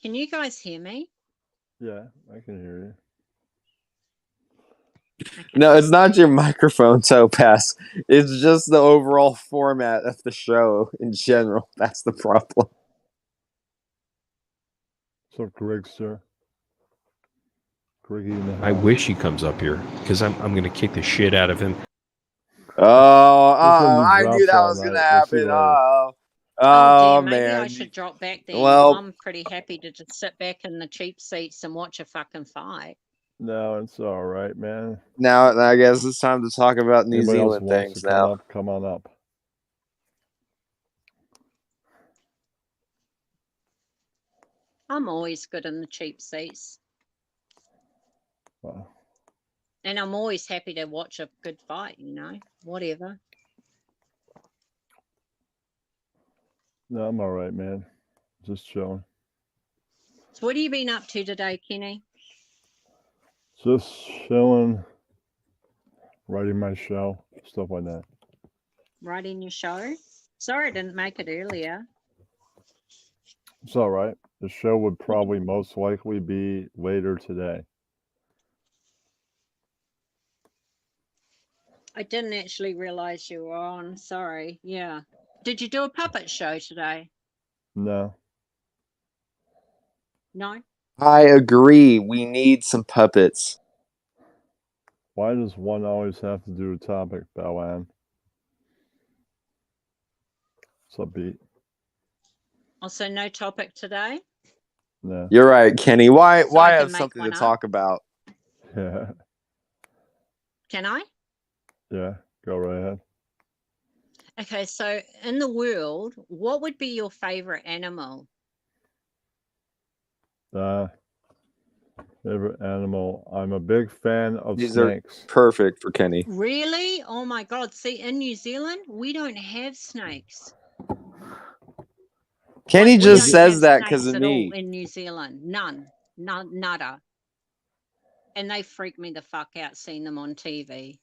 Can you guys hear me? Yeah, I can hear you. No, it's not your microphone, Topaz. It's just the overall format of the show in general. That's the problem. So, Grigster. Griggy in the I house. wish he comes up here because I'm gonna kick the shit out of him. I knew that was gonna happen. Oh dear, maybe man. I should drop back then. Well, I'm pretty happy to just sit back in the cheap seats and watch a fucking fight. No, it's all right, man. now I guess it's time to talk about New Anybody else Zealand wants things to come now. up? Come on up. I'm always good in the cheap seats. Wow. And I'm always happy to watch a good fight, you know, whatever. No, I'm all right, man. Just chilling. So what have you been up to today, Kenny? Just chilling. Writing my show. Stuff like that. Writing your show? Sorry I didn't make it earlier. It's all right. The show would probably most likely be later today. I didn't actually realize you were on. Sorry. Yeah. Did you do a puppet show today? No. No? I agree. We need some puppets. Why does one always have to do a topic, Bellan? What's up, Beat? Also, no topic today? No. You're right, Kenny. Why So I can have make something to one up? talk about? Yeah. Can I? Yeah. Go right ahead. Okay, so in the world, what would be your favorite animal? Favorite animal. I'm a big fan of These snakes. are perfect for Kenny. Really? Oh my God. See, in New Zealand, we don't have snakes. Kenny Like, we just don't says have that because snakes of at all me. in New Zealand. None. Nada. And they freak me the fuck out seeing them on TV.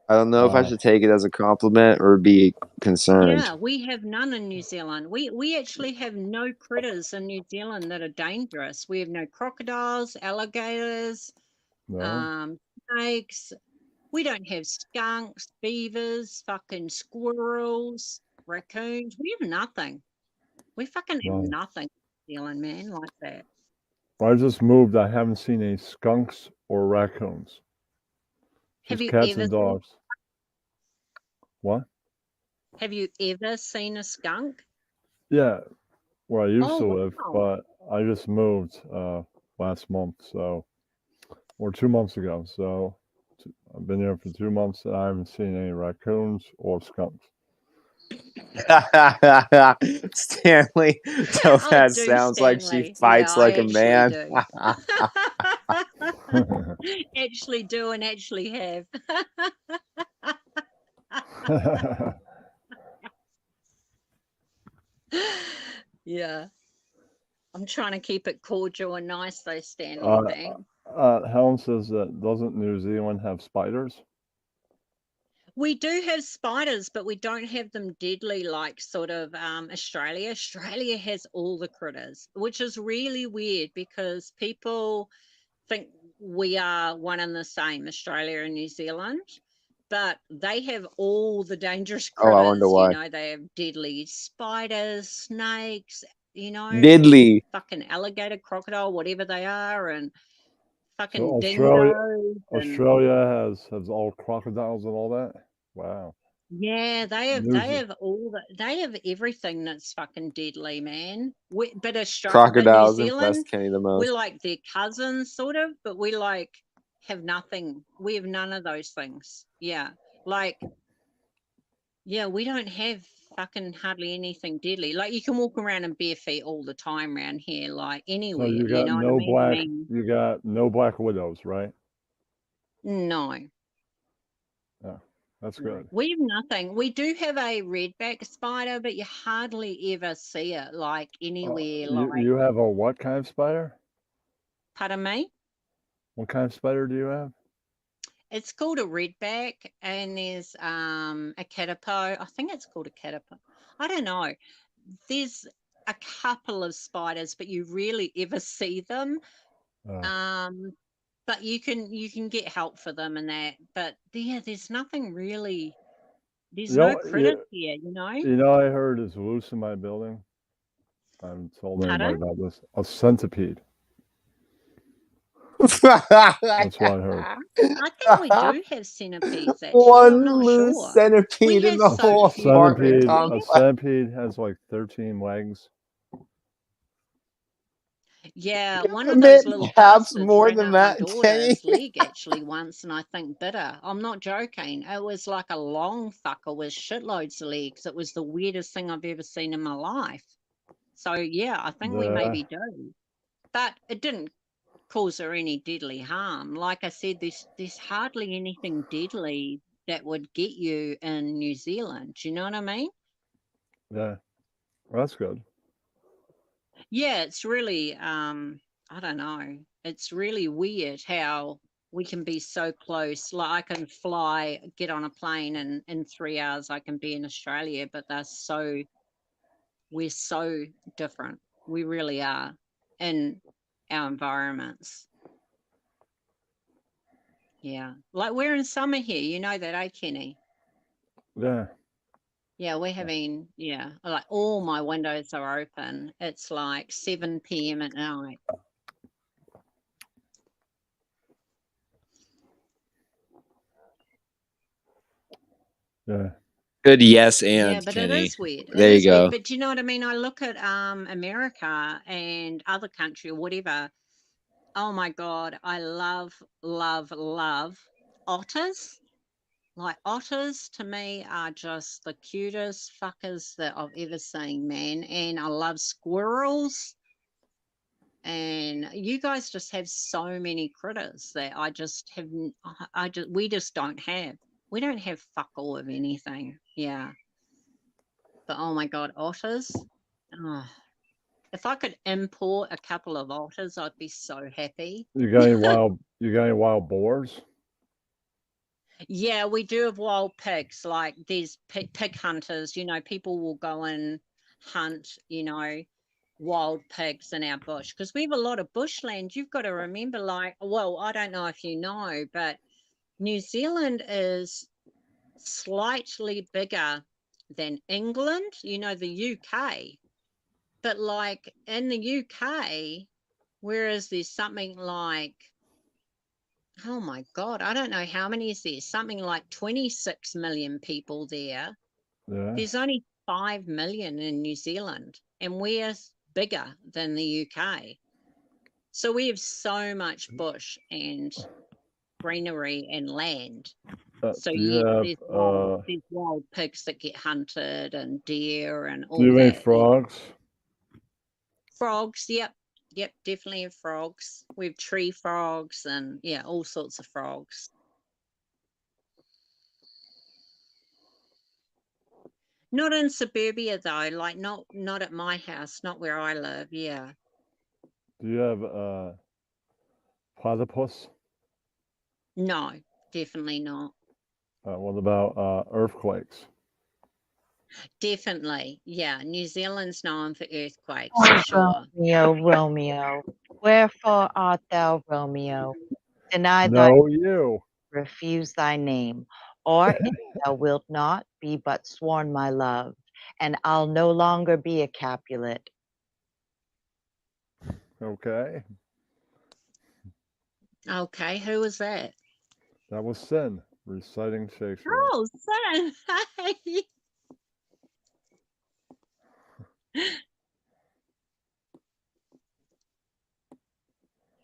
I don't know if I should take it as a compliment or be concerned. Yeah, we have none in New Zealand. We actually have no critters in New Zealand that are dangerous. We have no crocodiles, alligators, No. snakes. We don't have skunks, beavers, fucking squirrels, raccoons. We have nothing. We fucking have Wow. nothing in New Zealand, man, like that. I just moved. I haven't seen any skunks or raccoons. Have Just you cats ever and dogs. What? Have you ever seen a skunk? Yeah, where I used Oh, to live, wow. but I just moved last month, or 2 months ago. So I've been here for 2 months and I haven't seen any raccoons or skunks. Stanley, that do, sounds like she Stanley. fights Yeah, like I a man. Actually do and actually have. Yeah. I'm trying to keep it cordial and nice though, Stanley. Thanks. Helen says that doesn't New Zealand have spiders? We do have spiders, but we don't have them deadly like sort of Australia. Australia has all the critters, which is really weird because people think we are one and the same, Australia and New Zealand, but they have all the dangerous Oh, I wonder critters. why. You know, they have deadly spiders, snakes, you know, Diddly. fucking alligator, crocodile, whatever they are, and So fucking dingoes. And Australia has all crocodiles and all that. Wow. yeah, they have News. all they have everything that's fucking deadly, man. But New Crocodiles impressed Zealand, Kenny the we're most. like their cousins, sort of, but we like have nothing. We have none of those things. Yeah, like yeah, we don't have fucking hardly anything deadly. Like you can walk around in bare feet all the time around here, like anywhere. So you You got know what I no mean? black. You got no black widows, right? No. Yeah, that's good. We have nothing. We do have a redback spider, but you hardly ever see it like anywhere. Like, You have a what kind of spider? pardon me? What kind of spider do you have? It's called a redback, and there's a caterpillar. I think it's called a caterpillar. I don't know. There's a couple of spiders, but you rarely ever see them. But you can get help for them and that. But yeah, there's nothing really. There's no critters here, you know. You know, I heard is loose in my building. I haven't told anybody Pardon? about this. A centipede. That's what I heard. I think we do have centipedes, actually. One I'm not loose sure. centipede in the whole apartment A centipede has like 13 legs. Yeah, Give one him of those it little perhaps bastards more ran than up my that, Kenny. daughter's leg actually once, and I think bit her. I'm not joking. It was like a long fucker with shitloads of legs. It was the weirdest thing I've ever seen in my life. So yeah, I think we Yeah. maybe do, but it didn't cause her any deadly harm. Like I said, there's hardly anything deadly that would get you in New Zealand. Do you know what I mean? Yeah, well, that's good. Yeah, it's really I don't know. It's really weird how we can be so close. Like I can fly, get on a plane, and in 3 hours I can be in Australia, but we're so different. We really are in our environments. Yeah. Like we're in summer here, you know that, eh, Kenny? Yeah. Yeah, we're having, yeah, like all my windows are open. It's like 7 p.m. at night. Yeah. Good yes and Yeah, but Kenny. it is weird. There you go. But do you know what I mean? I look at America and other country or whatever. Oh my God, I love, love, love otters. Like otters to me are just the cutest fuckers that I've ever seen, man. And I love squirrels. And you guys just have so many critters that I just haven't. We just don't have. We don't have fuck all of anything. Yeah. But oh my God, otters. Oh, if I could import a couple of otters, I'd be so happy. You got any wild boars? Yeah, we do have wild pigs. Like these pig hunters, you know, people will go and hunt, you know, wild pigs in our bush because we have a lot of bushland. You've got to remember, like, well, I don't know if you know, but New Zealand is slightly bigger than England, you know, the UK. But like in the UK, whereas there's something like, oh my God, I don't know how many is there, something like 26 million people there. Yeah. There's only 5 million in New Zealand, and we're bigger than the UK. So we have so much bush and greenery and land. So Do you yes, have there's wild pigs that get hunted and deer and all do you have any that. frogs? Frogs, yep, definitely have frogs. We have tree frogs and yeah, all sorts of frogs. Not in suburbia though, like not at my house, not where I live. Yeah. Do you have platypus? No, definitely not. What about earthquakes? Definitely. Yeah. New Zealand's known for earthquakes Oh, for sure. Romeo, Romeo, wherefore art thou Romeo? Deny thy No, you. refuse thy name, or if thou wilt not, be but sworn my love, and I'll no longer be a Capulet. Okay. Okay. Who was that? That was Sin reciting Shakespeare. Oh, son. Hey.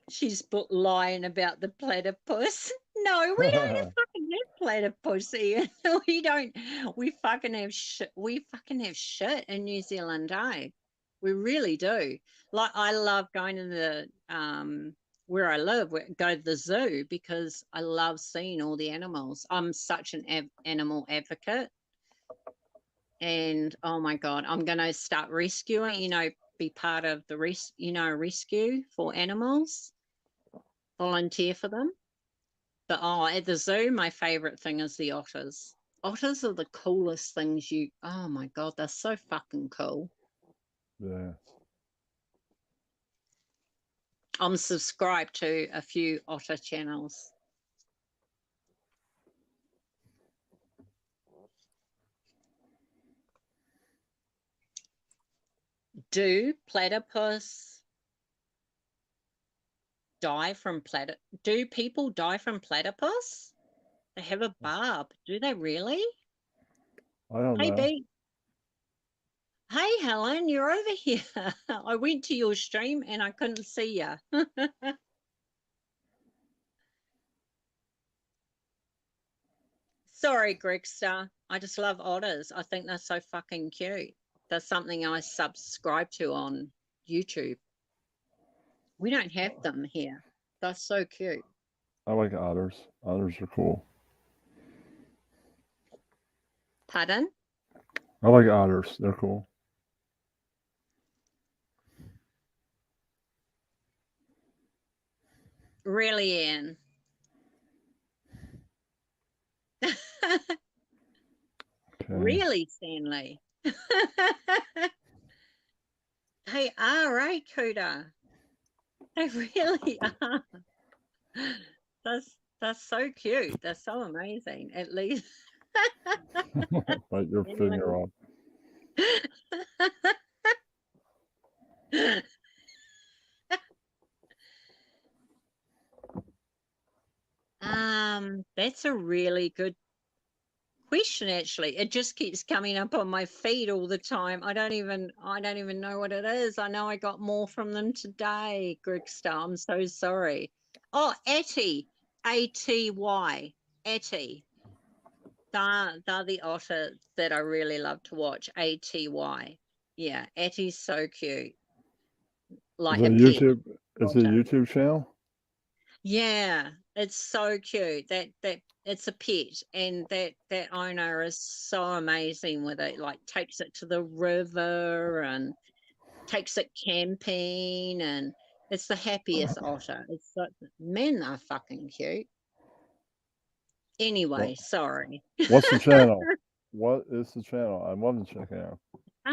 She's lying about the platypus. No, we don't fucking have platypus here. We don't. We fucking have shit. We fucking have shit in New Zealand, eh? We really do. Like I love going to the where I live, go to the zoo because I love seeing all the animals. I'm such an animal advocate, and oh my god, I'm gonna start rescuing. Be part of the rescue for animals. Volunteer for them. But at the zoo, my favorite thing is the otters. Otters are the coolest things oh my god, they're so fucking cool. Yeah. I'm subscribed to a few otter channels. Do platypus die from do people die from platypus? They have a barb. Do they really? I don't Hey, know. B. Hey, Helen, you're over here. I went to your stream and I couldn't see you. Sorry, Gregster. I just love otters. I think they're so fucking cute. That's something I subscribe to on YouTube. We don't have them here. They're so cute. I like otters. Otters are cool. Pardon? I like otters. They're cool. Really, Ian? Really, Stanley? They are, eh, Cooter? They really are. That's so cute. They're so amazing. At least. Bite your finger off. That's a really good question. Actually, it just keeps coming up on my feed all the time. I don't even know what it is. I know I got more from them today, Gregster. I'm so sorry. Oh, Atty, A-T-Y, Atty. They're the otter that I really love to watch. A-T-Y. Yeah, Atty's so cute. Like Is a it pet. YouTube? Is it a Otter. YouTube channel? Yeah, it's so cute. That it's a pet, and that owner is so amazing with it. Like takes it to the river and takes it camping, and it's the happiest otter. It's like, men are fucking cute. Anyway, sorry. What's the channel? What is the channel? I want to check it out.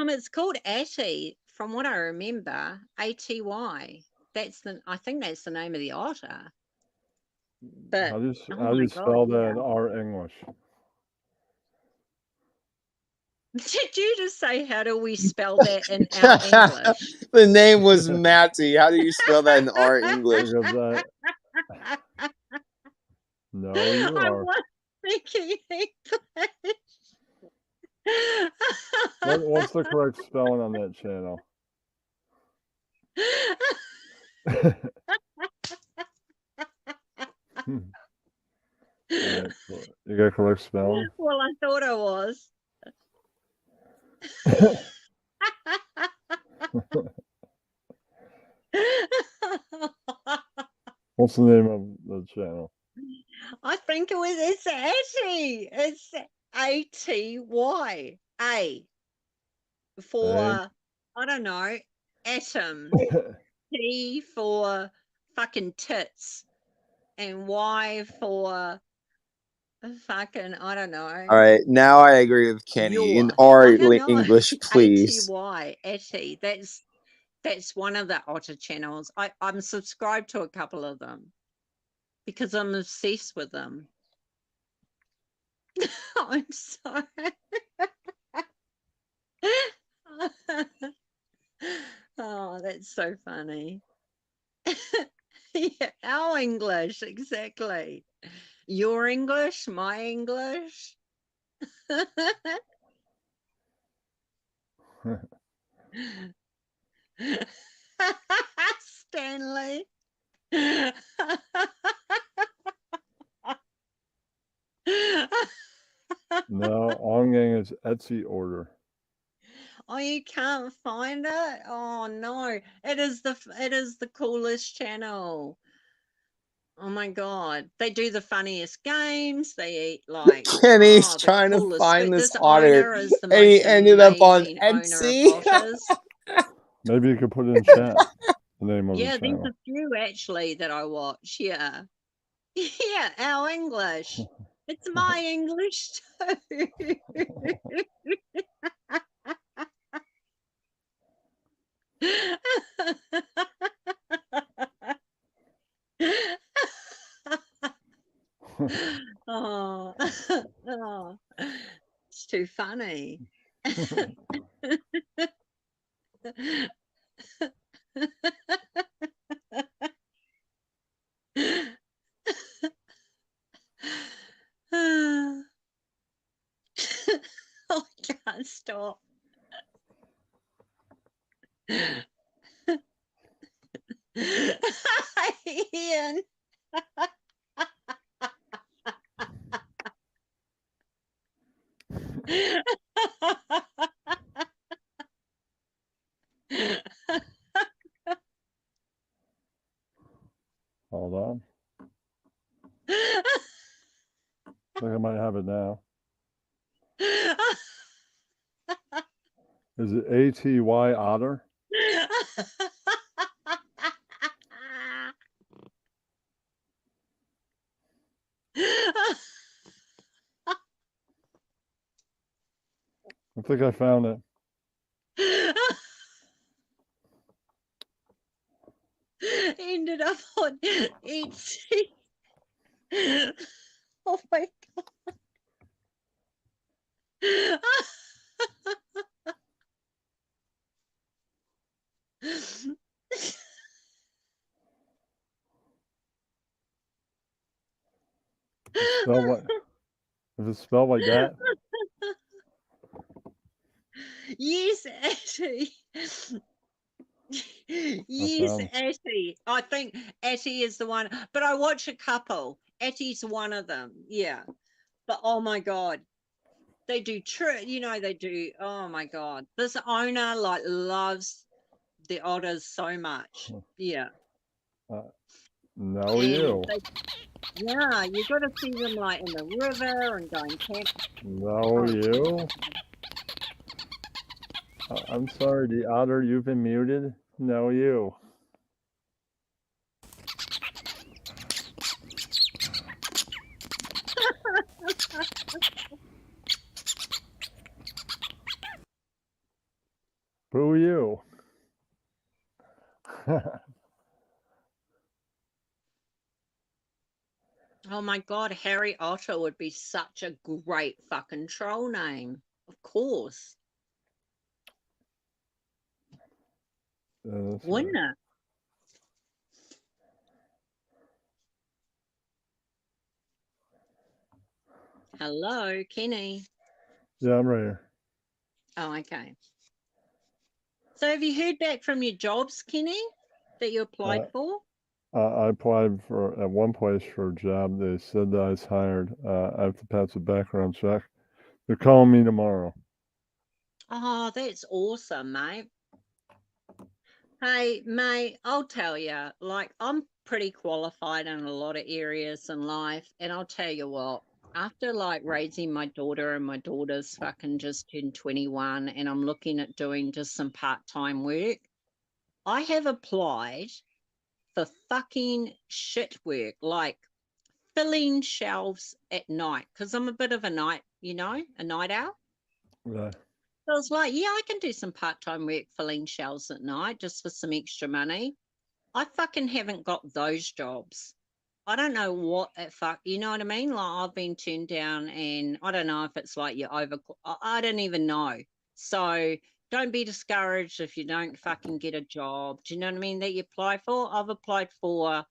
It's called Atty. From what I remember, ATY. I think that's the name of the otter. But How do oh my you God, spell that yeah. in our English? Did you just say how do we spell that in our English? The name was Matty. How do you spell that in our English? No, you I are. was thinking English. What's the correct spelling on that channel? You got correct spelling? Well, I thought I was. What's the name of the channel? I think it's Atty. It's ATY. A for I don't know, atom. T for fucking tits. And Y for Fucking, I don't know. All right, now I agree with Kenny. In I our don't know. English, please. ATY. That's one of the otter channels. I'm subscribed to a couple of them because I'm obsessed with them. I'm sorry. Oh, that's so funny. Yeah, our English, exactly. Your English, my English. Stanley. No, I'm getting his Etsy order. Oh, you can't find it? Oh no. It is the coolest channel. Oh my god. They do the funniest games. They eat like Kenny's the trying to coolest find food. this This otter, owner is the and he most ended up on amazing owner of Etsy. otters. Maybe you could put it in chat. The name of Yeah, the there's channel. a few actually that I watch. Yeah. Yeah, our English. It's my English too. Oh, oh, it's too funny. I can't stop. Ian. Hold on. I think I might have it now. Is it ATY Otter? I think I found it. Ended up on Etsy. Oh my god. Spelled like, if it's spelled like that, Yes, Atty. Yes, found- Atty. I think Atty is the one, but I watch a couple. Atty's one of them. Yeah. But oh my god. They do they do. Oh my god. This owner like loves the otters so much. Yeah. no And you. yeah, you got to see them like in the river and going camp. No you. I'm sorry, the otter, you've been muted. No you. Boo you. Oh my god, Harry Otter would be such a great fucking troll name. Of course. Wouldn't it? Hello, Kenny. Yeah, I'm right here. Oh, okay. So have you heard back from your jobs, Kenny, that you applied for? I applied at one place for a job. They said that I was hired. I have to pass a background check. They're calling me tomorrow. Oh, that's awesome, mate. Hey, mate, I'll tell you, like, I'm pretty qualified in a lot of areas in life. And I'll tell you what, after like raising my daughter and my daughter's fucking just turned 21 and I'm looking at doing just some part-time work, I have applied for fucking shit work, like filling shelves at night because I'm a bit of a night owl. Right. So I was like, yeah, I can do some part-time work filling shelves at night just for some extra money. I fucking haven't got those jobs. I don't know what the fuck, you know what I mean? Like I've been turned down and I don't know if it's like you're I don't even know. So don't be discouraged if you don't fucking get a job. Do you know what I mean? That you apply for? I've applied for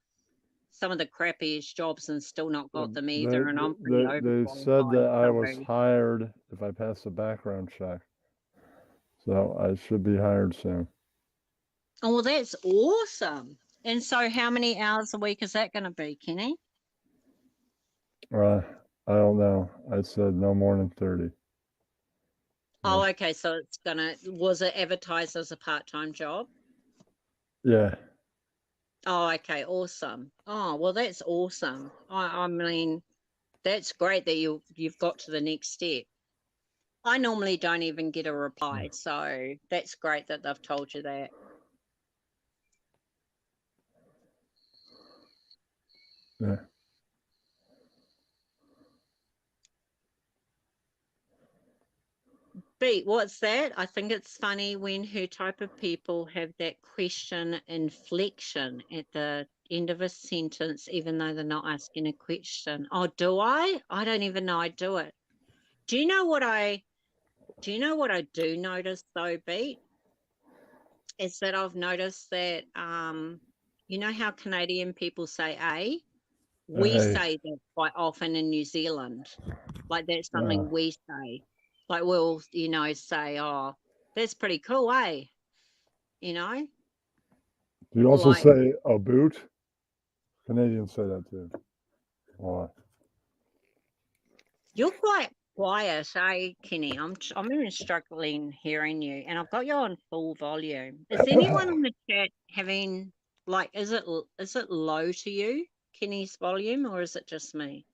some of the crappiest jobs and still not got them either. And I'm pretty They said overqualified. that I was Sorry. hired if I passed the background check. So I should be hired soon. Oh, well, that's awesome. And so how many hours a week is that going to be, Kenny? I don't know. I said no more than 30. Oh, okay. So was it advertised as a part-time job? Yeah. Oh, okay. Awesome. Oh, well, that's awesome. I mean, that's great that you've got to the next step. I normally don't even get a reply, so that's great that they've told you that. Yeah. Beat, what's that? I think it's funny when her type of people have that question inflection at the end of a sentence, even though they're not asking a question. Oh, do I? I don't even know I do it. Do you know what I do notice though, Beat? Is that I've noticed that you know how Canadian people say A? We say that quite often in New Zealand. Like that's something we say. Like we'll, say, oh, that's pretty cool, eh? You know? Do you also Like say a boot? Canadians say that too. Why? you're quite quiet, eh, Kenny? I'm even struggling hearing you, and I've got you on full volume. Is anyone on the chat having is it low to you, Kenny's volume, or is it just me?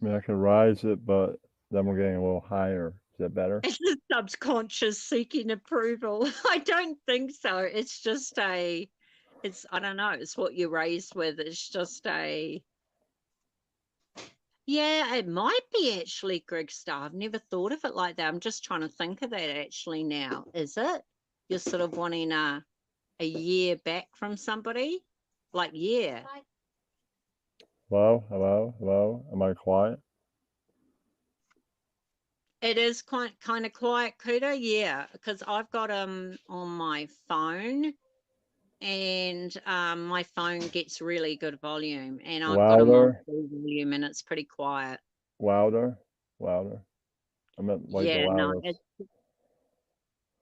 I mean, I can rise it, but then we're getting a little higher. Is that better? It's the subconscious seeking approval. I don't think so. It's just I don't know. It's what you're raised with. It's just yeah, it might be actually, Greg Star. I've never thought of it like that. I'm just trying to think of that actually now. Is it? You're sort of wanting a year back from somebody? Like, yeah. Hello? Hello? Hello? Am I quiet? It is kind of quiet, Cooter. Yeah, because I've got on my phone, and my phone gets really good volume, and I've got them on Louder? full volume, and it's pretty quiet. Louder? Louder? I meant like the Yeah, no, loudest.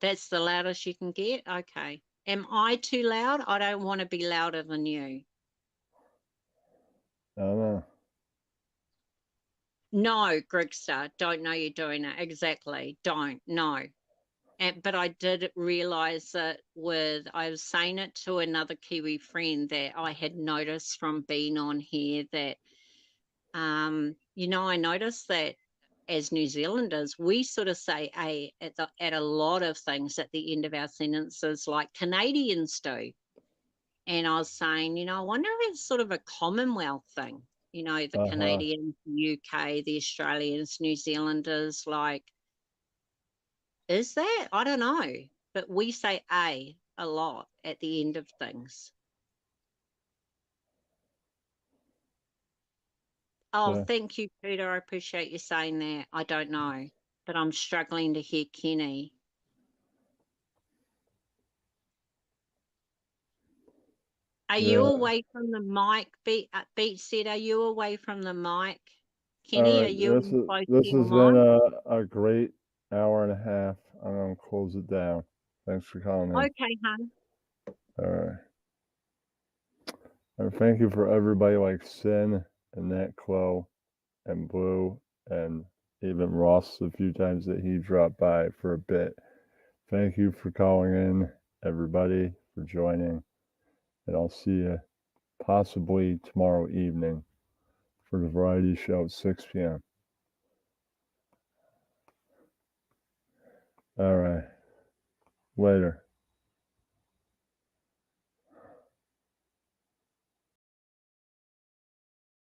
that's the loudest you can get. Okay. Am I too loud? I don't want to be louder than you. I don't know. No, Grigster, don't know you're doing it. Exactly. Don't. No. But I did realize that I was saying it to another Kiwi friend that I had noticed from being on here that, I noticed that as New Zealanders, we sort of say a at a lot of things at the end of our sentences, like Canadians do. And I was saying, I wonder if it's sort of a Commonwealth thing, the Canadians, the UK, the Australians, New Zealanders, like, is that? I don't know. But we say a lot at the end of things. Oh, Yeah. thank you, Peter. I appreciate you saying that. I don't know, but I'm struggling to hear Kenny. Are you away from the mic? Beat said, are you away from the mic? Kenny, All are right. you close This to your has been mic? a great hour and a half. I'm going to close it down. Thanks for calling in. Okay, hon. All right. And thank you for everybody like Sin and Nat Clo and Blue and even Ross a few times that he dropped by for a bit. Thank you for calling in, everybody, for joining. And I'll see you possibly tomorrow evening for the variety show at 6 p.m. All right. Later.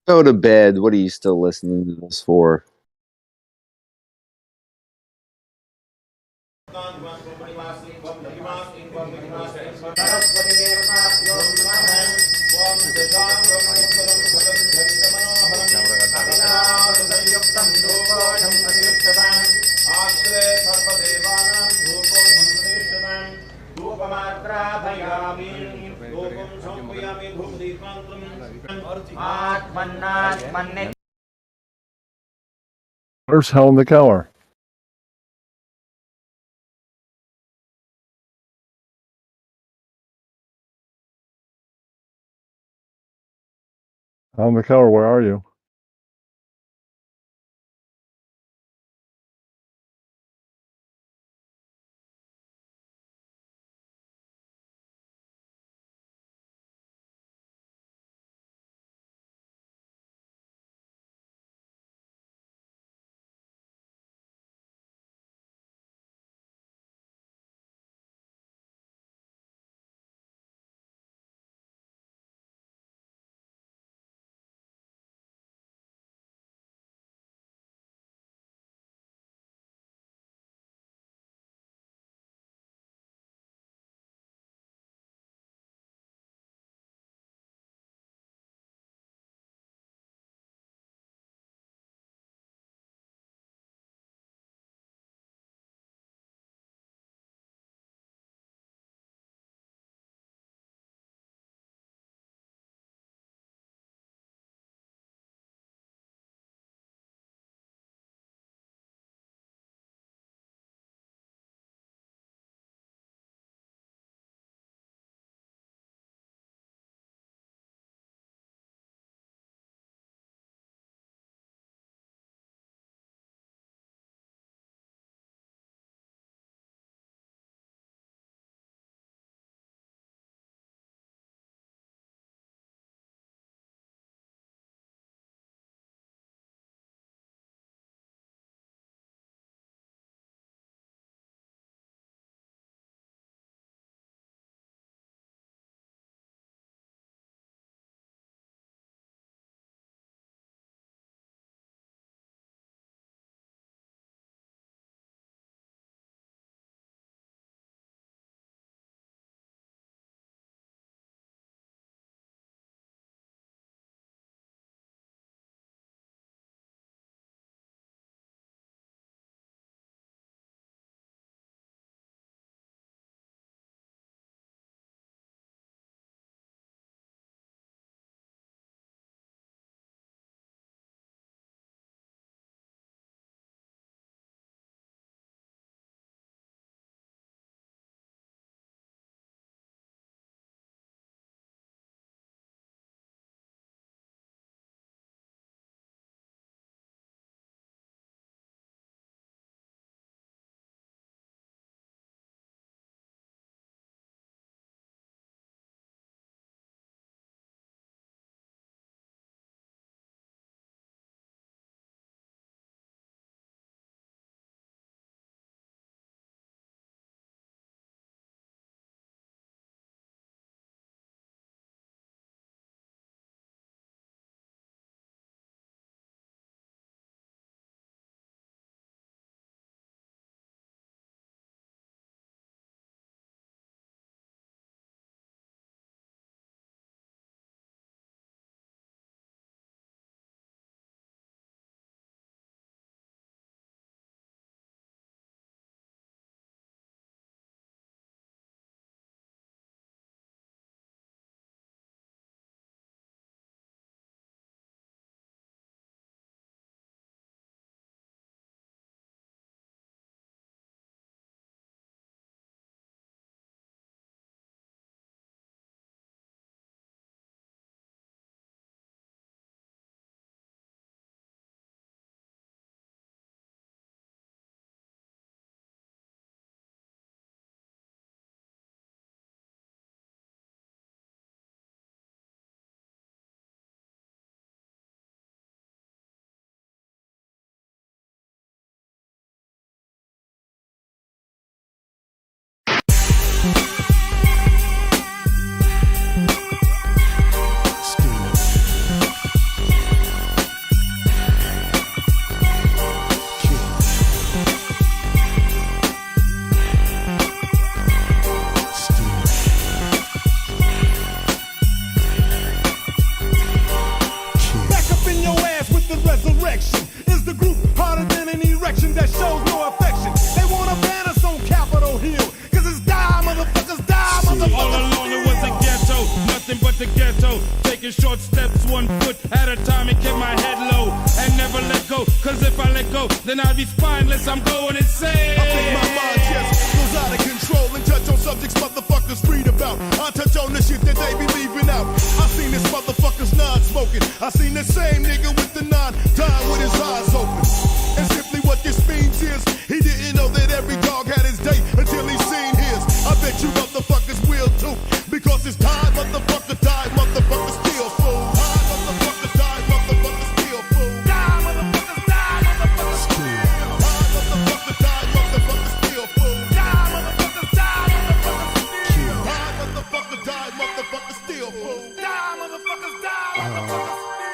Go to bed. What are you still listening to this for? Where's Hell in the Keller? Hell in the Keller, where are you? taking short steps, 1 foot at a time, and keep my head low and never let go. Cause if I let go, then I'll be spineless. I'm going insane. I think my mind just goes out of control and touch on subjects motherfuckers read about. I touch on the shit that they be leaving out. I seen this motherfucker's non-smoking. I seen the same nigga with the nine dying with his eyes open. And simply what this means is he didn't know that every dog had his day until he seen his. I bet you motherfuckers will too. Because it's time, motherfucker, die, motherfucker, still fool. Time, motherfucker, die, motherfucker, still fool. Die, motherfucker, die, motherfucker, still. Time, motherfucker, die, motherfucker, still fool. Die, motherfucker, die, motherfucker, still. Time, motherfucker, die, motherfucker, still fool. Die, motherfuckers, die, motherfucker, still.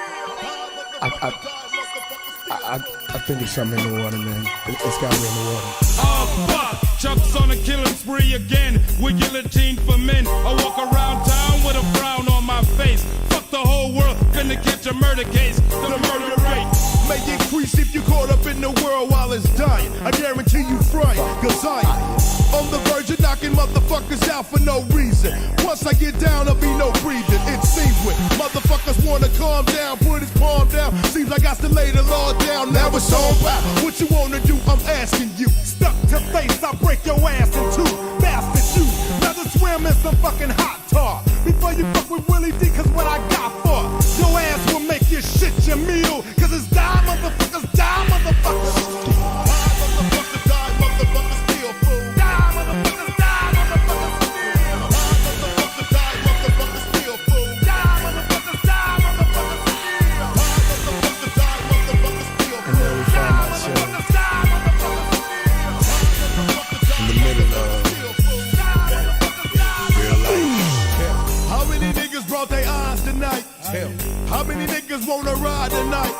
I think it's something in the water, man. It's got to be in the water. Oh, fuck! Chuck's on a killing spree again with guillotine for men. I walk around town with a frown on my face. Fuck the whole world, finna catch a murder case. The murder rate may increase if you caught up in the world while it's dying. I guarantee you frying, cause I am on the verge of knocking motherfuckers out for no reason. Once I get down, there'll be no breathing. It seems when motherfuckers wanna calm down, put his palm down. Seems like I still lay the law down. Now it's on back. What you wanna do? I'm asking you. Stuck to face, I'll break your ass in two. Bastard you, rather swim in some fucking hot tar. Before you fuck with Willie D, cause what I got for your ass will make your shit your meal. Cause it's die, motherfuckers, die, motherfuckers. Die, motherfuckers, die, motherfuckers, still fool. Die, motherfuckers, die, motherfuckers, still. Die, motherfuckers, die, motherfuckers, still fool. Die, motherfuckers, die, motherfuckers, still. Die, motherfuckers, die, motherfuckers, still fool. And then we find ourselves in the middle of real life. How many niggas brought their eyes tonight? How many niggas wanna ride tonight?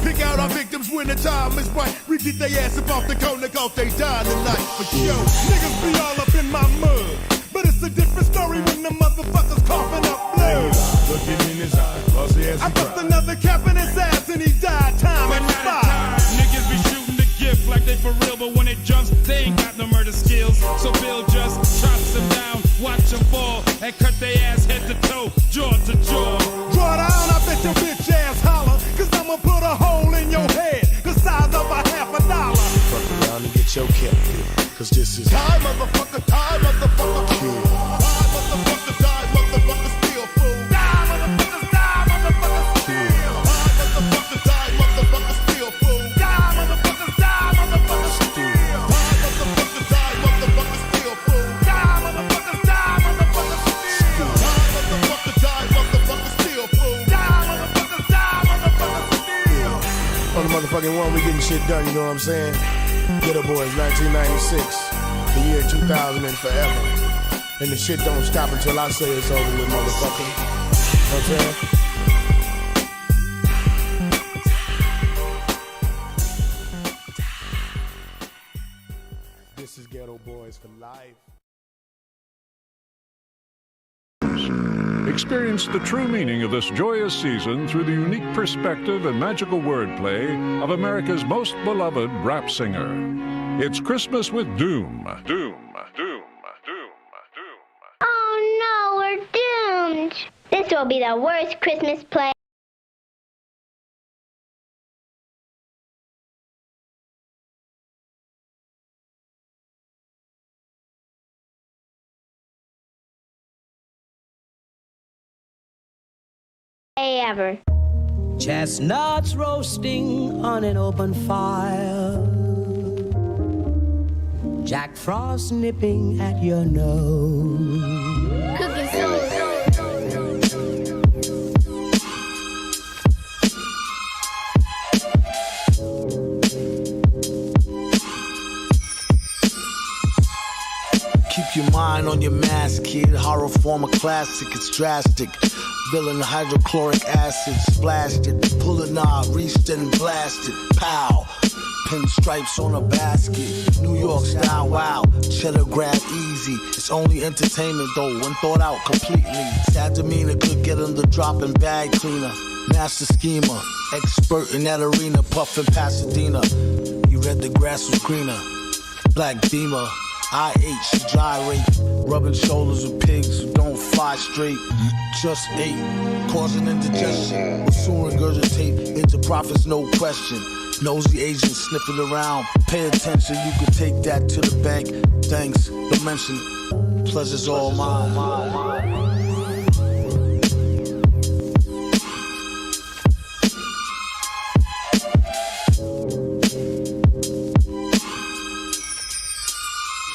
Pick out our victims when the time is right. We get their ass up off the corner cause they die tonight. But yo, niggas be all up in my mud. But it's a different story when the motherfuckers coughing up blood. Look him in his eye, I bust another cap in his ass and he died time and spot. Niggas be shooting the gift like they for real, but when it jumps, they ain't got no murder skills. So Bill just chops them down, watch them fall, and cut their ass head to toe, jaw to jaw. Draw down, I bet your bitch ass holler, cause I'ma put a hole in your head, the size of a $50. Fuck around and get your kid, cause this is time, motherfucker, time, motherfucker, kill. Time, motherfucker, die, motherfucker, still fool. Die, motherfuckers, die, motherfucker, still. Time, motherfucker, die, motherfucker, still fool. Die, motherfuckers, die, motherfucker, still. Time, motherfucker, die, motherfucker, still fool. Die, motherfuckers, die, motherfucker, still. Time, motherfucker, die, motherfucker, still fool. Die, motherfuckers, die, motherfucker, still. on the motherfucking one, we getting shit done, you know what I'm saying? Ghetto Boys, 1996, the year 2000 and forever. And the shit don't stop until I say it's over with, motherfucker. You know what I'm saying? This is Ghetto Boys for life. Experience the true meaning of this joyous season through the unique perspective and magical wordplay of America's most beloved rap singer. It's Christmas with Doom. Doom. Oh no, we're doomed. This will be the worst Christmas play ever. Chestnuts roasting on an open fire, Jack Frost nipping at your nose. Cooking soul. Keep your mind on your mask, kid. Horror form a classic, it's drastic. Villain hydrochloric acid, splashed it. Pull a knob, reached and blasted. Pow! Pinstripes on a basket. New York style, wow. Cheddar grab easy. It's only entertainment though, when thought out completely. Sad demeanor could get in the drop and bag cleaner. Master schemer, expert in that arena, puffin' Pasadena. You read the grass was greener. Black Beamer, IH, gyrate, rubbing shoulders with pigs who don't fly straight. Just ate, causing indigestion. Will soon regurgitate into profits, no question. Nosy agents sniffing around. Pay attention, you can take that to the bank. Thanks, don't mention it. Pleasure's all mine.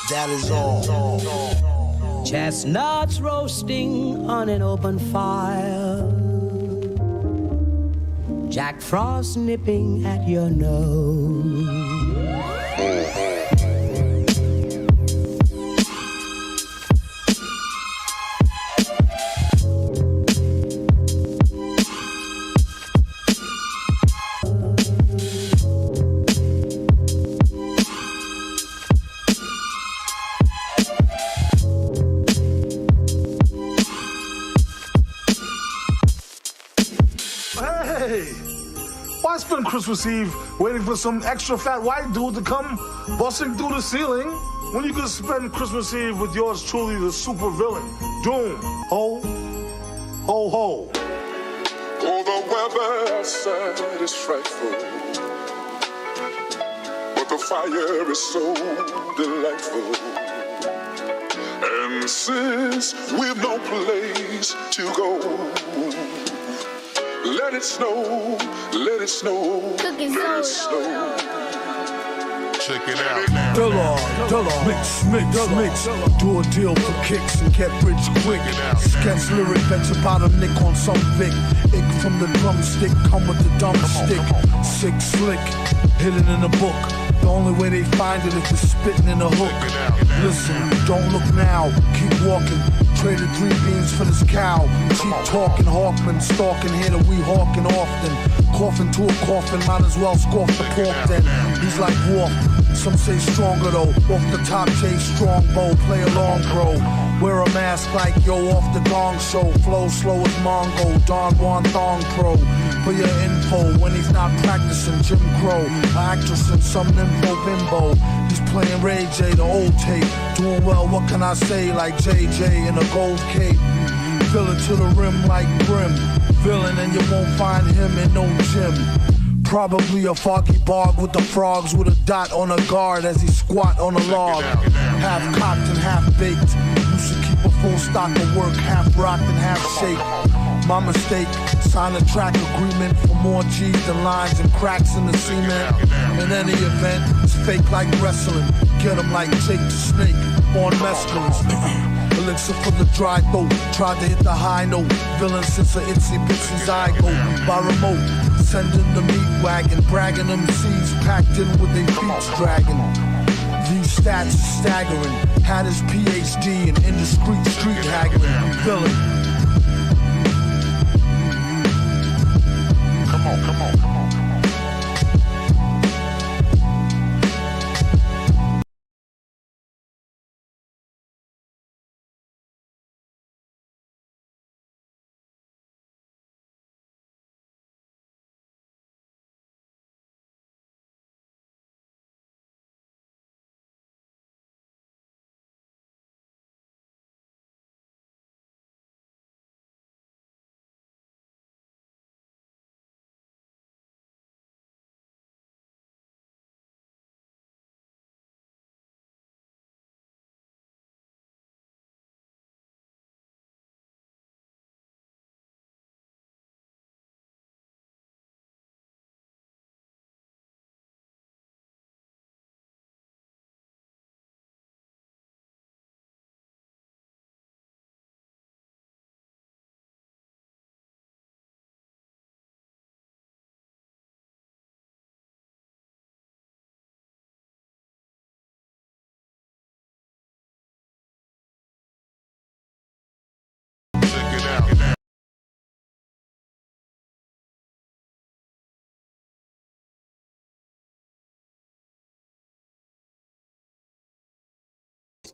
That is all. Chestnuts roasting on an open fire. Jack Frost nipping at your nose. Why spend Christmas Eve waiting for some extra fat white dude to come busting through the ceiling when you could spend Christmas Eve with yours truly, the super villain, Doom? Ho, ho, ho. Oh, the weather outside is frightful, but the fire is so delightful. And since we've no place to go, let it snow, let it snow, let it snow. Check it out. Dollar, mix. Do a deal for kicks and get rich quick. Sketch lyric, bet your bottom nick on some Vic. Ick from the drumstick, come with the dumb stick. Sick slick, hidden in a book. The only way they find it is to spitting in a hook. Listen, don't look now, keep walking. Traded 3 beans for this cow. Keep talking, Hawkman, stalking here that we hawking often. Coughing to a coffin, might as well scoff the pork then. He's like Wolf, some say stronger though. Off the top, Jay Strongbow, play along, bro. Wear a mask like yo off the gong show. Flow slow as Mongo, Don Juan Thong Pro. For your info, when he's not practicing Jim Crow. An actress in some nympho bimbo. He's playing Ray J, the old tape. Doing well, what can I say, like JJ in a gold cape. Fill it to the rim like Brim. Villain and you won't find him in no gym. Probably a foggy bog with the frogs with a dot on a guard as he squat on a log. Half cocked and half baked. You should keep a full stock of work, half rocked and half shake. My mistake, sign a track agreement for more G's than lines and cracks in the cement. In any event, it's fake like wrestling. Get him like Jake the Snake on mescalines. Elixir for the dry throat, tried to hit the high note. Villain since a itsy bitsy zygote. By remote, sending the meat wagon. Bragging them seeds packed in with their feet dragging. These stats are staggering. Had his PhD in indiscreet street haggling. Villain. Come on.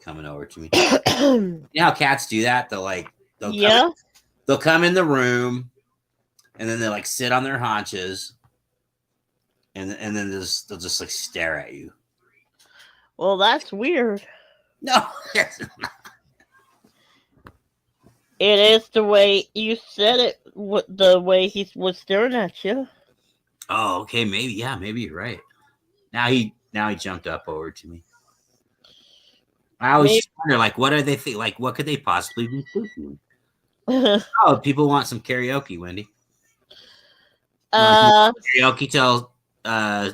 Coming over to me. You know how cats do that? They'll come in the room and then they like sit on their haunches and then they'll just like stare at you. Well, that's weird. No. It is the way you said it. The way he was staring at you. Oh, okay. Maybe. Yeah. Maybe you're right. Now he jumped up over to me. I always just wonder, like, what are they think? Like, what could they possibly be thinking? Oh, people want some karaoke, Wendy. Karaoke till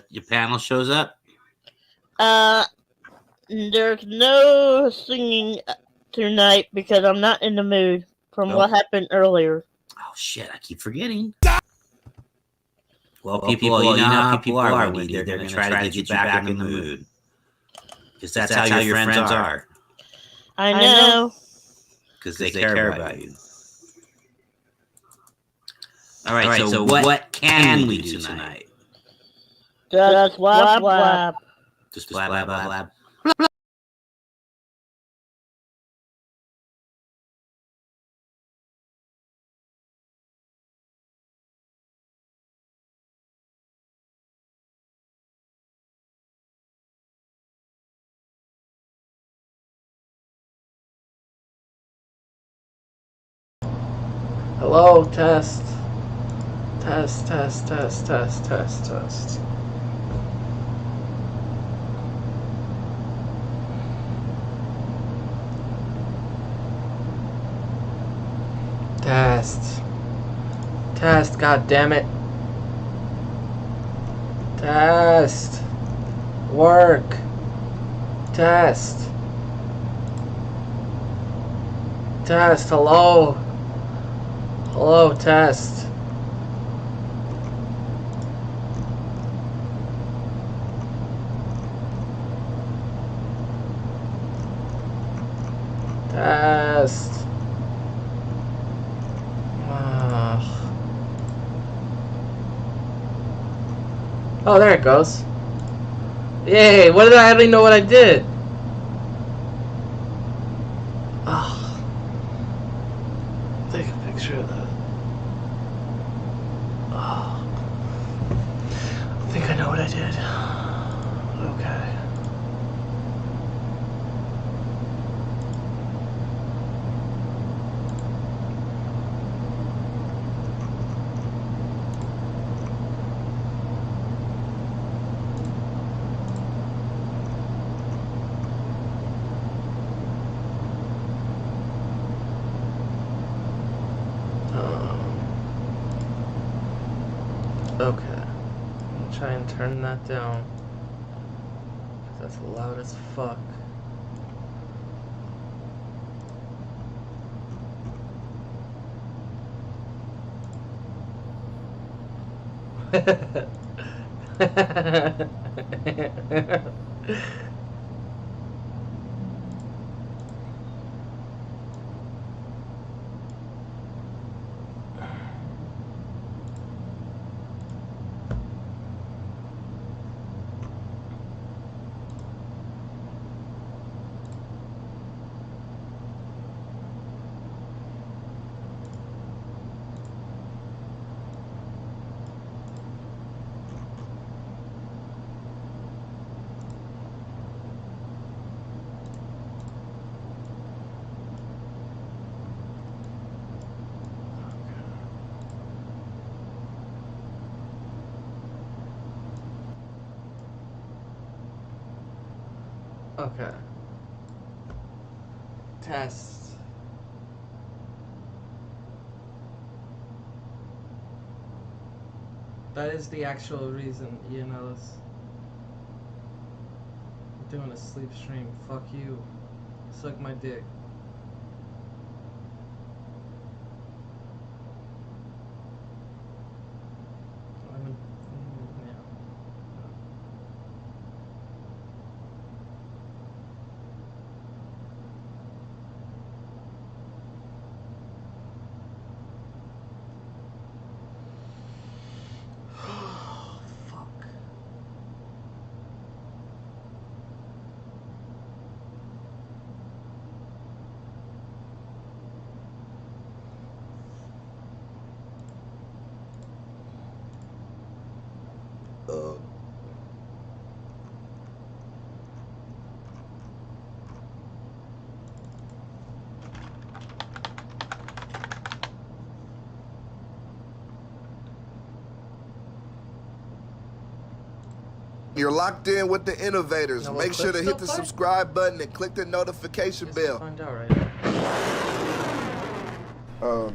your panel shows up. There's no singing tonight because I'm not in the mood from what happened earlier. Oh shit! I keep forgetting. Well, people, you know how people are, Wendy. They're going to try to get you back in the mood. Because that's how your friends are. I know. Because they care about you. All right, so what can we do tonight? Just blab blab. Just blab blab blab. Hello, test. Test, test, test, test, test, test. Test. Test, god damn it. Test. Work. Test. Test, hello. Hello, test. Test. Oh, there it goes. Yay, what did I hardly know what I did? Oh. Take a picture of that. Oh. I think I know what I did. Okay. Okay. I'm gonna try and turn that down. That's loud as fuck. Okay. Test. That is the actual reason Ian Ellis. I'm doing a sleep stream. Fuck you. Suck my dick. You're locked in with the innovators. You know, Make sure to hit the subscribe button and click the notification bell. Find out right.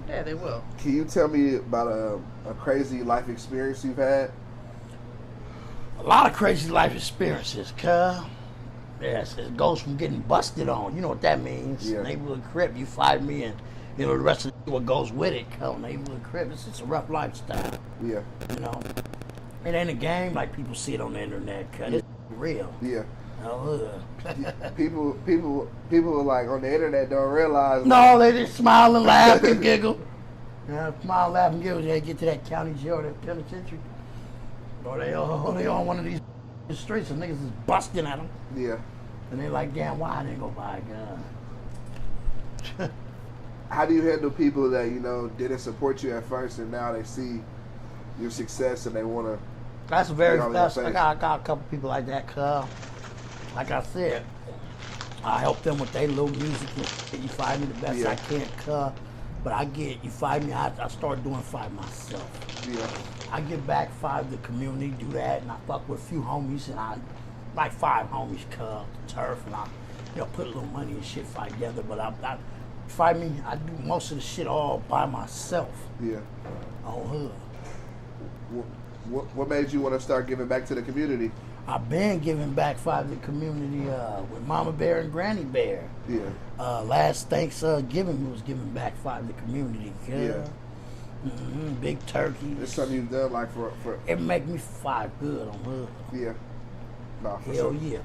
Yeah, they will. Can you tell me about a crazy life experience you've had? A lot of crazy life experiences, cuz. Yes, it goes from getting busted on. You know what that means. Yeah. Neighborhood crip, you find me, and you know the rest of what goes with it. Cuz neighborhood crip, it's just a rough lifestyle. Yeah. You know, it ain't a game like people see it on the internet. Cuz it's real. Yeah. Oh, people are like on the internet don't realize. no, they just smile and laugh and giggle. Yeah, smile, laugh, and giggle. They get to that county jail, that penitentiary, or they on one of these streets and niggas is busting at them. Yeah. And they like, damn, why I didn't go buy a gun? How do you handle people that didn't support you at first and now they see your success and they want to? That's very. I got a couple people like that. Cuz, like I said, I help them with their little music. You find me the best I can, cuz. But you find me. I start doing 5 myself. Yeah. I give back 5 to the community, do that, and I fuck with a few homies, and I like 5 homies, cuz, turf, and I, put a little money and shit fight together. But I find me, I do most of the shit all by myself. Yeah. On hood. What made you want to start giving back to the community? I've been giving back 5 to the community with Mama Bear and Granny Bear. Yeah. Last Thanksgiving, we was giving back 5 to the community. Cuz. Yeah. Big turkey. It's something you've done like for. It make me feel good on hood. Yeah. Nah, for Hell sure. yeah.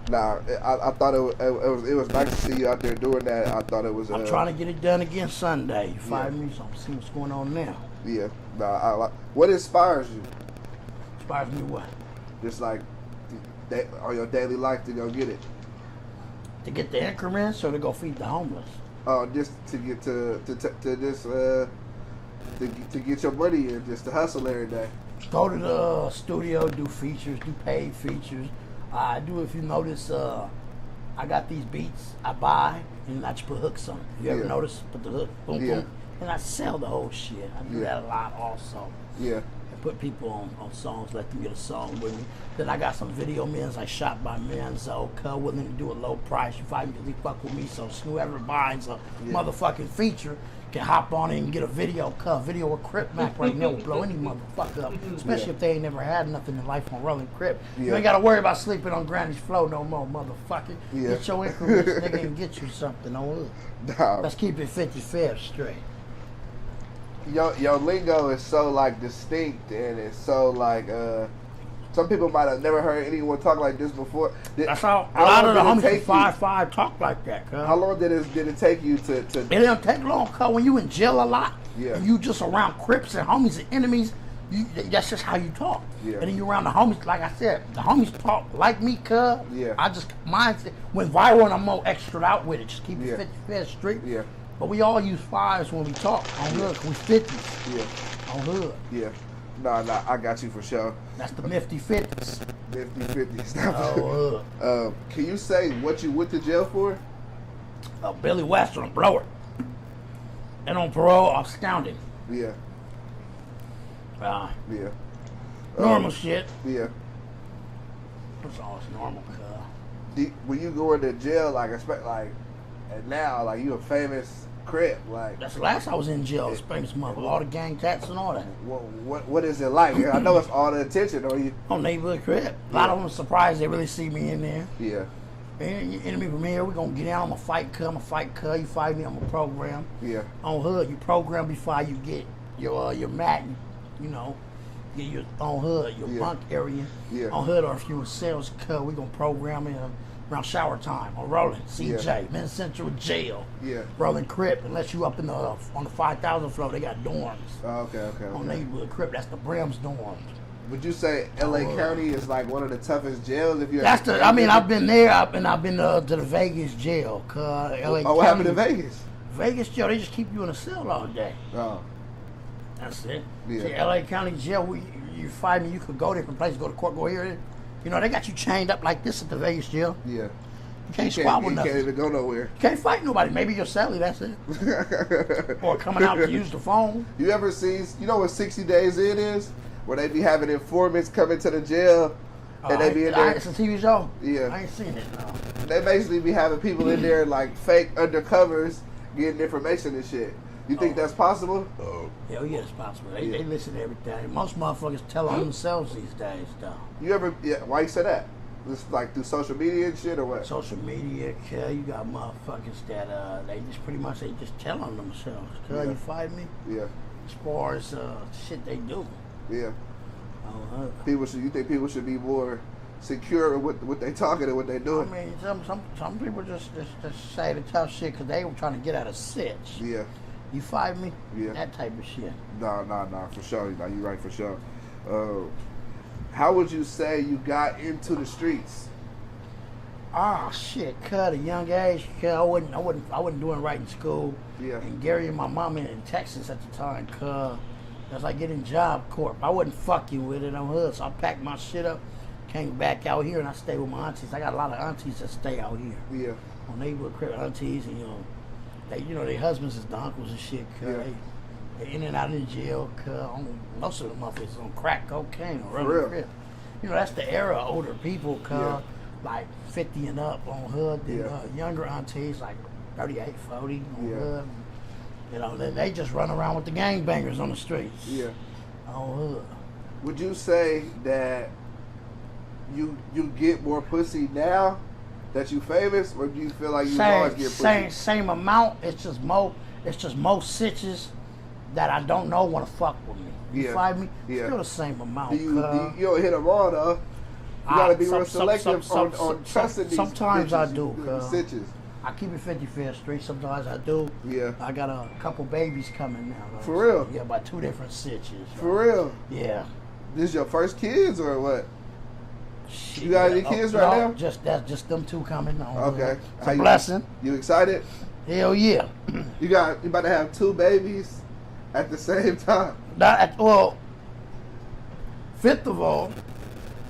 Nah, I thought it was nice to see you out there doing that. I thought it was. I'm trying to get it done again Sunday. You find me, so I'm seeing what's going on now. Yeah. Nah, what inspires you? Inspires me what? Just like on your daily life to go get it. To get the increments or to go feed the homeless? Just to get to get your money in, just to hustle every day. Go to the studio, do features, do paid features. I do, if you notice, I got these beats I buy and I just put hooks on it. You ever notice? Put the hook, boom, boom. And I sell the whole shit. I do that a lot also. Yeah. And put people on songs, let them get a song with me. Then I got some video men's I shot by men, so willing to do a low price. You find me because he fuck with me, so whoever buys a motherfucking feature can hop on it and get a video video with Crip Mac right now will blow any motherfucker up. Especially if they ain't never had nothing in life on Rolling Crip. You ain't gotta worry about sleeping on Granny's floor no more, motherfucker. Get your increments, nigga, and get you something on it. Let's keep it 55 straight. Your lingo is so like distinct and it's so like some people might have never heard anyone talk like this before. That's how a lot of the homies 5-5 talk like that, cuz. How long did it take you to It don't take long, cuz. When you in jail a lot, yeah, and you just around Crips and homies and enemies, that's just how you talk. Yeah. And then you around the homies, like I said, the homies talk like me, cuz. Yeah. I just, mine went viral and I'm more extra out with it. Just keep it 55 straight. Yeah. But we all use 5s when we talk on hood, we 50s. Yeah. On hood. Yeah. Nah, I got you for sure. That's the nifty 50s. Nifty 50s. Can you say what you went to jail for? Billy West on a blower. And on parole, astounding. Yeah. Yeah. Normal shit. Yeah. It's always normal, cuz. When you go into jail, and now, like, you a famous Crip, like. That's the last I was in jail, famous mother, all the gang tats and all that. What is it like? I know it's all the attention on you. On neighborhood Crip. A lot of them are surprised they really see me in there. Yeah. Man, your enemy from here, we're gonna get down. I'm a fight cut. You fight me, I'm a program. Yeah. On hood, you program before you get your mat, get your on hood, your bunk area. Yeah. On hood, or if you a sales cut, we're gonna program in around shower time or rolling CJ, Men's Central Jail. Yeah. Rolling Crip, unless you up in on the 5,000 floor, they got dorms. Oh, okay. On neighborhood Crip, that's the Brim's dorms. Would you say LA County is like one of the toughest jails? I've been there, and I've been to the Vegas jail. LA County. What happened in Vegas? Vegas jail, they just keep you in a cell all day. Oh. That's it. Yeah. See, LA County jail, you find me, you could go different places, go to court, go here. They got you chained up like this at the Vegas jail. Yeah. You can't squabble nothing. You can't even go nowhere. You can't fight nobody. Maybe your celly, that's it. Or coming out to use the phone. You ever see, what 60 Days In is? Where they be having informants come into the jail And they be in there. It's a TV show? Yeah. I ain't seen it, no. They basically be having people in there like fake undercovers getting information and shit. You think that's possible? Hell yeah, it's possible. They listen to everything. Most motherfuckers tell on themselves these days, though. You ever? Yeah. Why you say that? Just like through social media and shit, or what? Social media, you got motherfuckers that they just tell on themselves. Yeah. You fight me? Yeah. As far as shit they do. Yeah. You think people should be more secure with what they talking and what they doing? I mean, some people just say the tough shit because they were trying to get out of sitch. Yeah. You fight me? Yeah. That type of shit. Nah, for sure. Nah, you right for sure. How would you say you got into the streets? Oh shit, at a young age, I wasn't doing right in school. Yeah. And Gary and my mama in Texas at the time, that's like getting Job Corp. I wasn't fucking with it on hood, so I packed my shit up, came back out here, and I stayed with my aunties. I got a lot of aunties that stay out here. Yeah. On neighborhood crib aunties, and their husbands is the uncles and shit. They in and out of jail. Most of the motherfuckers on crack cocaine or real. crib. That's the era of older people. Like 50 and up on hood. Then younger aunties like 38, 40 on hood. Then they just run around with the gangbangers on the streets. Yeah. On hood. Would you say that you get more pussy now that you famous, or do you feel like you always get pussy? Same amount. It's just more sitches that I don't know want to fuck with me. You find me? Yeah. Still the same amount. You don't hit them all though. You gotta be real selective on trusting these. Sometimes I do. Sitches. I keep it 55th Street. Sometimes I do. Yeah. I got a couple babies coming now. Though. For real? Yeah, by 2 different sitches. For real? Yeah. This your first kids or what? You got any kids right now? That's just them 2 coming on. Okay. It's a blessing. You excited? Hell yeah. You about to have 2 babies at the same time. Fifth of all,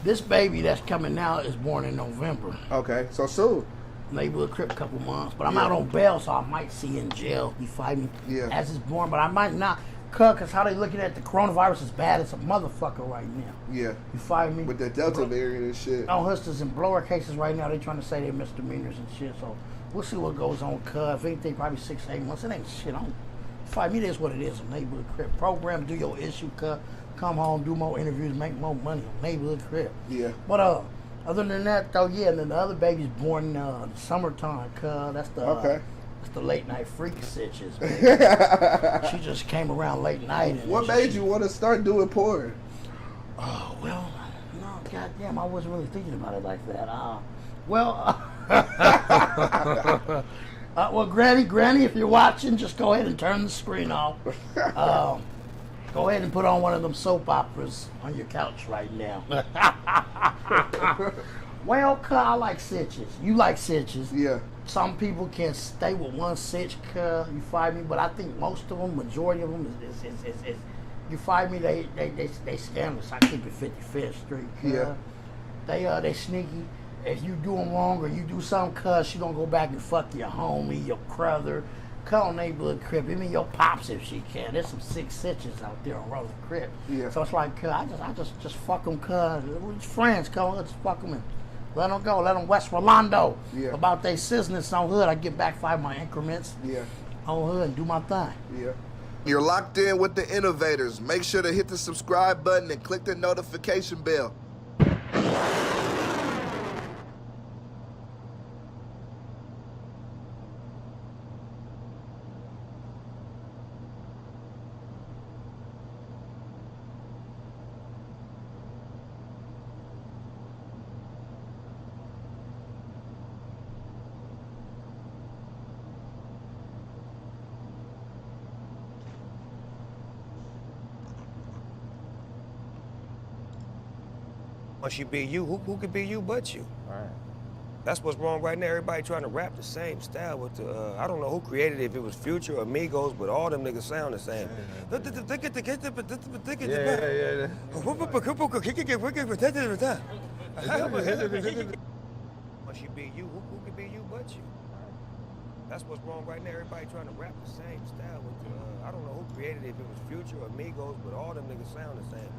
this baby that's coming now is born in November. Okay, so soon. Neighborhood Crip, couple months, but I'm out on bail, so I might see in jail. You fight me? Yeah. As it's born, but I might not. Cause how they looking at the coronavirus is bad. It's a motherfucker right now. Yeah. You fight me? With the Delta variant and shit. On hustlers and blower cases right now, they trying to say they're misdemeanors and shit. So we'll see what goes on. If anything, probably 6 to 8 months. It ain't shit on. Fight me. That's what it is. A neighborhood Crip program. Do your issue. Come home, do more interviews, make more money on neighborhood Crip. Yeah. But other than that though, yeah. And then the other baby's born in summertime. That's the the late night freak stitches. She just came around late night. And what made you want to start doing porn? Oh well, no, goddamn, I wasn't really thinking about it like that. Well, Granny, if you're watching, just go ahead and turn the screen off. Go ahead and put on one of them soap operas on your couch right now. Well, I like sitches. You like sitches. Yeah. Some people can stay with one sitch, you find me, but I think most of them, majority of them, is you find me, they scandalous. I keep it 55th Street. Yeah. They sneaky. If you do them wrong or you do something, she gonna go back and fuck your homie, your brother, call neighborhood Crip, even your pops if she can. There's some 6 sitches out there on Roller Crip. Yeah. So it's like, I just fuck them, we're just friends, let's fuck them and let them go. Let them West Rolando. Yeah. About they business on hood. I get back 5 my increments. Yeah. On hood and do my thing. Yeah. You're locked in with the innovators. Make sure to hit the subscribe button and click the notification bell. Once you be you, who could be you but you? Right. That's what's wrong right now. Everybody trying to rap the same style with the, I don't know who created it, if it was Future or Migos, but all them niggas sound the same. Once you be you, who could be you but you? That's what's wrong right now. Everybody trying to rap the same style with the, I don't know who created it, if it was Future or Migos, but all them niggas sound the same.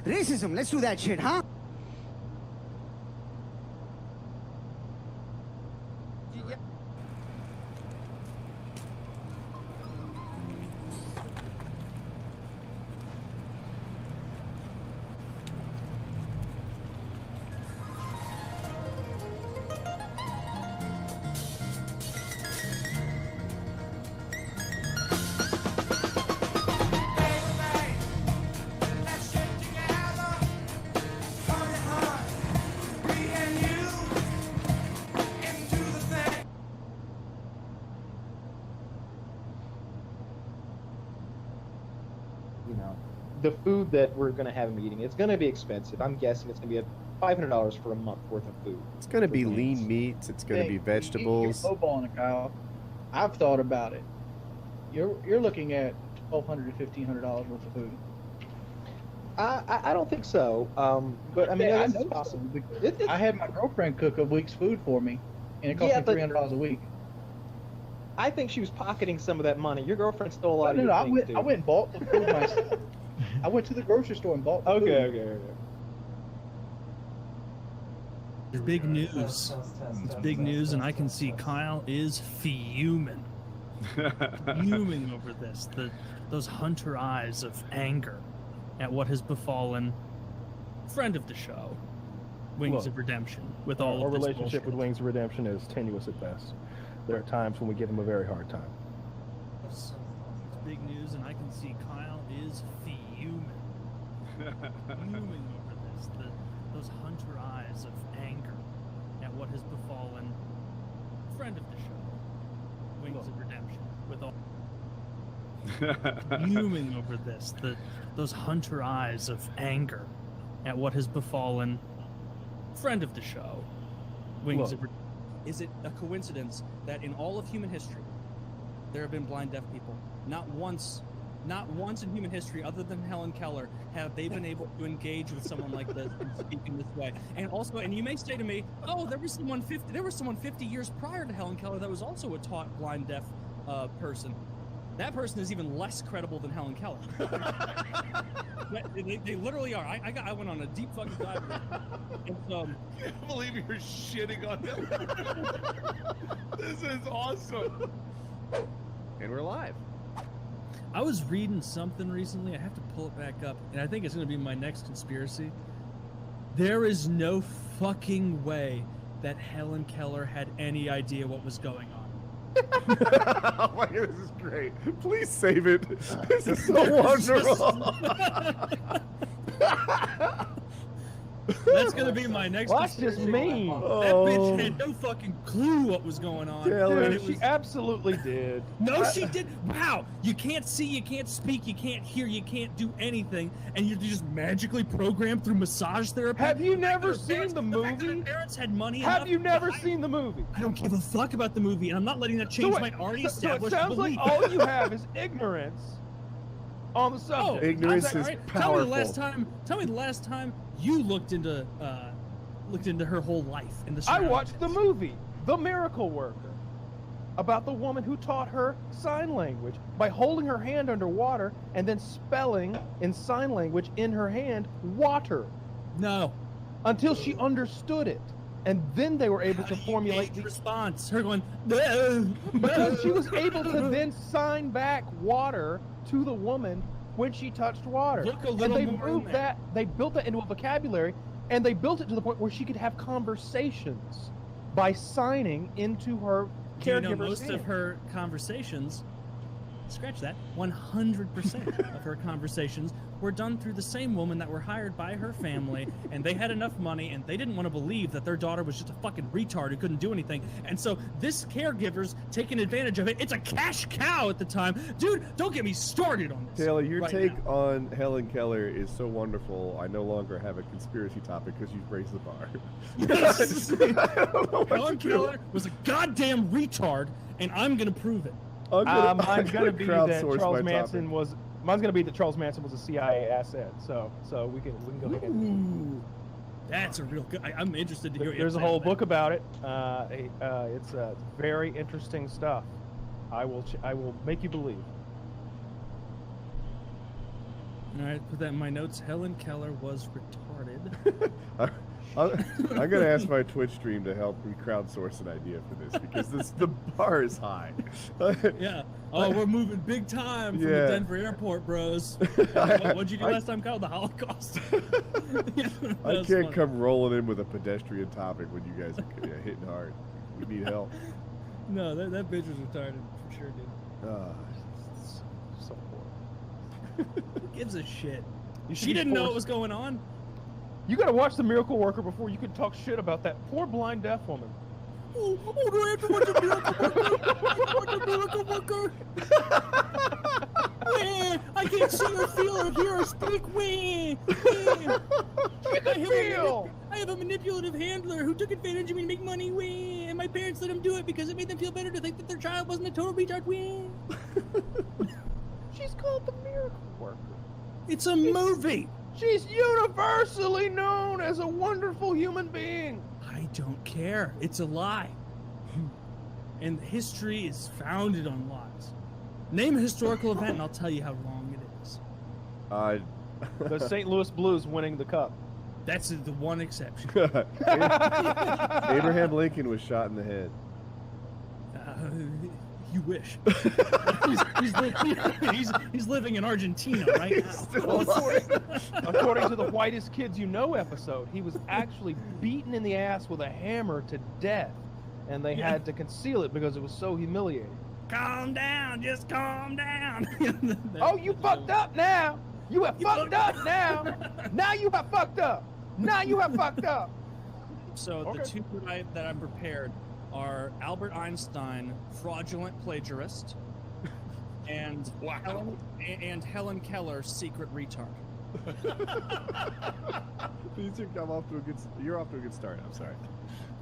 Racism, let's do that shit, huh? You know, the food that we're going to have him eating, it's going to be expensive. I'm guessing it's going to be $500 for a month worth of food. It's going to be lean meats. It's going to be vegetables. You're lowballing it, Kyle. I've thought about it. You're looking at $1,200 to $1,500 worth of food. I don't think so. But I mean, Yeah, that's I know possible. I had my girlfriend cook a week's food for me, and it cost me $300 a week. I think she was pocketing some of that money. Your girlfriend stole a lot of your I things, went. dude. I went and bought the food myself. I went to the grocery store and bought the food. Okay. It's big news. It's big news, and I can see Kyle is fuming. Fuming over this. Those hunter eyes of anger at what has befallen friend of the show, Wings of Redemption, with all our of this relationship bullshit. with Wings of Redemption is tenuous at best. There are times when we give him a very hard time. It's big news, and I can see Kyle is fuming. Fuming over this. Those hunter eyes of anger at what has befallen friend of the show, Wings of Redemption, with all fuming over this. Those hunter eyes of anger at what has befallen friend of the show, Wings of Redemption. Is it a coincidence that in all of human history, there have been blind deaf people? Not once in human history, other than Helen Keller, have they been able to engage with someone like this and speak in this way. And also, and you may say to me, "Oh, there was someone 50 years prior to Helen Keller that was also a taught blind deaf person." That person is even less credible than Helen Keller. They literally are. I went on a deep fucking dive. And, I can't believe you're shitting on them. This is awesome. And we're live. I was reading something recently. I have to pull it back up, and I think it's going to be my next conspiracy. There is no fucking way that Helen Keller had any idea what was going on. Oh my god, this is great. Please save it. This is so wonderful. That's gonna be my next. Watch this meme. That bitch had no fucking clue what was going on. Dude, she absolutely did. No, she did. Wow, you can't see, you can't speak, you can't hear, you can't do anything, and you're just magically programmed through massage therapy. Have you never seen the movie? Parents had money. Have you never seen the movie? I don't give a fuck about the movie, and I'm not letting that change my already established So it sounds belief. like all you have is ignorance on the subject. Ignorance is Tell me powerful. the last time you looked into her whole life in the. I watched the movie, The Miracle Worker, about the woman who taught her sign language by holding her hand underwater and then spelling in sign language in her hand water. No. Until she understood it. And then they were able to formulate the response. Her going, because she was able to then sign back water to the woman when she touched water. Look a and little they more in moved there. that, they built that into a vocabulary, and they built it to the point where she could have conversations by signing into her Do you caregiver's know most hand. of her conversations scratch that, 100% of her conversations were done through the same woman that were hired by her family, and they had enough money, and they didn't want to believe that their daughter was just a fucking retard who couldn't do anything. And so this caregiver's taking advantage of it. It's a cash cow at the time. Dude, don't get me started on this. Taylor, your right take now. on Helen Keller is so wonderful. I no longer have a conspiracy topic because you've raised the bar. Yes. Helen Keller was a goddamn retard, and I'm gonna prove it. Mine's gonna be that Charles Manson was. Mine's gonna be that Charles Manson was a CIA asset. So we can go ahead. Ooh, that's a real good. I'm interested to hear. There's a whole book about it. It's very interesting stuff. I will make you believe. All right, put that in my notes. Helen Keller was retarded. I'm gonna ask my Twitch stream to help me crowdsource an idea for this because the bar is high. Yeah. Oh, we're moving big time from the Denver airport, bros. What'd you do last time, Kyle? The Holocaust. I can't come rolling in with a pedestrian topic when you guys are hitting hard. We need help. No, that bitch was retarded for sure, dude. So poor. Who gives a shit? She didn't know what was going on. You gotta watch The Miracle Worker before you can talk shit about that poor blind deaf woman. Oh, do I have to watch a Miracle Worker? I can't see or feel or hear or speak. I have a manipulative handler who took advantage of me to make money. And my parents let him do it because it made them feel better to think that their child wasn't a total retard. She's called The Miracle Worker. It's a movie. She's universally known as a wonderful human being. I don't care. It's a lie. And history is founded on lies. Name a historical event and I'll tell you how wrong it is. The St. Louis Blues winning the cup. That's the one exception. Abraham Lincoln was shot in the head. You wish. he's living in Argentina right now. According to the Whitest Kids You Know episode, he was actually beaten in the ass with a hammer to death, and they had to conceal it because it was so humiliating. Calm down, just calm down. Oh, you fucked up now. You have fucked up now. Now you have fucked up. Now you have fucked up. So the two that I'm prepared are Albert Einstein, fraudulent plagiarist, and Helen Keller, secret retard. You're off to a good start. I'm sorry.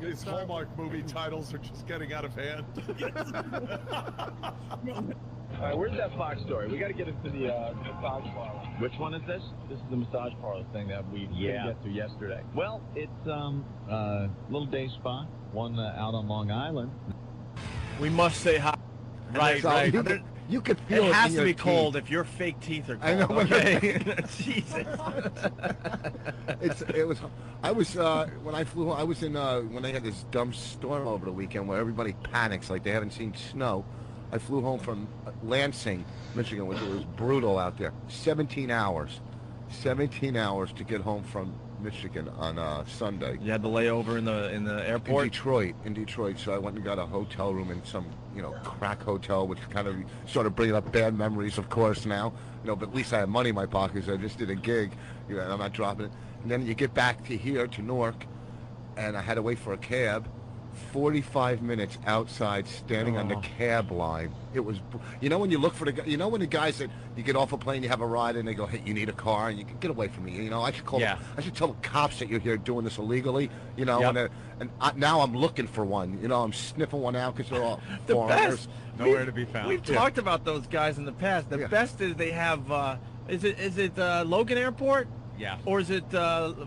These Hallmark movie titles are just getting out of hand. All right, where's that Fox story? We got to get into the massage parlor. Which one is this? This is the massage parlor thing that we didn't get to yesterday. Well, it's little day spa, one out on Long Island. We must say hi. Right. You could feel it has in to be your cold teeth. if your fake teeth are cold. I know. Okay? Jesus. I was when I flew. I was in when they had this dumb storm over the weekend where everybody panics like they haven't seen snow. I flew home from Lansing, Michigan, which was brutal out there. 17 hours to get home from Michigan on Sunday. You had the layover in the airport? In Detroit. So I went and got a hotel room in some, crack hotel, which kind of sort of bringing up bad memories, of course, now. But at least I had money in my pocket, so I just did a gig. And I'm not dropping it. And then you get back to here, to Newark, and I had to wait for a cab. 45 minutes outside, standing on the cab line. It was, when you look for the, when the guys that you get off a plane, you have a ride, and they go, "Hey, you need a car," and you can get away from me. I should call. I should tell the cops that you're here doing this illegally. Now I'm looking for one. I'm sniffing one out because they're all the foreigners. Best. Nowhere to be found. We've talked about those guys in the past. The best is they have. Is it Logan Airport? Yeah. Or is it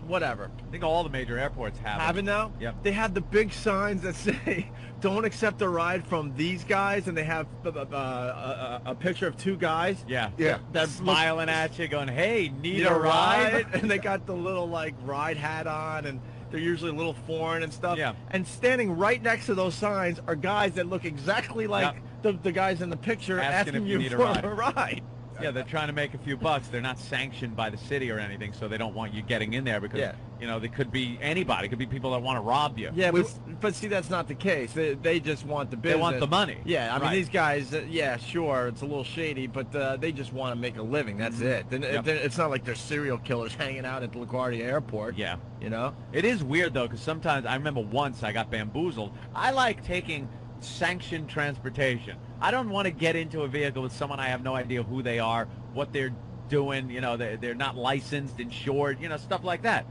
whatever? I think all the major airports have Have it now? Yep. They have the big signs that say, "Don't accept a ride from these guys," and they have a picture of two guys. Yeah. That's smiling at you, going, "Hey, need a ride?" And they got the little ride hat on, and they're usually a little foreign and stuff. Yeah. And standing right next to those signs are guys that look exactly like the guys in the picture asking you need for a ride. Yeah, they're trying to make a few bucks. They're not sanctioned by the city or anything, so they don't want you getting in there because, you know, they could be anybody. It could be people that want to rob you. Yeah, but see, that's not the case. They just want the business. They want the money. Yeah, I mean, Right. these guys, yeah, sure, it's a little shady, but they just want to make a living. That's it. It's not like they're serial killers hanging out at the LaGuardia Airport. Yeah. You know? It is weird, though, because sometimes, I remember once I got bamboozled. I like taking sanctioned transportation. I don't want to get into a vehicle with someone I have no idea who they are, what they're doing, you know, they're not licensed, insured, you know, stuff like that.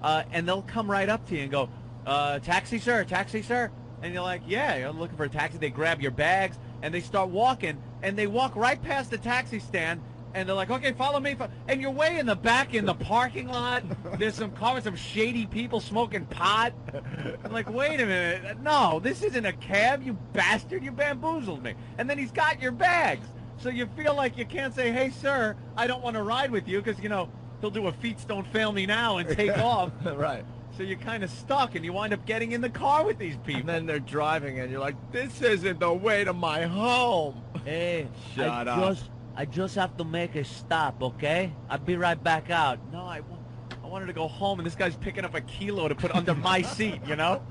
And they'll come right up to you and go, taxi, sir, taxi, sir. And you're like, yeah, you're looking for a taxi. They grab your bags, and they start walking, and they walk right past the taxi stand, and they're like, okay, follow me. And you're way in the back in the parking lot. There's some cars, some shady people smoking pot. I'm like, wait a minute. No, this isn't a cab, you bastard. You bamboozled me. And then he's got your bags. So you feel like you can't say, hey, sir, I don't want to ride with you because, you know, he'll do a feet don't fail me now and take off. Right. So you're kind of stuck, and you wind up getting in the car with these people. And then they're driving, and you're like, this isn't the way to my home. Hey, Shut up. I just have to make a stop, okay? I'll be right back out. No, I wanted to go home, and this guy's picking up a kilo to put under my seat, you know?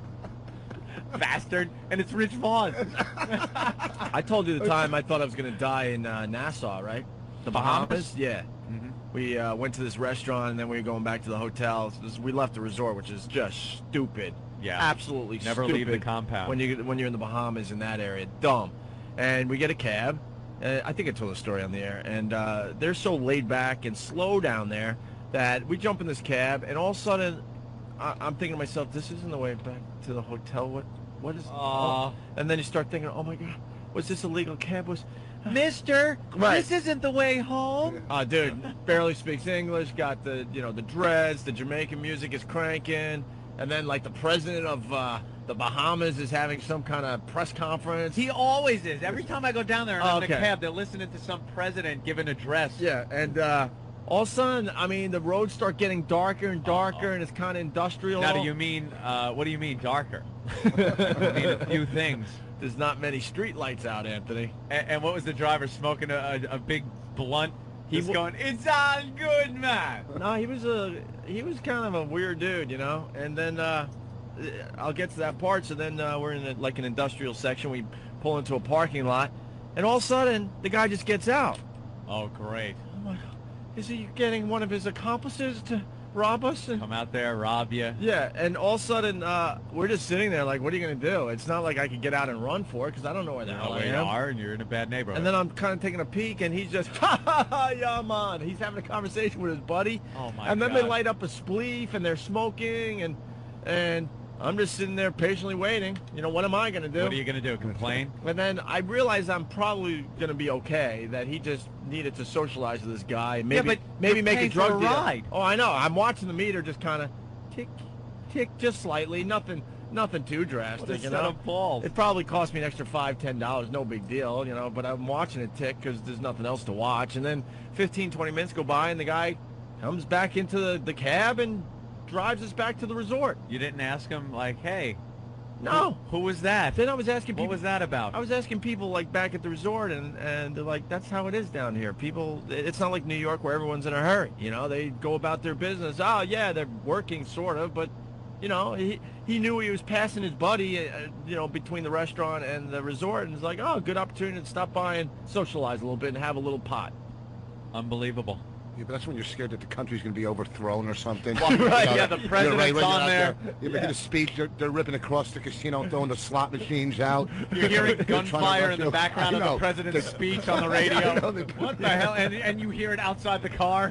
Bastard. And it's Rich Vaughn. I told you the time I thought I was going to die in Nassau, right? The Bahamas? Yeah. Mm-hmm. We went to this restaurant, and then we were going back to the hotel. We left the resort, which is just stupid. Yeah. Absolutely Never stupid. leave the compound. When you're in the Bahamas in that area. Dumb. And we get a cab. I think I told the story on the air. And they're so laid back and slow down there that we jump in this cab, and all of a sudden, I'm thinking to myself, this isn't the way back to the hotel. What is... Oh. And then you start thinking, oh, my God, was this a legal cab? Mister, this isn't the way home. Dude, barely speaks English, got the dreads, the Jamaican music is cranking, and then, like, the president of the Bahamas is having some kind of press conference. He always is. Every time I go down there and I'm in a cab, they're listening to some president give an address. Yeah, and all of a sudden, I mean, the roads start getting darker and darker, and it's kind of industrial. Now, do you mean, what do you mean darker? I mean a few things. There's not many street lights out, Anthony. And what was the driver smoking a big blunt? He's going, it's all good, man. No, he was kind of a weird dude, you know. And then I'll get to that part. So then we're in like an industrial section. We pull into a parking lot, and all of a sudden the guy just gets out. Oh, great! Oh my God, is he getting one of his accomplices to rob us? And come out there, rob you. Yeah, and all of a sudden we're just sitting there like, what are you going to do? It's not like I could get out and run for it because I don't know where the hell I am. You are, and you're in a bad neighborhood. And then I'm kind of taking a peek, and he's just, ha ha ha, yeah, man. He's having a conversation with his buddy. Oh my And then God. they light up a spleef, and they're smoking, and I'm just sitting there patiently waiting. You know, what am I going to do? What are you going to do, complain? And then I realize I'm probably going to be okay, that he just needed to socialize with this guy. Maybe maybe make a drug deal. Ride. Oh, I know. I'm watching the meter just kind of tick, tick, just slightly. Nothing too drastic, What a you set know. of balls. It probably cost me an extra $5-10, no big deal, you know, but I'm watching it tick because there's nothing else to watch. And then 15-20 minutes go by, and the guy comes back into the cab and drives us back to the resort. You didn't ask him, like, hey. No. Who was that? Then I was asking people. What was that about? I was asking people, like, back at the resort, and they're like, that's how it is down here. People, it's not like New York where everyone's in a hurry. You know, they go about their business. Oh, yeah, they're working, sort of, but, you know, he knew he was passing his buddy, you know, between the restaurant and the resort, and it's like, oh, good opportunity to stop by and socialize a little bit and have a little pot. Unbelievable. Yeah, but that's when you're scared that the country's going to be overthrown or something. Well, right, yeah, the president's on there. You're making a speech, they're ripping across the casino, throwing the slot machines out. You're hearing gunfire in the background of the president's speech on the radio. What the hell? And you hear it outside the car.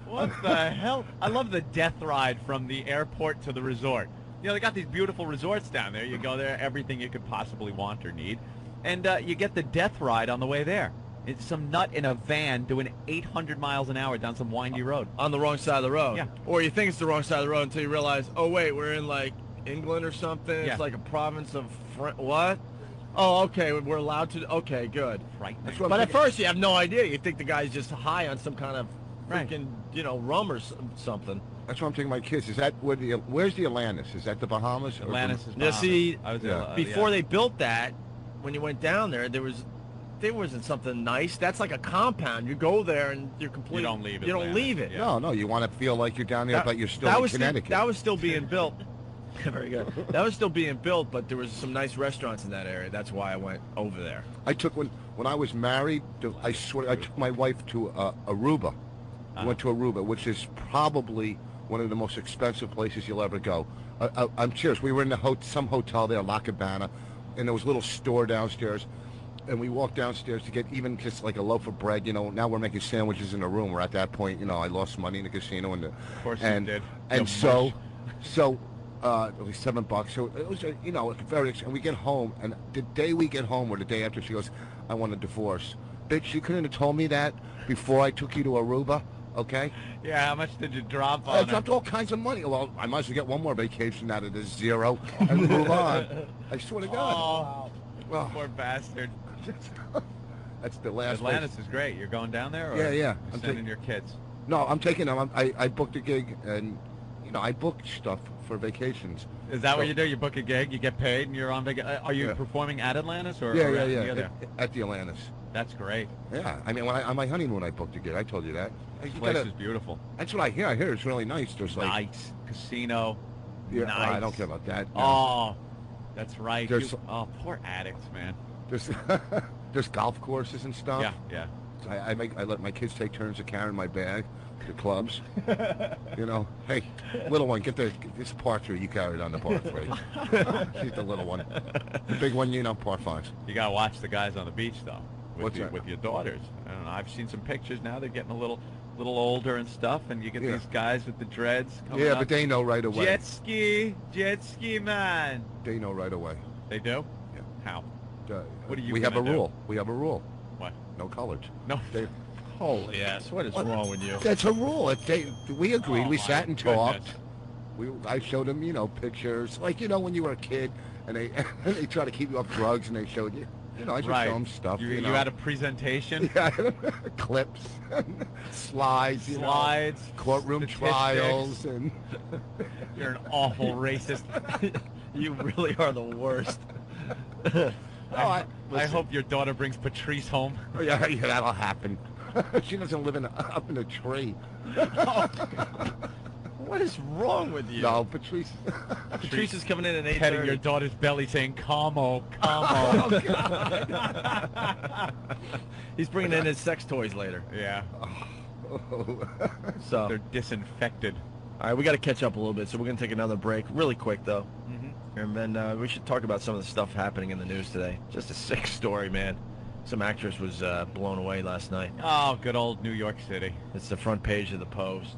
What the hell? I love the death ride from the airport to the resort. You know, they got these beautiful resorts down there. You go there, everything you could possibly want or need. And you get the death ride on the way there. It's some nut in a van doing 800 miles an hour down some windy road. On the wrong side of the road. Yeah. Or you think it's the wrong side of the road until you realize, oh, wait, we're in, like, England or something. Yeah. It's like a province of what? Oh, okay, we're allowed to. Okay, good. Right. But at first, you have no idea. You think the guy's just high on some kind of freaking, you know, rum or something. That's what I'm taking my kids. Is that where's the Atlantis? Is that the Bahamas? Atlantis is Now, Bahamas. see, I was before they built that, when you went down there was there wasn't something nice. That's like a compound. You go there and you're completely. You don't leave it. You don't leave it. No, you want to feel like you're down there, but you're still in Connecticut. That was still being built. Very good. That was still being built, but there was some nice restaurants in that area. That's why I went over there. I took when I was married. I swear, I took my wife to Aruba. We went to Aruba, which is probably one of the most expensive places you'll ever go. I'm serious. We were in some hotel there, La Cabana, and there was a little store downstairs. And we walked downstairs to get even just like a loaf of bread. You know, now we're making sandwiches in the room. We're at that point. You know, I lost money in the casino, of course you did. And so at least $7. So it was, you know, very. And we get home, and the day we get home, or the day after, she goes, "I want a divorce." Bitch, you couldn't have told me that before I took you to Aruba, okay? Yeah, how much did you drop on I dropped all kinds of money. Well, I might as well get one more vacation out of this zero and move on. I swear to God. Oh, poor bastard. That's the last Atlantis place. is great. You're going down there? Or Yeah. I'm sending your kids. No, I'm taking them. I booked a gig, and you know, I book stuff for vacations. Is that what you do? You book a gig, you get paid, and you're on vacation. Are you performing at Atlantis or Yeah. At the Atlantis. That's great. Yeah, I mean, on my honeymoon, I booked a gig. I told you that. This place is beautiful. That's what I hear. I hear it's really nice. There's like nice casino. Yeah, nice. I don't care about that. No. Oh, that's right. There's, poor addicts, man. There's golf courses and stuff. Yeah. I let my kids take turns of carrying my bag to clubs. You know, hey, little one, get this par 3. You carry it on the par 3. She's the little one. The big one, you know, par 5s. You gotta watch the guys on the beach though. With your daughters. I don't know. I've seen some pictures now. They're getting a little older and stuff, and you get these guys with the dreads. Coming up. But they know right away. Jet ski man. They know right away. They do? Yeah. How? What do you? We have a rule. We have a rule. What? No colors. No. Holy ass! What is wrong with you? That's a rule. We agreed. We sat and talked. Goodness. I showed them, you know, pictures, like, you know, when you were a kid, and they try to keep you off drugs, and they showed you. You know, I just show them stuff. You know. had a presentation? Yeah, clips, slides, courtroom trials, and you're an awful racist. You really are the worst. I hope your daughter brings Patrice home. Oh, yeah, that'll happen. She doesn't live up in a tree. What is wrong with you? No, Patrice. Patrice is coming in at 8:30. Petting your daughter's belly, saying "Como." Oh, God. He's bringing in his sex toys later. Yeah. So they're disinfected. All right, we got to catch up a little bit, so we're gonna take another break, really quick though, and then we should talk about some of the stuff happening in the news today. Just a sick story, man. Some actress was blown away last night. Oh, good old New York City. It's the front page of the Post.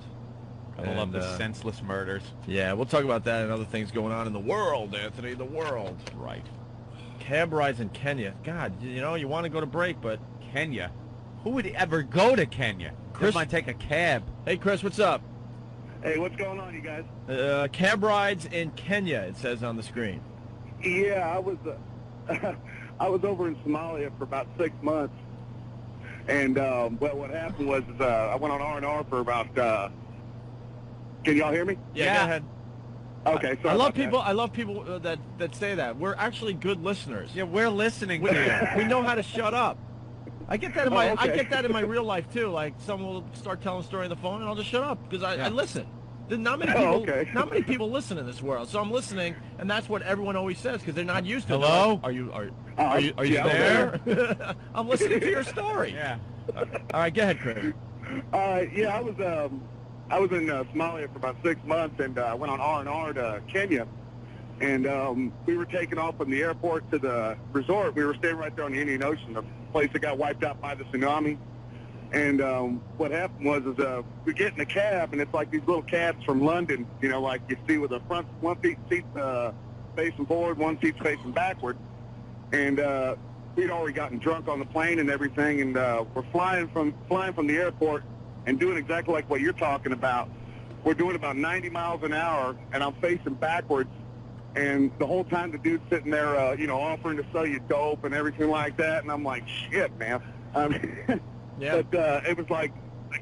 I love the senseless murders. Yeah, we'll talk about that and other things going on in the world, Anthony. The world. Right. Cab rides in Kenya. God, you know, you want to go to break, but Kenya? Who would ever go to Kenya? Chris might take a cab. Hey, Chris, what's up? Hey, what's going on, you guys? Cab rides in Kenya, it says on the screen. Yeah, I was I was over in Somalia for about 6 months, and well, what happened was I went on R&R for about. Can y'all hear me? Yeah, go ahead. Okay, sorry. I love people that say that. We're actually good listeners. Yeah, we're listening to you. We know how to shut up. I get that in my okay. I get that in my real life too. Like someone will start telling a story on the phone, and I'll just shut up because I listen. There's not many people. Not many people listen in this world, so I'm listening, and that's what everyone always says because they're not used to. Hello? Like, are you there? I'm listening to your story. Yeah. All right, go ahead, Chris. Yeah, I was in Somalia for about 6 months, and I went on R&R to Kenya, and we were taking off from the airport to the resort. We were staying right there on the Indian Ocean, the place that got wiped out by the tsunami. And what happened was we get in a cab, and it's like these little cabs from London, you know, like you see with the front one seat facing forward, one seat's facing backward. And we'd already gotten drunk on the plane and everything, and we're flying from the airport and doing exactly like what you're talking about. We're doing about 90 miles an hour, and I'm facing backwards. And the whole time the dude's sitting there, you know, offering to sell you dope and everything like that. And I'm like, shit, man. Yeah. But it was like,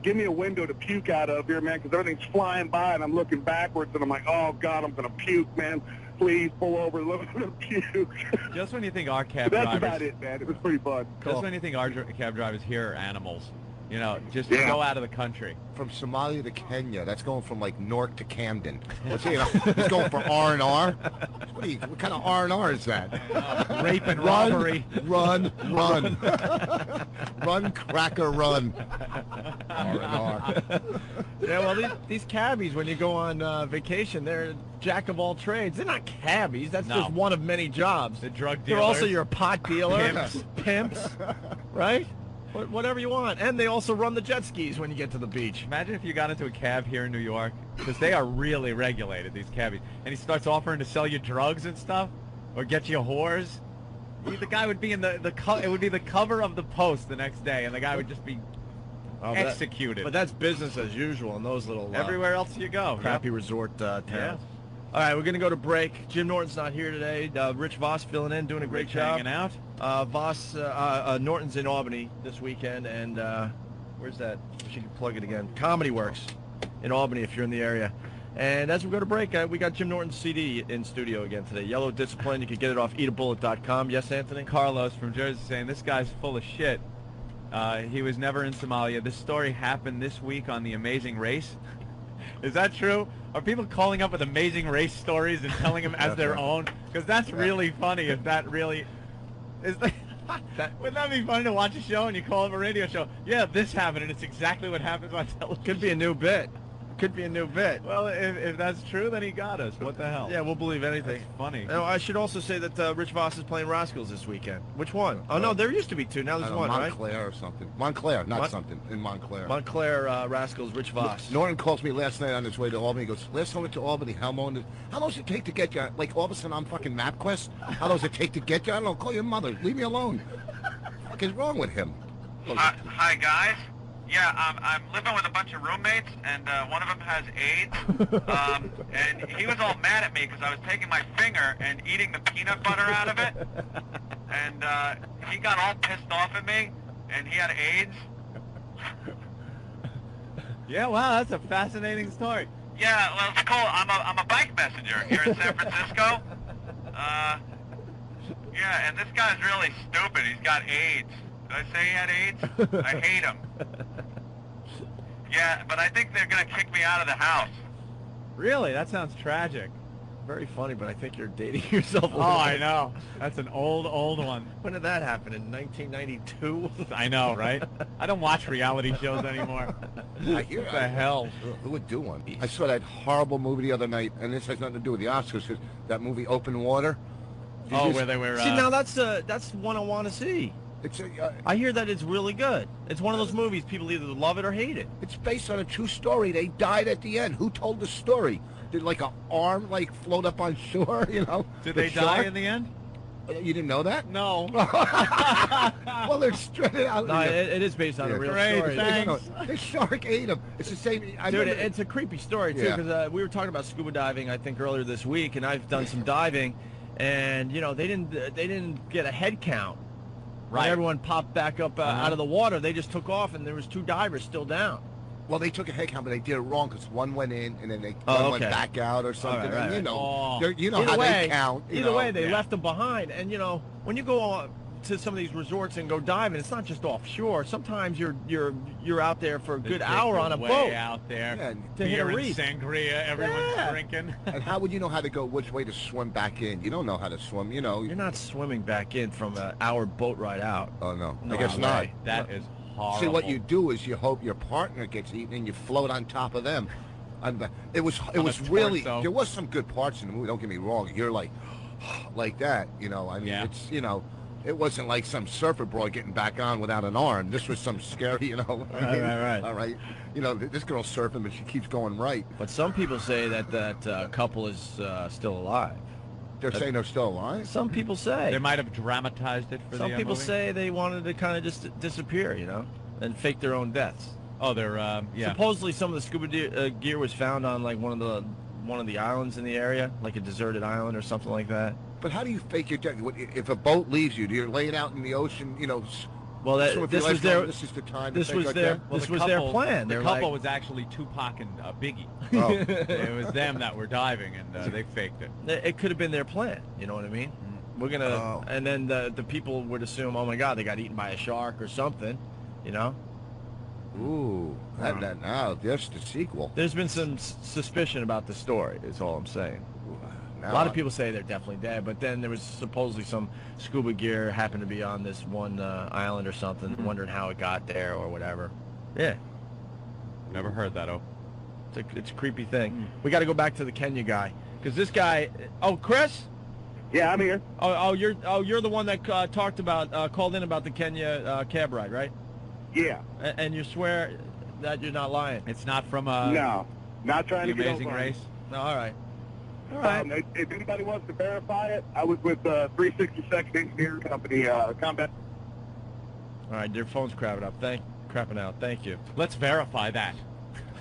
give me a window to puke out of here, man, because everything's flying by, and I'm looking backwards, and I'm like, oh, God, I'm going to puke, man. please pull over, let me puke. Just when you think our cab That's drivers... about it, man. It was pretty fun. Just when you think our cab drivers here are animals. You know, just Yeah. go out of the country. From Somalia to Kenya, that's going from like Newark to Camden. Let's see, he's going for R&R. What kind of R&R is that? Rape and Run, robbery. Run, run, cracker, run. R&R. Yeah, well, these cabbies, when you go on vacation, they're jack of all trades. They're not cabbies. That's just one of many jobs. The drug They're dealers. also your pot dealer, Pimps. right? Whatever you want. And they also run the jet skis when you get to the beach. Imagine if you got into a cab here in New York, because they are really regulated, these cabbies, and he starts offering to sell you drugs and stuff, or get you whores. The guy would be in it would be the cover of the Post the next day, and the guy would just be executed. But that's business as usual in those little... Everywhere else you go. Crappy resort towns. Yeah. All right, we're going to go to break. Jim Norton's not here today. Rich Voss filling in, doing a great job. Hanging out. Norton's in Albany this weekend, and where's that? She can plug it again. Comedy Works in Albany if you're in the area. And as we go to break, we got Jim Norton's CD in studio again today. Yellow Discipline. You can get it off eatabullet.com. Yes, Anthony? Carlos from Jersey saying, this guy's full of shit. He was never in Somalia. This story happened this week on The Amazing Race. Is that true? Are people calling up with Amazing Race stories and telling them as their own? Because that's really funny if that really is. Wouldn't that be funny to watch a show and you call up a radio show? Yeah, this happened and it's exactly what happens on television. Could be a new bit. Could be a new bit. Well, if that's true, then he got us. What the hell? Yeah, we'll believe anything. That's funny. Now, I should also say that Rich Voss is playing Rascals this weekend. Which one? Oh, no, there used to be two. Now there's one, right? Montclair or something. Montclair, not something. In Montclair. Montclair, Rascals, Rich Voss. Norton calls me last night on his way to Albany. He goes, last time I went to Albany, how long does it take to get you? Like, all of a sudden, I'm fucking MapQuest? How long does it take to get you? I don't know. Call your mother. Leave me alone. What is wrong with him? Hi, guys. Yeah, I'm living with a bunch of roommates, and one of them has AIDS. And he was all mad at me because I was taking my finger and eating the peanut butter out of it. And he got all pissed off at me, and he had AIDS. Yeah, wow, that's a fascinating story. Yeah, well, it's cool. I'm a bike messenger here in San Francisco. Yeah, and this guy's really stupid. He's got AIDS. Did I say he had AIDS? I hate him. Yeah, but I think they're going to kick me out of the house. Really? That sounds tragic. Very funny, but I think you're dating yourself. Oh, I know. That's an old one. When did that happen? In 1992? I know, right? I don't watch reality shows anymore. What the hell? Who would do one? I saw that horrible movie the other night, and this has nothing to do with the Oscars. That movie, Open Water. Where they were... See, now that's one I want to see. I hear that it's really good. It's one of those movies people either love it or hate it. It's based on a true story. They died at the end. Who told the story? Did like an arm float up on shore? You know? Did they die in the end? You didn't know that? No. Well, they're straight out. No, it is based on a real story. Thanks. The shark ate him. It's the same. Dude, it's a creepy story too because we were talking about scuba diving I think earlier this week, and I've done some diving, and you know they didn't get a head count. Right. When everyone popped back up out of the water, they just took off, and there was 2 divers still down. Well, they took a head count, but they did it wrong because one went in, and then one went back out or something. Right, and you know, either how way, they count. Either way, they left them behind. And you know, when you go to some of these resorts and go diving, it's not just offshore. Sometimes you're out there for a good hour on a boat. Out there, to hit a beer and reef. sangria, everyone's drinking. And how would you know how to go? Which way to swim back in? You don't know how to swim. You know, you're not swimming back in from an hour boat ride out. Oh no, No I guess not. way. That is horrible. See, what you do is you hope your partner gets eaten and you float on top of them. And it was really, there was some good parts in the movie. Don't get me wrong. You're like that, you know. I mean, it's, you know, it wasn't like some surfer boy getting back on without an arm. This was some scary, you know. Right. All right. You know, this girl's surfing, but she keeps going right. But some people say that couple is still alive. They're saying they're still alive? Some people say. They might have dramatized it for Some the people movie. say they wanted to kind of just disappear, you know, and fake their own deaths. Oh, they're Supposedly, some of the scuba gear was found on like one of the islands in the area, like a deserted island or something like that. But how do you fake your death? If a boat leaves you, do you lay it out in the ocean, you know, Well, So if this you was let their. them, this is the time. to This take was out their. them. Well, This the was their couple- plan. The They're couple like, was actually Tupac and Biggie. Oh. It was them that were diving, and they faked it. it could have been their plan. You know what I mean? We're gonna, Oh. and then the people would assume, oh my God, they got eaten by a shark or something. You know? Ooh, that now there's the sequel. There's been some suspicion about the story. Is all I'm saying. Now A lot of people say they're definitely dead, but then there was supposedly some scuba gear happened to be on this one island or something, wondering how it got there or whatever. Yeah. Never heard that. It's a creepy thing. We got to go back to the Kenya guy because this guy. Oh, Chris. Yeah, I'm here. You're the one that talked about called in about the Kenya cab ride, right? Yeah. And you swear that you're not lying. It's not from No, not trying The to get Amazing over. Race. No, all right. All right. If anybody wants to verify it, I was with 362nd Engineering Company, Combat. All right, your phone's crapping out. Thank you. Let's verify that.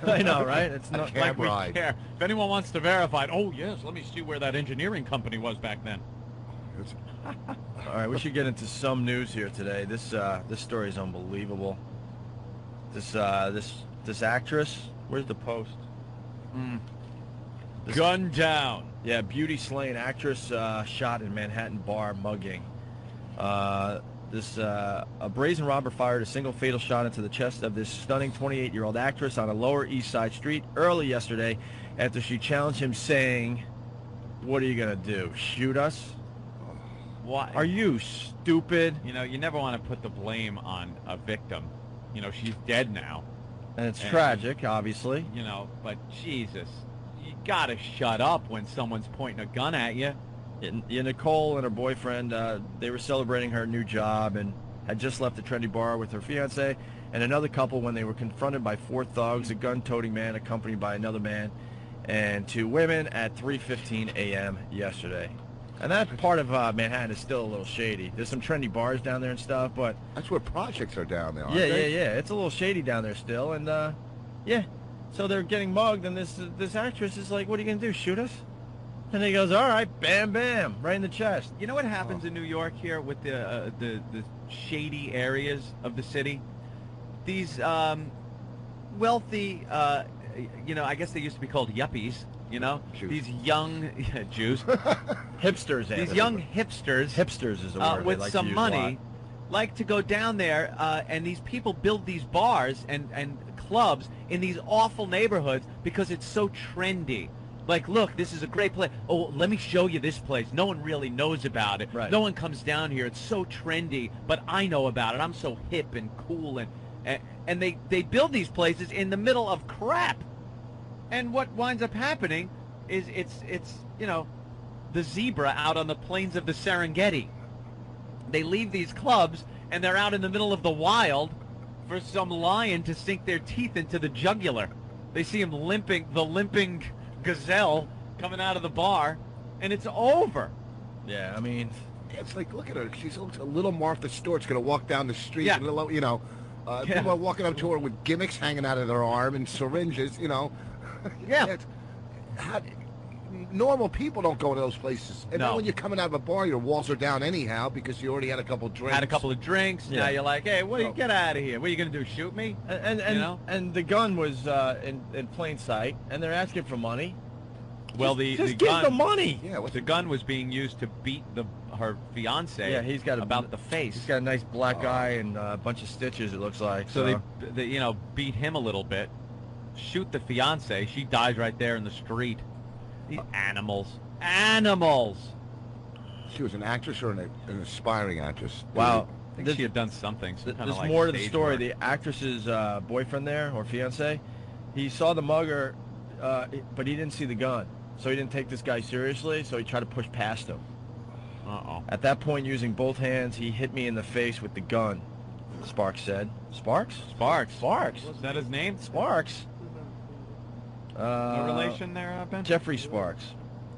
I know, right? It's not Like we care. If anyone wants to verify it, oh yes, let me see where that engineering company was back then. All right, we should get into some news here today. This story is unbelievable. This actress. Where's the post? Gun down. Yeah, Beauty Slane, actress shot in Manhattan bar mugging. A brazen robber fired a single fatal shot into the chest of this stunning 28-year-old actress on a Lower East Side street early yesterday after she challenged him saying, "What are you going to do, shoot us? Why? Are you stupid?" You know, you never want to put the blame on a victim. You know, she's dead now. And it's tragic, obviously. You know, but Jesus, you got to shut up when someone's pointing a gun at you. Nicole and her boyfriend, they were celebrating her new job and had just left the trendy bar with her fiance and another couple when they were confronted by 4 thugs, a gun-toting man accompanied by another man, and 2 women at 3:15 a.m. yesterday. And that part of Manhattan is still a little shady. There's some trendy bars down there and stuff, but that's where projects are down there, aren't yeah, they? yeah. It's a little shady down there still, and yeah. So they're getting mugged, and this actress is like, "What are you gonna do? Shoot us?" And he goes, "All right, bam, bam, right in the chest." You know what happens in New York here with the shady areas of the city? These wealthy, you know, I guess they used to be called yuppies. You know, these young Jews, hipsters. These young hipsters. Hipsters is a word with they like some to use a money, lot. like to go down there, and these people build these bars and clubs in these awful neighborhoods because it's so trendy. Like, look, this is a great place. Oh, let me show you this place. No one really knows about it. Right. No one comes down here. It's so trendy, but I know about it. I'm so hip and cool, and they build these places in the middle of crap. And what winds up happening is it's you know, the zebra out on the plains of the Serengeti. They leave these clubs and they're out in the middle of the wild for some lion to sink their teeth into the jugular. They see him limping gazelle coming out of the bar, and it's over. Yeah, I mean, it's like, look at her. She's a little Martha Stewart's gonna walk down the street. Yeah. And, you know, people are walking up to her with gimmicks hanging out of their arm and syringes. You know. Yeah. Normal people don't go to those places. And No. then when you're coming out of a bar, your walls are down anyhow because you already had a couple drinks. Had a couple of drinks. Yeah. Now you're like, hey, what do you get out of here? What are you gonna do? Shoot me? And you know? and the gun was in plain sight, and they're asking for money. Well, just the give gun, the money. Yeah, the gun was being used to beat her fiance. Yeah, he's got about the face. He's got a nice black eye and a bunch of stitches. It looks like. So they you know, beat him a little bit, shoot the fiance. She dies right there in the street. These animals. She was an actress or an aspiring actress? Wow. I think she had done something. There's more to the story. The actress's boyfriend there, or fiance, he saw the mugger, but he didn't see the gun. So he didn't take this guy seriously, so he tried to push past him. Uh-oh. At that point, using both hands, he hit me in the face with the gun, Sparks said. Sparks? Sparks. Is that his name? Sparks. No relation there, Ben? Jeffrey Sparks.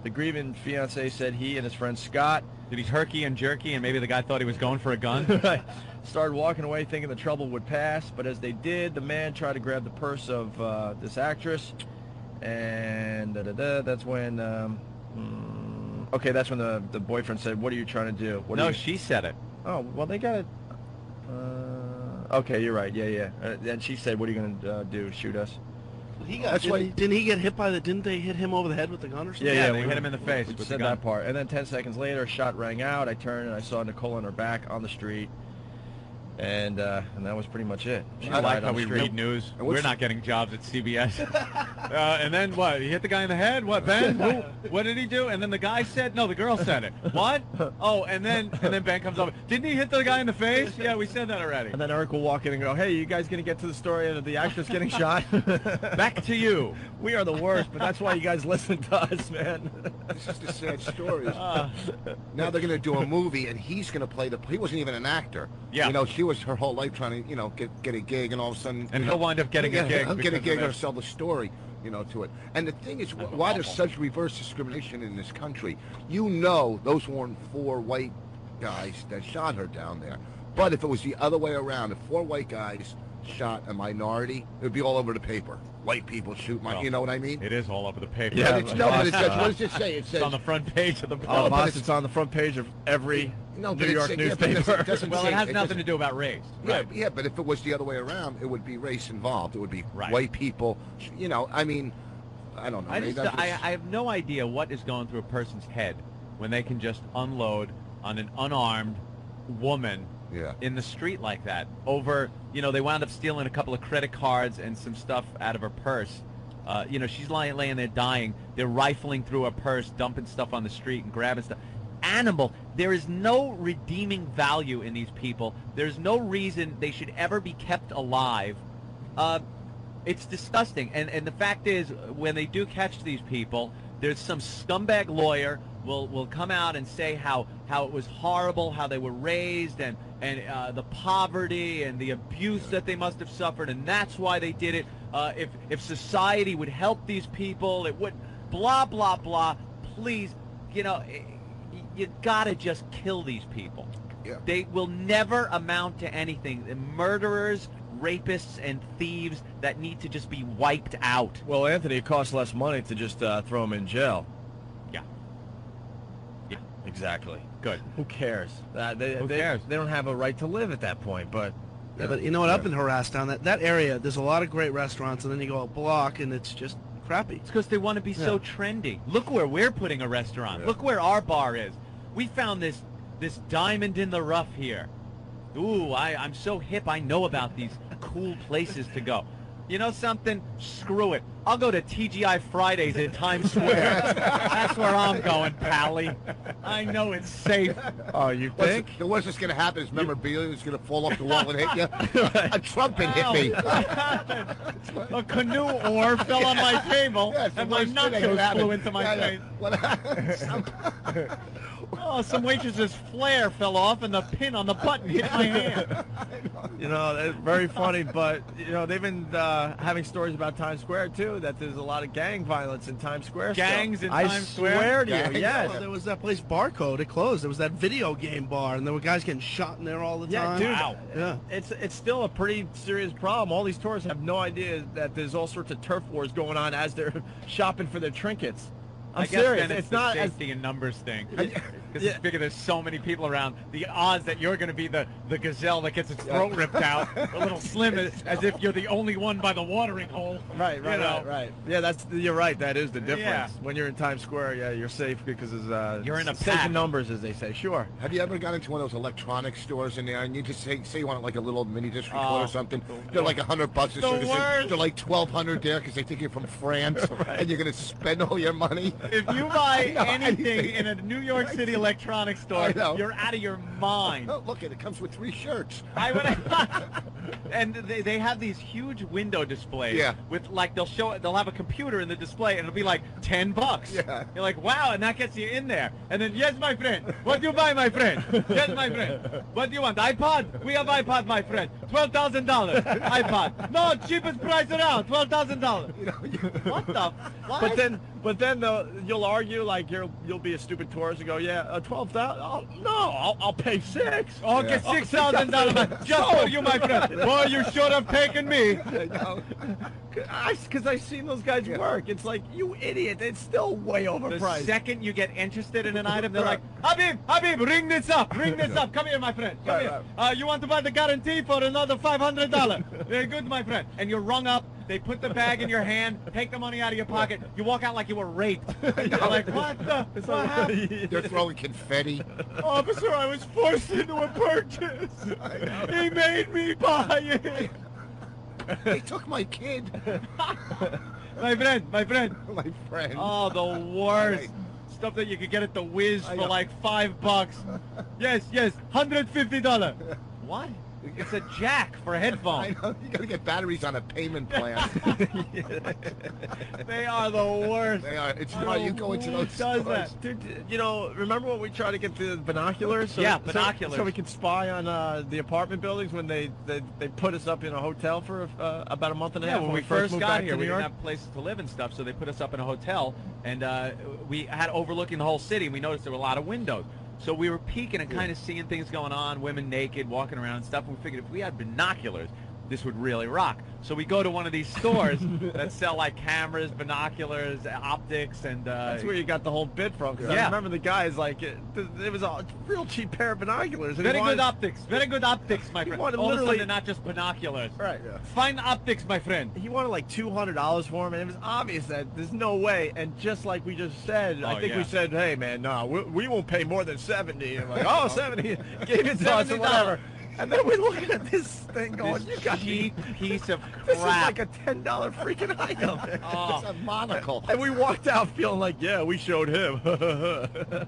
The grieving fiance said he and his friend Scott... Did he herky and jerky and maybe the guy thought he was going for a gun? Right. Started walking away thinking the trouble would pass, but as they did, the man tried to grab the purse of this actress, and that's when... okay, that's when the boyfriend said, "What are you trying to do?" No, she said it. Oh, well, they got it. Okay, you're right. Yeah. And she said, "What are you gonna do? Shoot us?" He got. Didn't he get hit by the? Didn't they hit him over the head with the gun or something? Yeah, they hit him in the face We with the said gun. that part, and then 10 seconds later, a shot rang out. I turned and I saw Nicole on her back on the street, and that was pretty much it. She I like died how on the we street. read news. We're not getting jobs at CBS. And then what? He hit the guy in the head? What, Ben? Who? What did he do? And then the guy said, no, the girl said it. What? Oh, and then Ben comes over. Didn't he hit the guy in the face? Yeah, we said that already. And then Eric will walk in and go, "Hey, you guys gonna get to the story of the actress getting shot?" Back to you. We are the worst, but that's why you guys listen to us, man. It's just a sad story. Now they're going to do a movie, and he's going to play the. He wasn't even an actor. Yeah. You know, she was her whole life trying to, get a gig, and all of a sudden. And he'll wind up getting a gig. He'll get a because gig of or this. sell the story, to it. And the thing is, why there's such reverse discrimination in this country? Those weren't 4 white guys that shot her down there. But if it was the other way around, if 4 white guys shot a minority, it would be all over the paper. White people shoot you know what I mean? It is all over the paper. Yeah, but it says, what does it say? It says it's on the front page of the Oh, boss, it's on the front page of every New York newspaper. Well, it has nothing to do about race. Yeah, but if it was the other way around, it would be race involved. It would be white people. I mean, I don't know. I have no idea what is going through a person's head when they can just unload on an unarmed woman in the street like that. Over, they wound up stealing a couple of credit cards and some stuff out of her purse. She's laying there dying. They're rifling through her purse, dumping stuff on the street and grabbing stuff. Animal. There is no redeeming value in these people. There's no reason they should ever be kept alive. It's disgusting. And the fact is, when they do catch these people, there's some scumbag lawyer will come out and say how it was horrible, how they were raised, and the poverty and the abuse that they must have suffered, and that's why they did it. If society would help these people, it would blah blah blah. Please, you gotta just kill these people. Yeah. They will never amount to anything. They're murderers, rapists, and thieves that need to just be wiped out. Well, Anthony, it costs less money to just throw them in jail. Yeah, exactly. Good. Who cares? Who cares? They don't have a right to live at that point, but... Yeah, but you know what? I've been harassed down that area. There's a lot of great restaurants, and then you go a block, and it's just crappy. It's because they want to be so trendy. Look where we're putting a restaurant. Look where our bar is. We found this diamond in the rough here. Ooh, I'm so hip. I know about these cool places to go. You know something? Screw it. I'll go to TGI Fridays in Times Square. That's where I'm going, Pally. I know it's safe. Oh, you think? What's just going to happen is memorabilia is going to fall off the wall and hit you. A trumpet hit me. A canoe oar fell on my table, and my nachos flew into my face. Oh, some waitress's flare fell off, and the pin on the button hit my hand. It's very funny, but, they've been having stories about Times Square, too, that there's a lot of gang violence in Times Square. Gangs in Times Square? I swear to you, yes. Well, there was that place, Barcode. It closed. There was that video game bar, and there were guys getting shot in there all the time. Dude. Wow. Yeah. It's still a pretty serious problem. All these tourists have no idea that there's all sorts of turf wars going on as they're shopping for their trinkets. I'm I guess serious. then it's not the as safety and numbers thing. Because it's figure there's so many people around. The odds that you're going to be the gazelle that gets its throat ripped out a little slim, as if you're the only one by the watering hole. Right. Yeah, you're right. That is the difference. Yeah. When you're in Times Square, you're safe because you're in a safe pack. in numbers, as they say. Sure. Have you ever gone into one of those electronic stores in there and you just say you want like a little mini disc recorder or something? They're like $100 or so. They're like $1,200 there because they think you're from France and you're going to spend all your money. If you buy anything in a New York City electronics store, you're out of your mind. Oh, look, it comes with 3 shirts. And they have these huge window displays. Yeah. With they'll have a computer in the display and it'll be like $10. Yeah. You're like, wow, and that gets you in there. And then, yes, my friend. What do you buy, my friend? Yes, my friend. What do you want? iPod? We have iPod, my friend. $12,000 iPod. No, cheapest price around. $12,000. What the? What? But But then you'll argue like you'll be a stupid tourist and go, yeah, 12,000. Oh, no, I'll pay $6,000. Oh, get $6,000 just for you, my friend. Boy, you should have taken me. Because I've seen those guys work. It's like, you idiot. It's still way overpriced. The second you get interested in an item, they're like, Habib, ring this up. Come here, my friend. Come here. You want to buy the guarantee for another $500? Very good, my friend. And you're rung up. They put the bag in your hand, take the money out of your pocket. You walk out like you were raped. You're like, what happened? They're throwing confetti. Officer, I was forced into a purchase. He made me buy it. They took my kid. My friend. My friend. Oh, the worst. Stuff that you could get at the Wiz for like $5. Yes, $150. What? It's a jack for a headphone. I know. You gotta get batteries on a payment plan. They are the worst. They are. It's funny. You go into those stores. Dude, remember when we tried to get the binoculars? Binoculars. So we could spy on the apartment buildings when they put us up in a hotel for about a month and a half. When we first moved got back here, to we New didn't York. have places to live and stuff, so they put us up in a hotel, and we had overlooking the whole city, and we noticed there were a lot of windows. So we were peeking and kind of seeing things going on, women naked, walking around and stuff, and we figured if we had binoculars, this would really rock. So we go to one of these stores that sell like cameras, binoculars, optics, and That's where you got the whole bit from. Because I remember the guys like it was a real cheap pair of binoculars. And Very good optics, my friend. wanted All of a literally- sudden, they're not just binoculars. Right. Yeah. Fine optics, my friend. He wanted like $200 for him, and it was obvious that there's no way. And just like we just said, I think we said, hey, man, no, we won't pay more than 70. And like, oh, 70. Gave it to us or whatever. And then we're looking at this thing going, This you got cheap piece of crap. This is like a $10 freaking item. Oh. It's a monocle. And we walked out feeling like, yeah, we showed him. It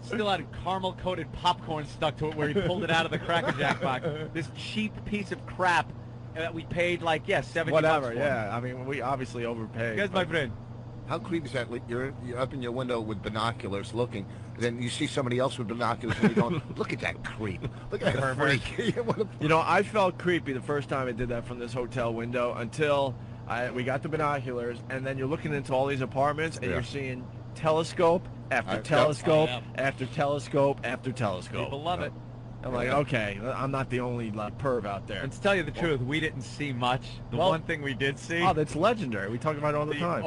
still had caramel coated popcorn stuck to it where he pulled it out of the Cracker Jack box. This cheap piece of crap that we paid like $70 Whatever, for. yeah. I mean, we obviously overpaid. Guys, my friend. How creepy is that? Like, you're up in your window with binoculars looking, and then you see somebody else with binoculars, and you're going, look at that creep. Look at that freak. You know, I felt creepy the first time I did that from this hotel window until we got the binoculars, and then you're looking into all these apartments, and you're seeing telescope after telescope after telescope after telescope. People love it. I'm like, okay, I'm not the only perv out there. And to tell you the truth, we didn't see much. The one thing we did see. Oh, that's legendary. We talk about it all the time.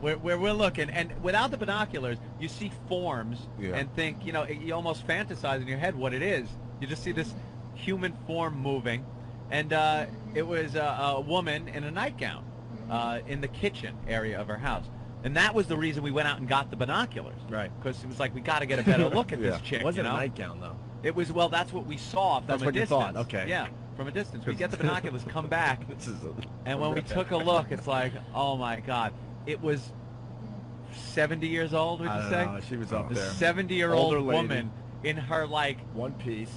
Where we're looking, and without the binoculars, you see forms and think, you almost fantasize in your head what it is. You just see this human form moving, and it was a woman in a nightgown in the kitchen area of her house. And that was the reason we went out and got the binoculars. Right. Because it was like, we got to get a better look at this chick. It wasn't a nightgown, though. It was, that's what we saw from That's a what distance. you thought, okay. Yeah, from a distance. We get the binoculars, come back, and when we took a look, it's like, oh my God. It was 70 years old, would you say? Know, she was up there. 70-year-old woman in her, like, one-piece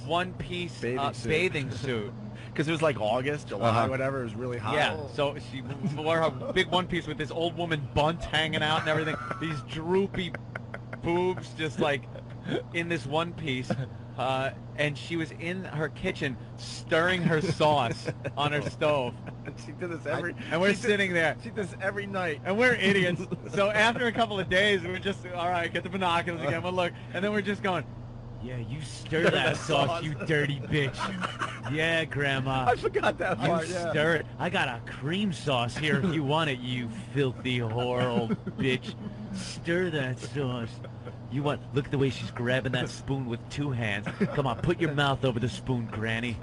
bathing suit. Because it was like August, July, whatever. It was really hot. Yeah, so she wore her big one-piece with this old woman bunt hanging out and everything. These droopy boobs just, like, in this one piece. And she was in her kitchen stirring her sauce on her stove. She did this every... And we're sitting there. She does this every night. And we're idiots. So after a couple of days, we're just, all right, get the binoculars again, we'll look. And then we're just going, yeah, you stir that sauce, you dirty bitch. Yeah, Grandma. I forgot that part, You stir it. I got a cream sauce here if you want it, you filthy whore old bitch. Stir that sauce. You want, look at the way she's grabbing that spoon with two hands. Come on, put your mouth over the spoon, Granny.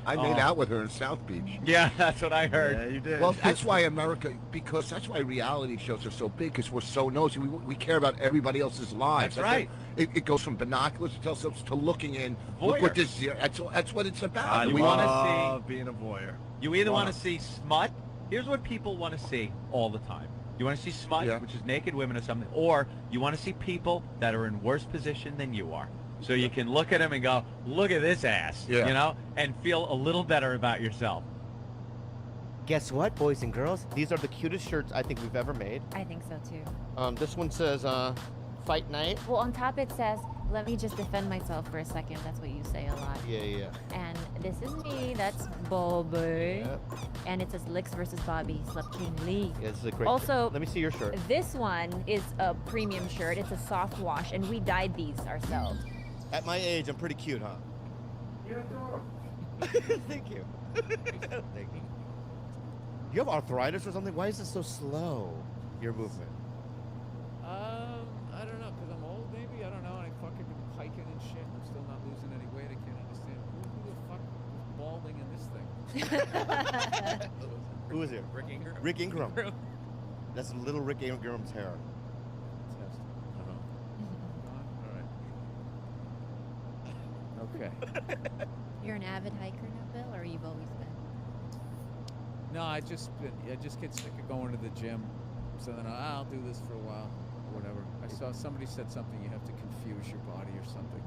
I made out with her in South Beach. Yeah, that's what I heard. Yeah, you did. Well, that's why that's why reality shows are so big, because we're so nosy. We care about everybody else's lives. That's right. It goes from binoculars to telescopes to looking in. Look what this. That's what it's about. You want to see being a voyeur. You either want to see smut. Here's what people want to see all the time. You want to see smut, which is naked women or something, or you want to see people that are in worse position than you are. So you can look at them and go, look at this ass, and feel a little better about yourself. Guess what, boys and girls? These are the cutest shirts I think we've ever made. I think so too. This one says, fight night. Well, on top it says, "Let me just defend myself for a second." That's what you say a lot. Yeah. And this is me. That's Bobby. And it says Licks versus Bobby. Slept King Lee. Yeah, this is a great. Also, let me see your shirt. This one is a premium shirt. It's a soft wash, and we dyed these ourselves. At my age, I'm pretty cute, huh? You're adorable. Thank you. Thank you. You have arthritis or something? Why is this so slow? Your movement. I don't know, because I'm old maybe? I don't know, and I fucking been hiking and shit, and I'm still not losing any weight. I can't understand who the fuck is balding in this thing. Who is here? Rick Ingram. Rick Ingram. That's little Rick Ingram's hair. Okay. You're an avid hiker now, Bill, or you've always been? No, I just get sick of going to the gym, so then I'll do this for a while, or whatever. I saw somebody said something. You have to confuse your body or something.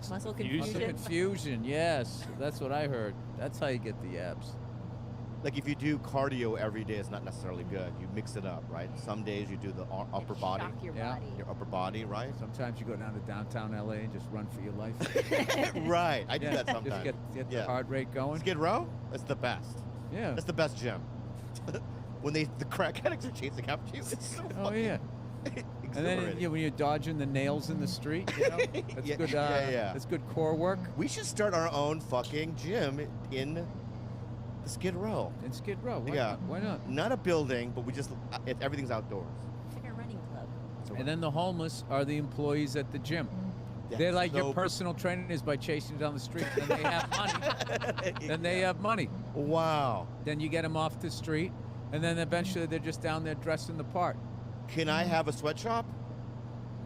Muscle confusion. Muscle confusion. Yes, that's what I heard. That's how you get the abs. Like if you do cardio every day, it's not necessarily good. You mix it up, right? Some days you do the upper body. Shock your body. Your upper body, right? Sometimes you go down to downtown LA and just run for your life. Right. I do that sometimes. Just get the heart rate going. Skid Row? That's the best. Yeah. That's the best gym. When the crack addicts are chasing after you, it's so Oh fucking yeah. And then when you're dodging the nails in the street, you know, that's good. That's good core work. We should start our own fucking gym in the Skid Row. In Skid Row, why not? Not a building, but we just everything's outdoors. It's like a running club. And then the homeless are the employees at the gym. They're like your personal trainers by chasing you down the street. Then they have money. Then they have money. Wow. Then you get them off the street, and then eventually they're just down there dressing the part. Can I have a sweatshop?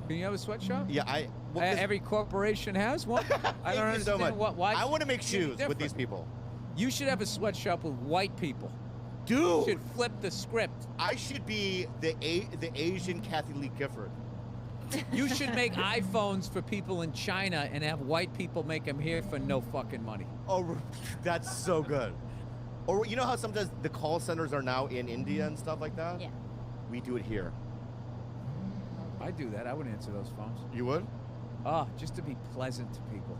Can you have a sweatshop? Yeah, every corporation has one. I don't understand so much. why. I want to make it's shoes with different. these people. You should have a sweatshop with white people. Dude, you should flip the script. I should be the Asian Kathy Lee Gifford. You should make iPhones for people in China and have white people make them here for no fucking money. Oh, that's so good. Or you know how sometimes the call centers are now in India and stuff like that? Yeah. We do it here. I do that. I would answer those phones. You would? Oh, just to be pleasant to people.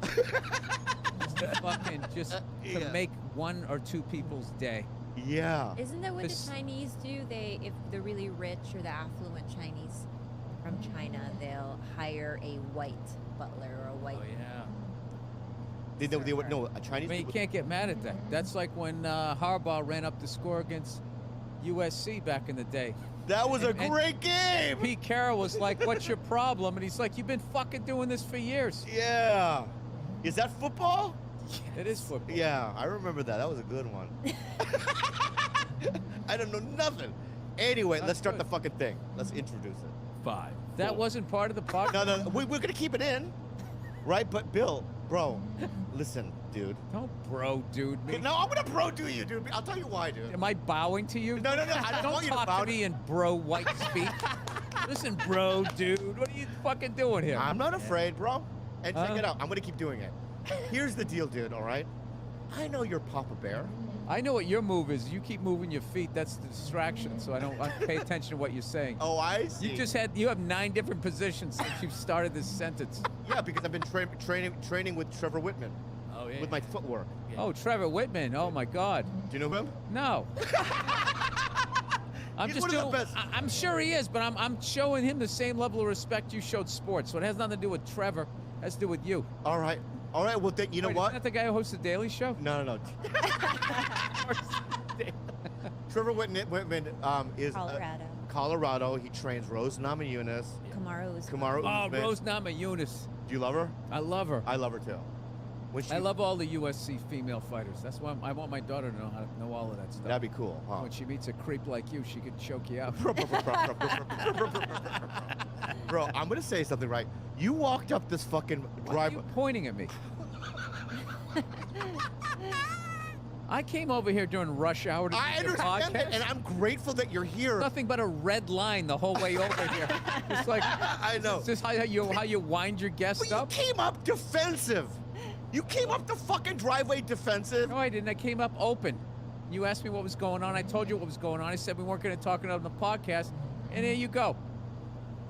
To make one or two people's day. Yeah. Isn't that what the Chinese do? If the really rich or the affluent Chinese from China, they'll hire a white butler or a white. Oh yeah. They would no a Chinese. I mean, you can't get mad at that. That's like when Harbaugh ran up the score against USC back in the day. That was a great game. Pete Carroll was like, "What's your problem?" And he's like, "You've been fucking doing this for years." Yeah. Is that football? It is football. Yeah, I remember that. That was a good one. I don't know nothing. Anyway, let's start the fucking thing. Let's introduce it. 5. That wasn't part of the podcast. No. We're gonna keep it in, right? But Bill, bro, listen, dude. Don't bro, dude. Me. No, I'm gonna bro do you, dude. I'll tell you why, dude. Am I bowing to you? No. I don't want you to talk bow to me in bro white speak. Listen, bro, dude. What are you fucking doing here? I'm not afraid, bro. And check it out. I'm gonna keep doing it. Here's the deal, dude. All right. I know you're Papa Bear. I know what your move is. You keep moving your feet. That's the distraction. So I pay attention to what you're saying. Oh, I see. You have 9 different positions since you've started this sentence. Yeah, because I've been training with Trevor Whitman. Oh yeah. With my footwork. Yeah. Oh, Trevor Whitman. Oh my God. Do you know him? No. He's one of the best. I'm sure he is, but I'm showing him the same level of respect you showed sports. So it has nothing to do with Trevor. It has to do with you. All right. Well, you know Wait, what? Isn't that the guy who hosts the Daily Show? No. Trevor Whitman is Colorado. He trains Rose Namajunas. Kamaru Usman. Rose Namajunas. Do you love her? I love her. I love her too. I love all the USC female fighters. That's why I want my daughter to know how to know all of that stuff. That'd be cool. Huh? When she meets a creep like you, she could choke you out. Bro, I'm gonna say something right. You walked up this fucking driveway. Why are you pointing at me? I came over here during rush hour to I do the understand podcast. that, and I'm grateful that you're here. Nothing but a red line the whole way over here. It's like I know. Is this how you wind your guests But up? you came up defensive. You came up the fucking driveway defensive. No, I didn't. I came up open. You asked me what was going on. I told you what was going on. I said we weren't going to talk about it on the podcast, and there you go.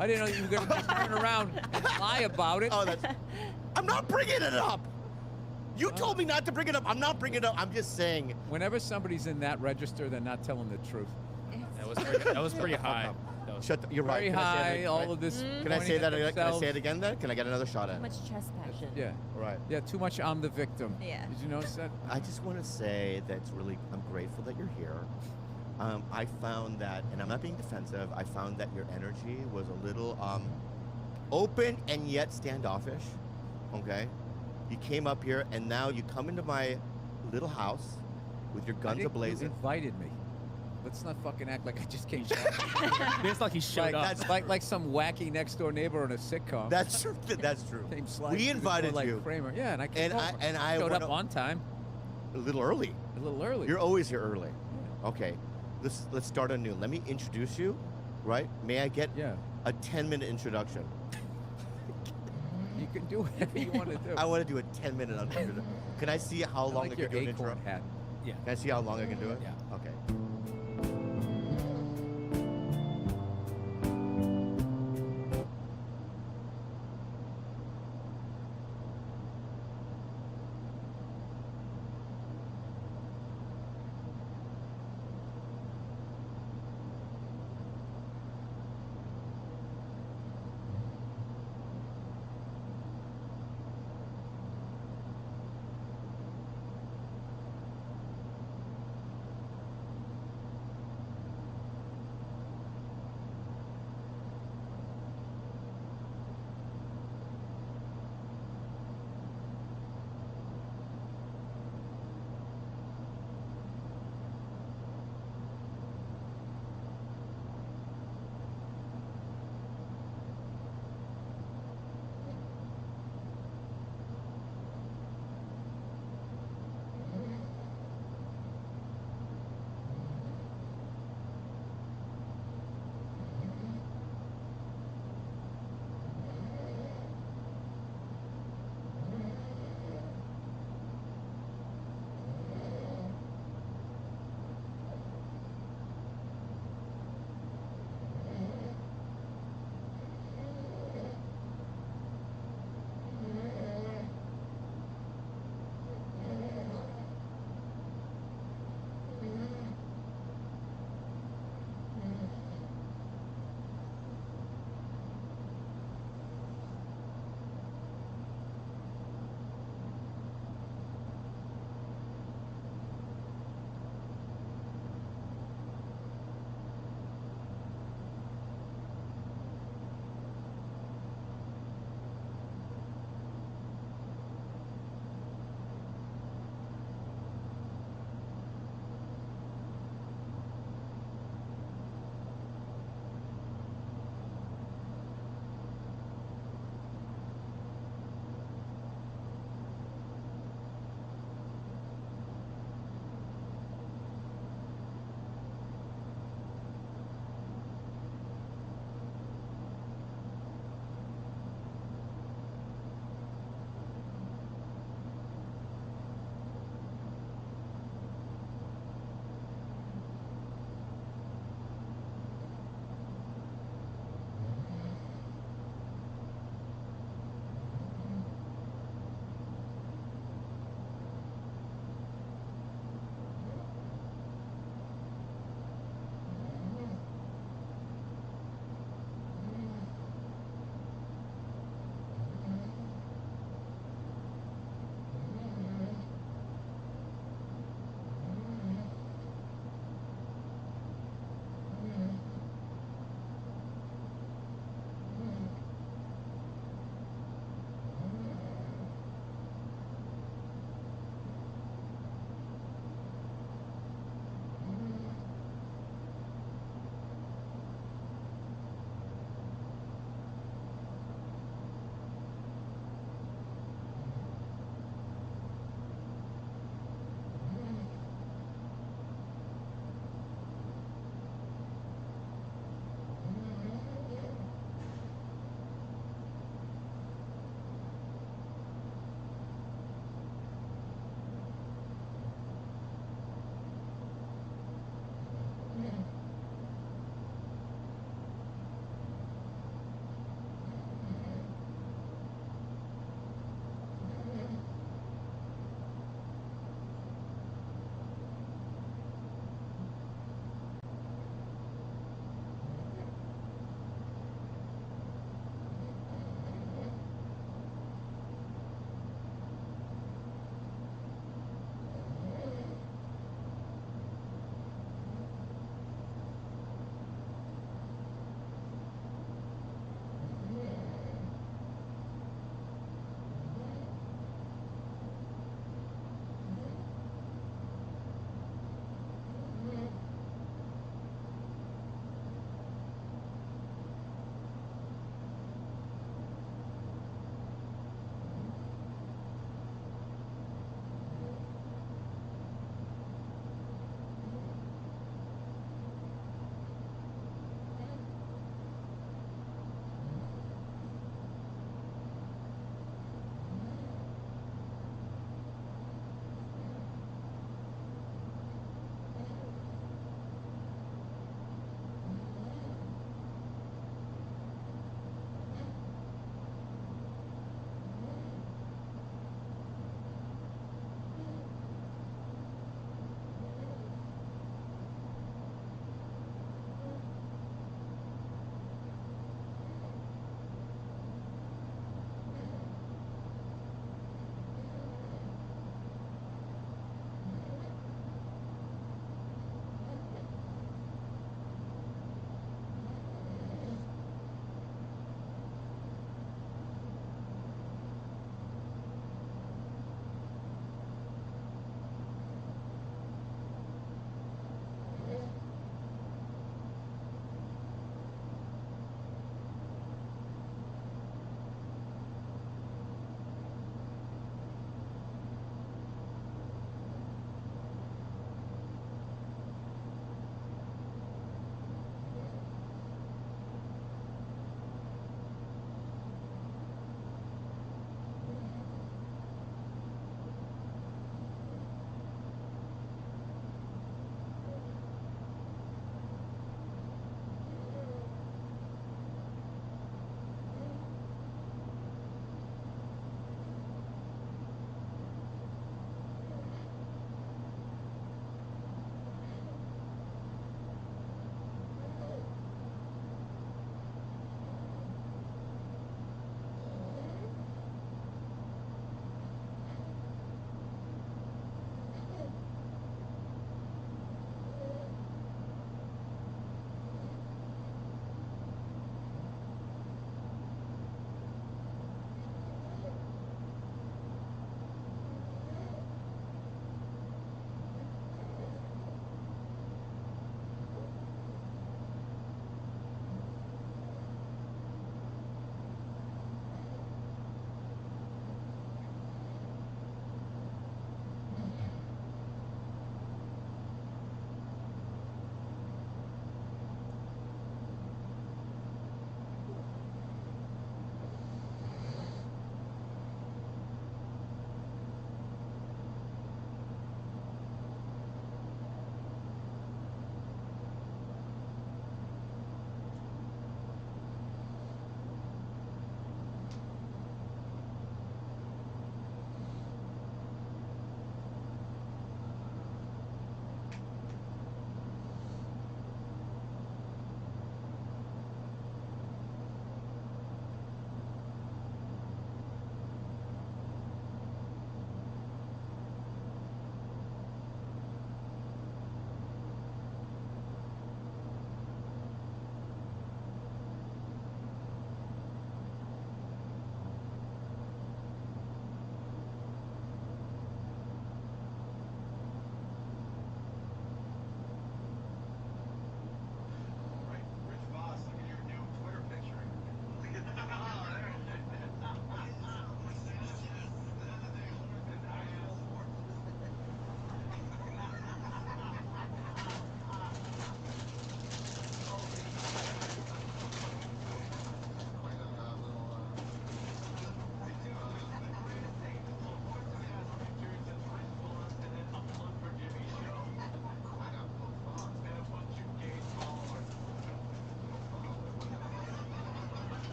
I didn't know you were going to just turn around and lie about it. Oh, that's. I'm not bringing it up. You told me not to bring it up. I'm not bringing it up. I'm just saying. Whenever somebody's in that register, they're not telling the truth. That was pretty high. You're right. Very Can I say high. that- All of this. Can I say pointing that? at Can I themselves. say it again? Then can I get another shot at Too it? much chest passion. Yeah. Right. Yeah. Too much. I'm the victim. Yeah. Did you notice that? I just want to say that it's really. I'm grateful that you're here. I found that, and I'm not being defensive. I found that your energy was a little open and yet standoffish. Okay. You came up here, and now you come into my little house with your guns You ablazing. invited me. Let's not fucking act like I just came. It's like he showed up. That's like some wacky next door neighbor on a sitcom. That's true. That's true. Came sliding We through the door invited like you. Kramer. Yeah, and I came And over. and I showed wanna- up on time. A little early. A little early. You're always here early. Okay. Let's start anew. Let me introduce you. Right? May I get a 10-minute introduction? You can do whatever you want to do. I want to do a 10-minute introduction. Can I see how long like I can do your an intro? acorn hat. Yeah. Can I see how long I can do it? Yeah. Okay.